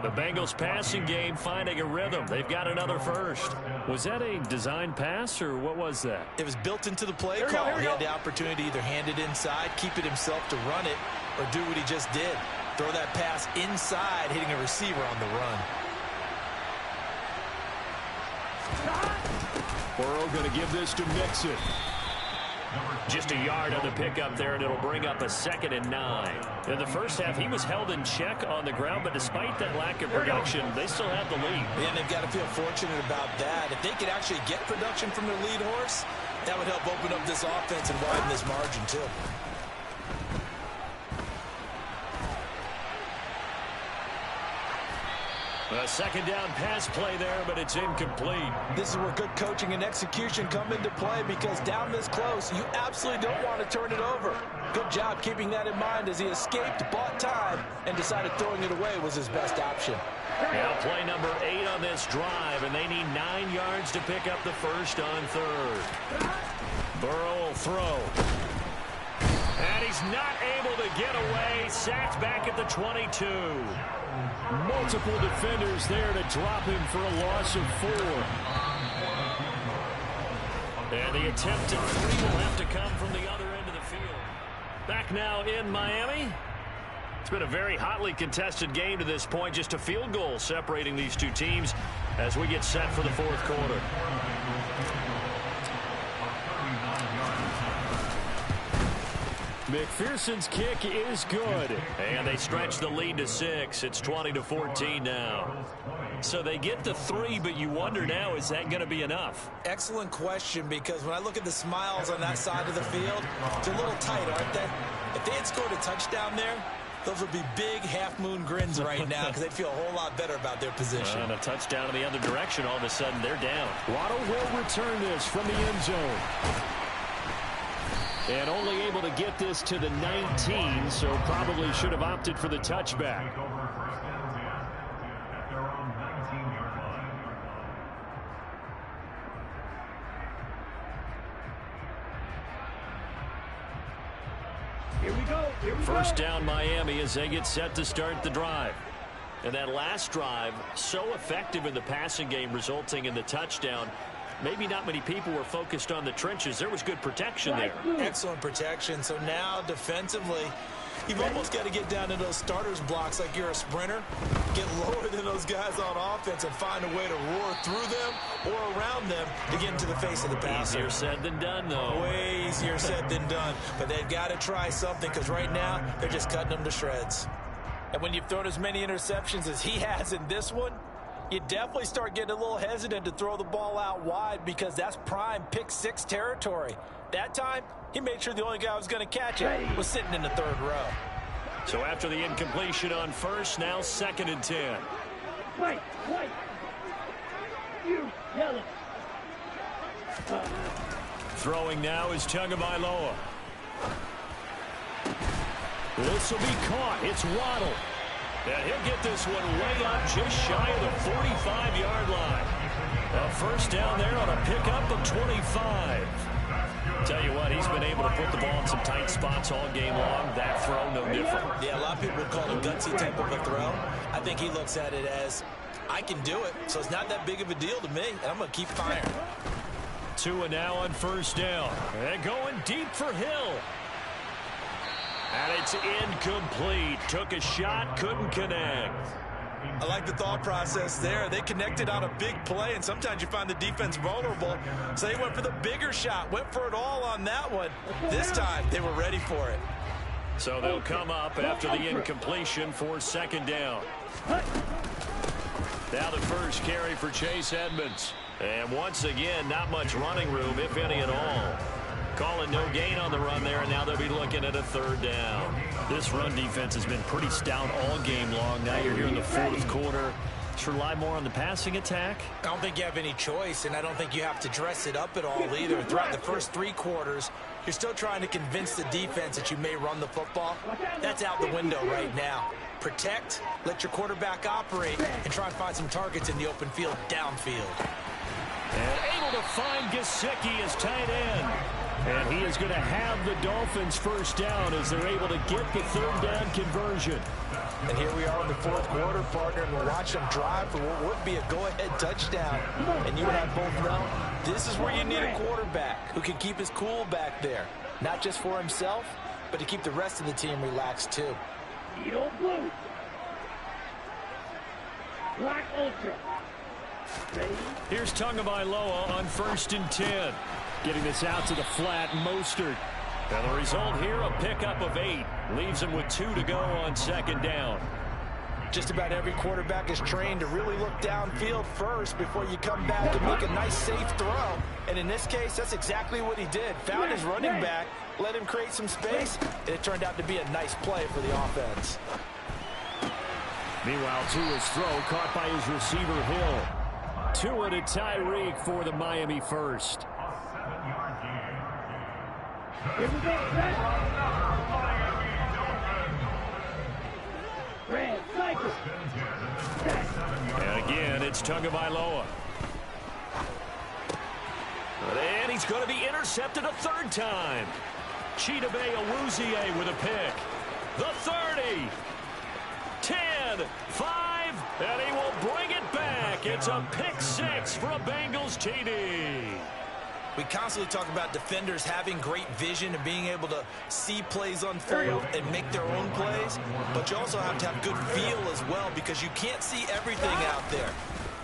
The Bengals passing game finding a rhythm. They've got another first. Was that a design pass, or what was that? It was built into the play call. He had the opportunity to either hand it inside, keep it himself to run it, or do what he just did. Throw that pass inside, hitting a receiver on the run. Burrow going to give this to Mixon. Just a yard on the pickup there, and it'll bring up a 2nd and 9. In the first half, he was held in check on the ground, but despite that lack of production, they still have the lead. And they've got to feel fortunate about that. If they could actually get production from their lead horse, that would help open up this offense and widen this margin, too. A second down pass play there, but it's incomplete. This is where good coaching and execution come into play, because down this close, you absolutely don't want to turn it over. Good job keeping that in mind as he escaped, bought time, and decided throwing it away was his best option. Now play number 8 on this drive, and they need 9 yards to pick up the first on third. Burrow will throw. And he's not able to get away. Sacked back at the 22. Multiple defenders there to drop him for a loss of 4. And the attempt at 3 will have to come from the other end of the field. Back now in Miami. It's been a very hotly contested game to this point. Just a field goal separating these two teams as we get set for the fourth quarter. McPherson's kick is good. And they stretch the lead to 6. It's 20-14 now. So they get the 3, but you wonder now, is that going to be enough? Excellent question, because when I look at the smiles on that side of the field, it's a little tight, aren't they? If they had scored a touchdown there, those would be big half-moon grins right now, because they'd feel a whole lot better about their position. And a touchdown in the other direction, all of a sudden they're down. Waddle will return this from the end zone. And only able to get this to the 19, so probably should have opted for the touchback. First down Miami as they get set to start the drive. And that last drive, so effective in the passing game, resulting in the touchdown. Maybe not many people were focused on the trenches. There was good protection there. Excellent protection. So now defensively, you've almost got to get down to those starters blocks like you're a sprinter. Get lower than those guys on offense and find a way to roar through them or around them to get into the face of the passer. Easier said than done, though. Way easier said than done. But they've got to try something, because right now they're just cutting them to shreds. And when you've thrown as many interceptions as he has in this one, you definitely start getting a little hesitant to throw the ball out wide, because that's prime pick 6 territory. That time, he made sure the only guy who was going to catch it was sitting in the third row. So after the incompletion on first, now 2nd and 10. Wait. You yell it. Throwing now is Tagovailoa. This will be caught. It's Waddle. And he'll get this one way up just shy of the 45-yard line. A first down there on a pickup of 25. Tell you what, he's been able to put the ball in some tight spots all game long. That throw, no different. Yeah, a lot of people would call it a gutsy type of a throw. I think he looks at it as, I can do it, so it's not that big of a deal to me, and I'm going to keep firing. Tua now on first down. And going deep for Hill. And it's incomplete. Took a shot, couldn't connect. I like the thought process there. They connected on a big play, and sometimes you find the defense vulnerable. So they went for the bigger shot, went for it all on that one. This time, they were ready for it. So they'll come up after the incompletion for 2nd down. Now the first carry for Chase Edmonds. And once again, not much running room, if any at all. Calling no gain on the run there, and now they'll be looking at a 3rd down. This run defense has been pretty stout all game long. Now you're here in the fourth quarter. Should rely more on the passing attack? I don't think you have any choice, and I don't think you have to dress it up at all either. Throughout the first 3 quarters, you're still trying to convince the defense that you may run the football. That's out the window right now. Protect, let your quarterback operate, and try and find some targets in the open field downfield. And able to find Gesicki as tight end. And he is going to have the Dolphins first down as they're able to get the 3rd down conversion. And here we are in the fourth quarter, partner, and we'll watch them drive for what would be a go-ahead touchdown. And you and I both know this is where you need a quarterback who can keep his cool back there. Not just for himself, but to keep the rest of the team relaxed too. Eagle blue. Black ultra. Ready? Here's Tagovailoa on 1st and 10. Getting this out to the flat, Mostert. And the result here, a pickup of 8. Leaves him with 2 to go on 2nd down. Just about every quarterback is trained to really look downfield first before you come back and make a nice, safe throw. And in this case, that's exactly what he did. Found his running back, let him create some space, and it turned out to be a nice play for the offense. Meanwhile, Tua's throw caught by his receiver, Hill. Tua to Tyreek for the Miami first. Here we go, set. Red, cycle. And again, it's Tagovailoa. And he's going to be intercepted a third time. Chidobe Awuzie with a pick. The 30. 10, 5, and he will bring it back. It's a pick 6 for a Bengals TD. We constantly talk about defenders having great vision and being able to see plays unfold and make their own plays, but you also have to have good feel as well because you can't see everything out there.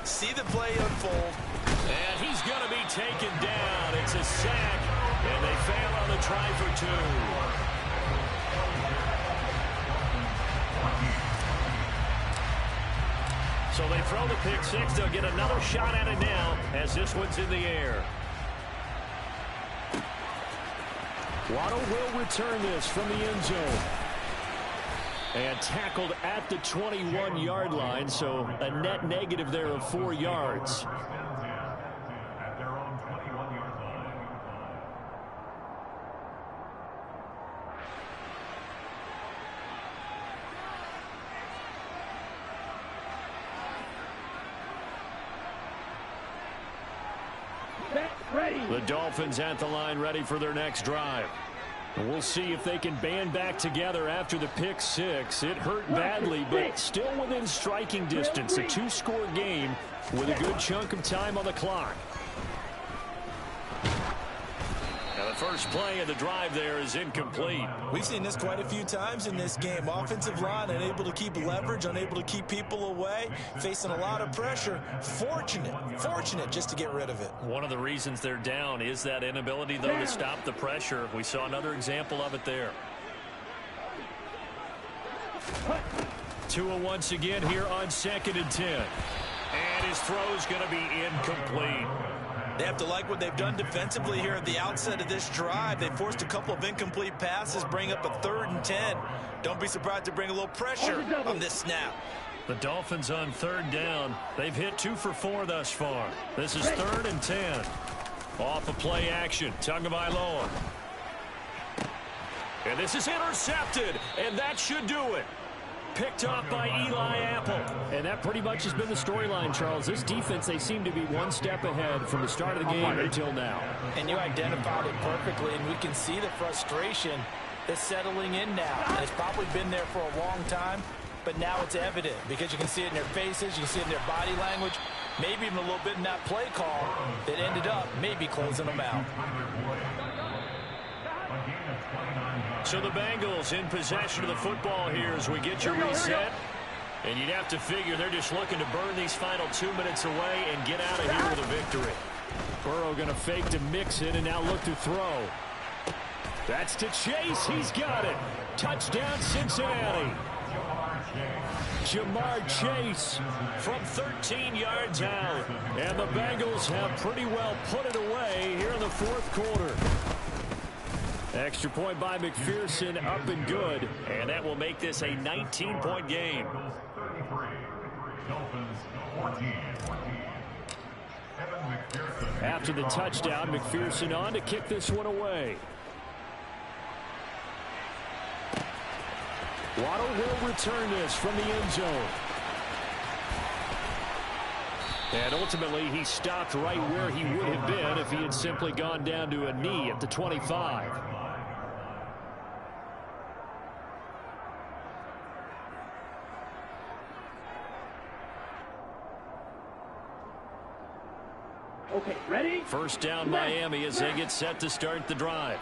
See the play unfold. And he's going to be taken down. It's a sack, and they fail on the try for 2. So they throw the pick 6. They'll get another shot at it now as this one's in the air. Waddle will return this from the end zone. And tackled at the 21-yard line, so a net negative there of 4 yards. The Dolphins at the line ready for their next drive. And we'll see if they can band back together after the pick 6. It hurt badly, but still within striking distance. A 2-score game with a good chunk of time on the clock. Now the first play of the drive there is incomplete. We've seen this quite a few times in this game. Offensive line unable to keep leverage, unable to keep people away, facing a lot of pressure. Fortunate just to get rid of it. One of the reasons they're down is that inability, though, to stop the pressure. We saw another example of it there. Tua once again here on 2nd and 10. And his throw is going to be incomplete. They have to like what they've done defensively here at the outset of this drive. They forced a couple of incomplete passes, bring up a 3rd and 10. Don't be surprised to bring a little pressure on this snap. The Dolphins on 3rd down. They've hit 2 for 4 thus far. This is 3rd and 10. Off a play action. Tagovailoa. And this is intercepted. And that should do it. Picked off by Eli Apple. And that pretty much has been the storyline, Charles. This defense, they seem to be one step ahead from the start of the game until now. And you identified it perfectly, and we can see the frustration that's settling in now. And it's probably been there for a long time, but now it's evident because you can see it in their faces, you can see it in their body language, maybe even a little bit in that play call that ended up maybe closing them out. So the Bengals in possession of the football here as we get your reset. And you'd have to figure they're just looking to burn these final 2 minutes away and get out of here with a victory. Burrow going to fake to mix it and now look to throw. That's to Chase. He's got it. Touchdown, Cincinnati. Jamar Chase from 13 yards out. And the Bengals have pretty well put it away here in the 4th quarter. Extra point by McPherson, up and good. And that will make this a 19-point game. After the touchdown, McPherson on to kick this one away. Waddle will return this from the end zone. And ultimately, he stopped right where he would have been if he had simply gone down to a knee at the 25. Okay, ready? First down, Miami, as they get set to start the drive.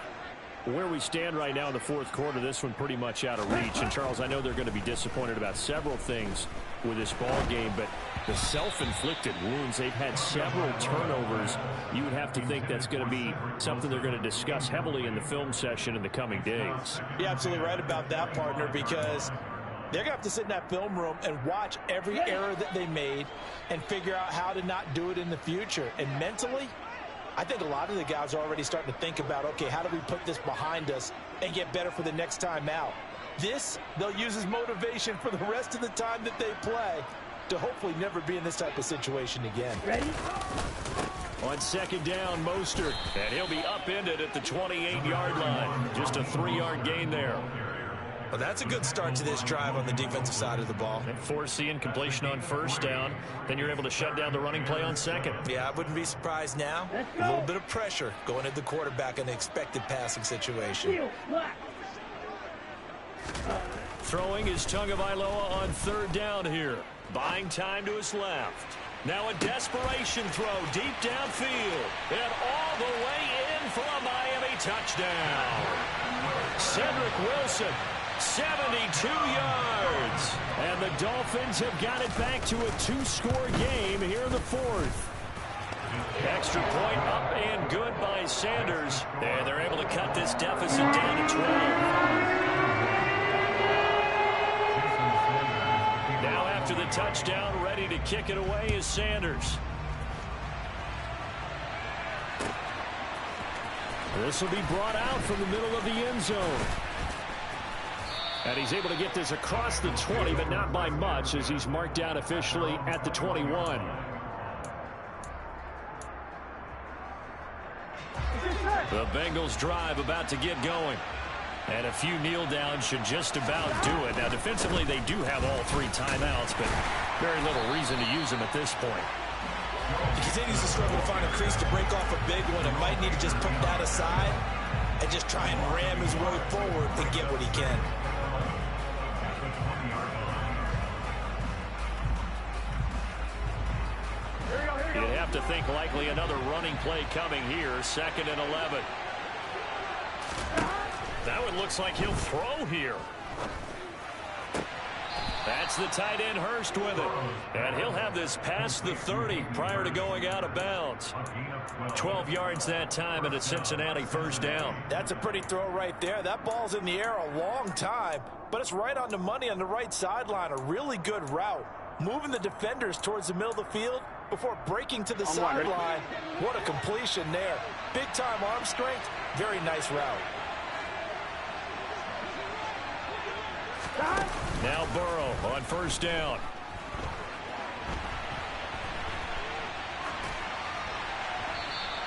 Where we stand right now in the 4th quarter, this one pretty much out of reach. And, Charles, I know they're going to be disappointed about several things with this ball game, but the self-inflicted wounds, they've had several turnovers. You would have to think that's going to be something they're going to discuss heavily in the film session in the coming days. You're absolutely right about that, partner, because they're going to have to sit in that film room and watch every error that they made and figure out how to not do it in the future. And mentally, I think a lot of the guys are already starting to think about, okay, how do we put this behind us and get better for the next time out? This, they'll use as motivation for the rest of the time that they play to hopefully never be in this type of situation again. Ready? On second down, Mostert, and he'll be upended at the 28-yard line. Just a 3-yard gain there. Well, that's a good start to this drive on the defensive side of the ball. And force the incompletion on first down. Then you're able to shut down the running play on second. Yeah, I wouldn't be surprised now. A little bit of pressure going at the quarterback in an expected passing situation. Throwing is Tagovailoa on third down here. Buying time to his left. Now a desperation throw deep downfield. And all the way in for a Miami touchdown. Cedric Wilson, 72 yards. And the Dolphins have got it back to a 2-score game here in the fourth. Extra point up and good by Sanders. And they're able to cut this deficit down to 12. Now after the touchdown, ready to kick it away is Sanders. This will be brought out from the middle of the end zone. And he's able to get this across the 20, but not by much, as he's marked down officially at the 21. The Bengals drive about to get going. And a few kneel downs should just about do it. Now, defensively, they do have all 3 timeouts, but very little reason to use them at this point. He continues to struggle to find a crease to break off a big one, and might need to just put that aside and just try and ram his way forward and get what he can. You'd have to think likely another running play coming here. 2nd and 11. That one looks like he'll throw here. That's the tight end Hurst with it. And he'll have this past the 30 prior to going out of bounds. 12 yards that time, and a Cincinnati first down. That's a pretty throw right there. That ball's in the air a long time, but it's right on the money on the right sideline. A really good route. Moving the defenders towards the middle of the field before breaking to the sideline. What a completion there. Big-time arm strength. Very nice route. Now Burrow on first down.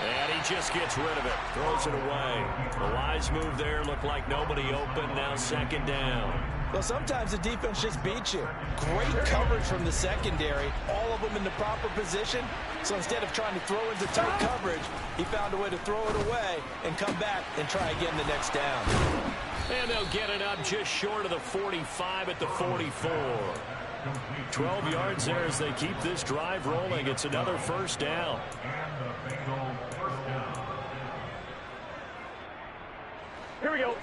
And he just gets rid of it. Throws it away. The wise move there. Looked like nobody open. Now 2nd down. Well, sometimes the defense just beats you. Great coverage from the secondary. All of them in the proper position. So instead of trying to throw into tight coverage, he found a way to throw it away and come back and try again the next down. And they'll get it up just short of the 45 at the 44. 12 yards there as they keep this drive rolling. It's another first down. Here we go.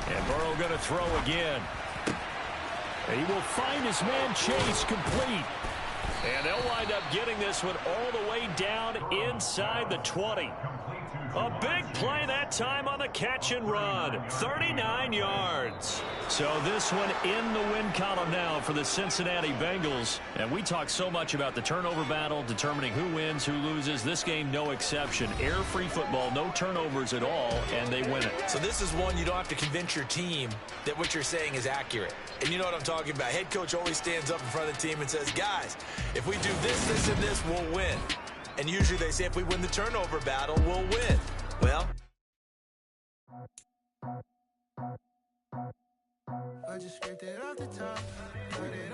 And Burrow going to throw again. And he will find his man Chase complete. And they'll wind up getting this one all the way down inside the 20. A big play that time on the catch and run. 39 yards. So this one in the win column now for the Cincinnati Bengals. And we talk so much about the turnover battle, determining who wins, who loses. This game, no exception. Air-free football, no turnovers at all, and they win it. So this is one you don't have to convince your team that what you're saying is accurate. And you know what I'm talking about. Head coach always stands up in front of the team and says, guys, if we do this, this, and this, we'll win. And usually they say if we win the turnover battle, we'll win. Well, I just scraped it off the top, put it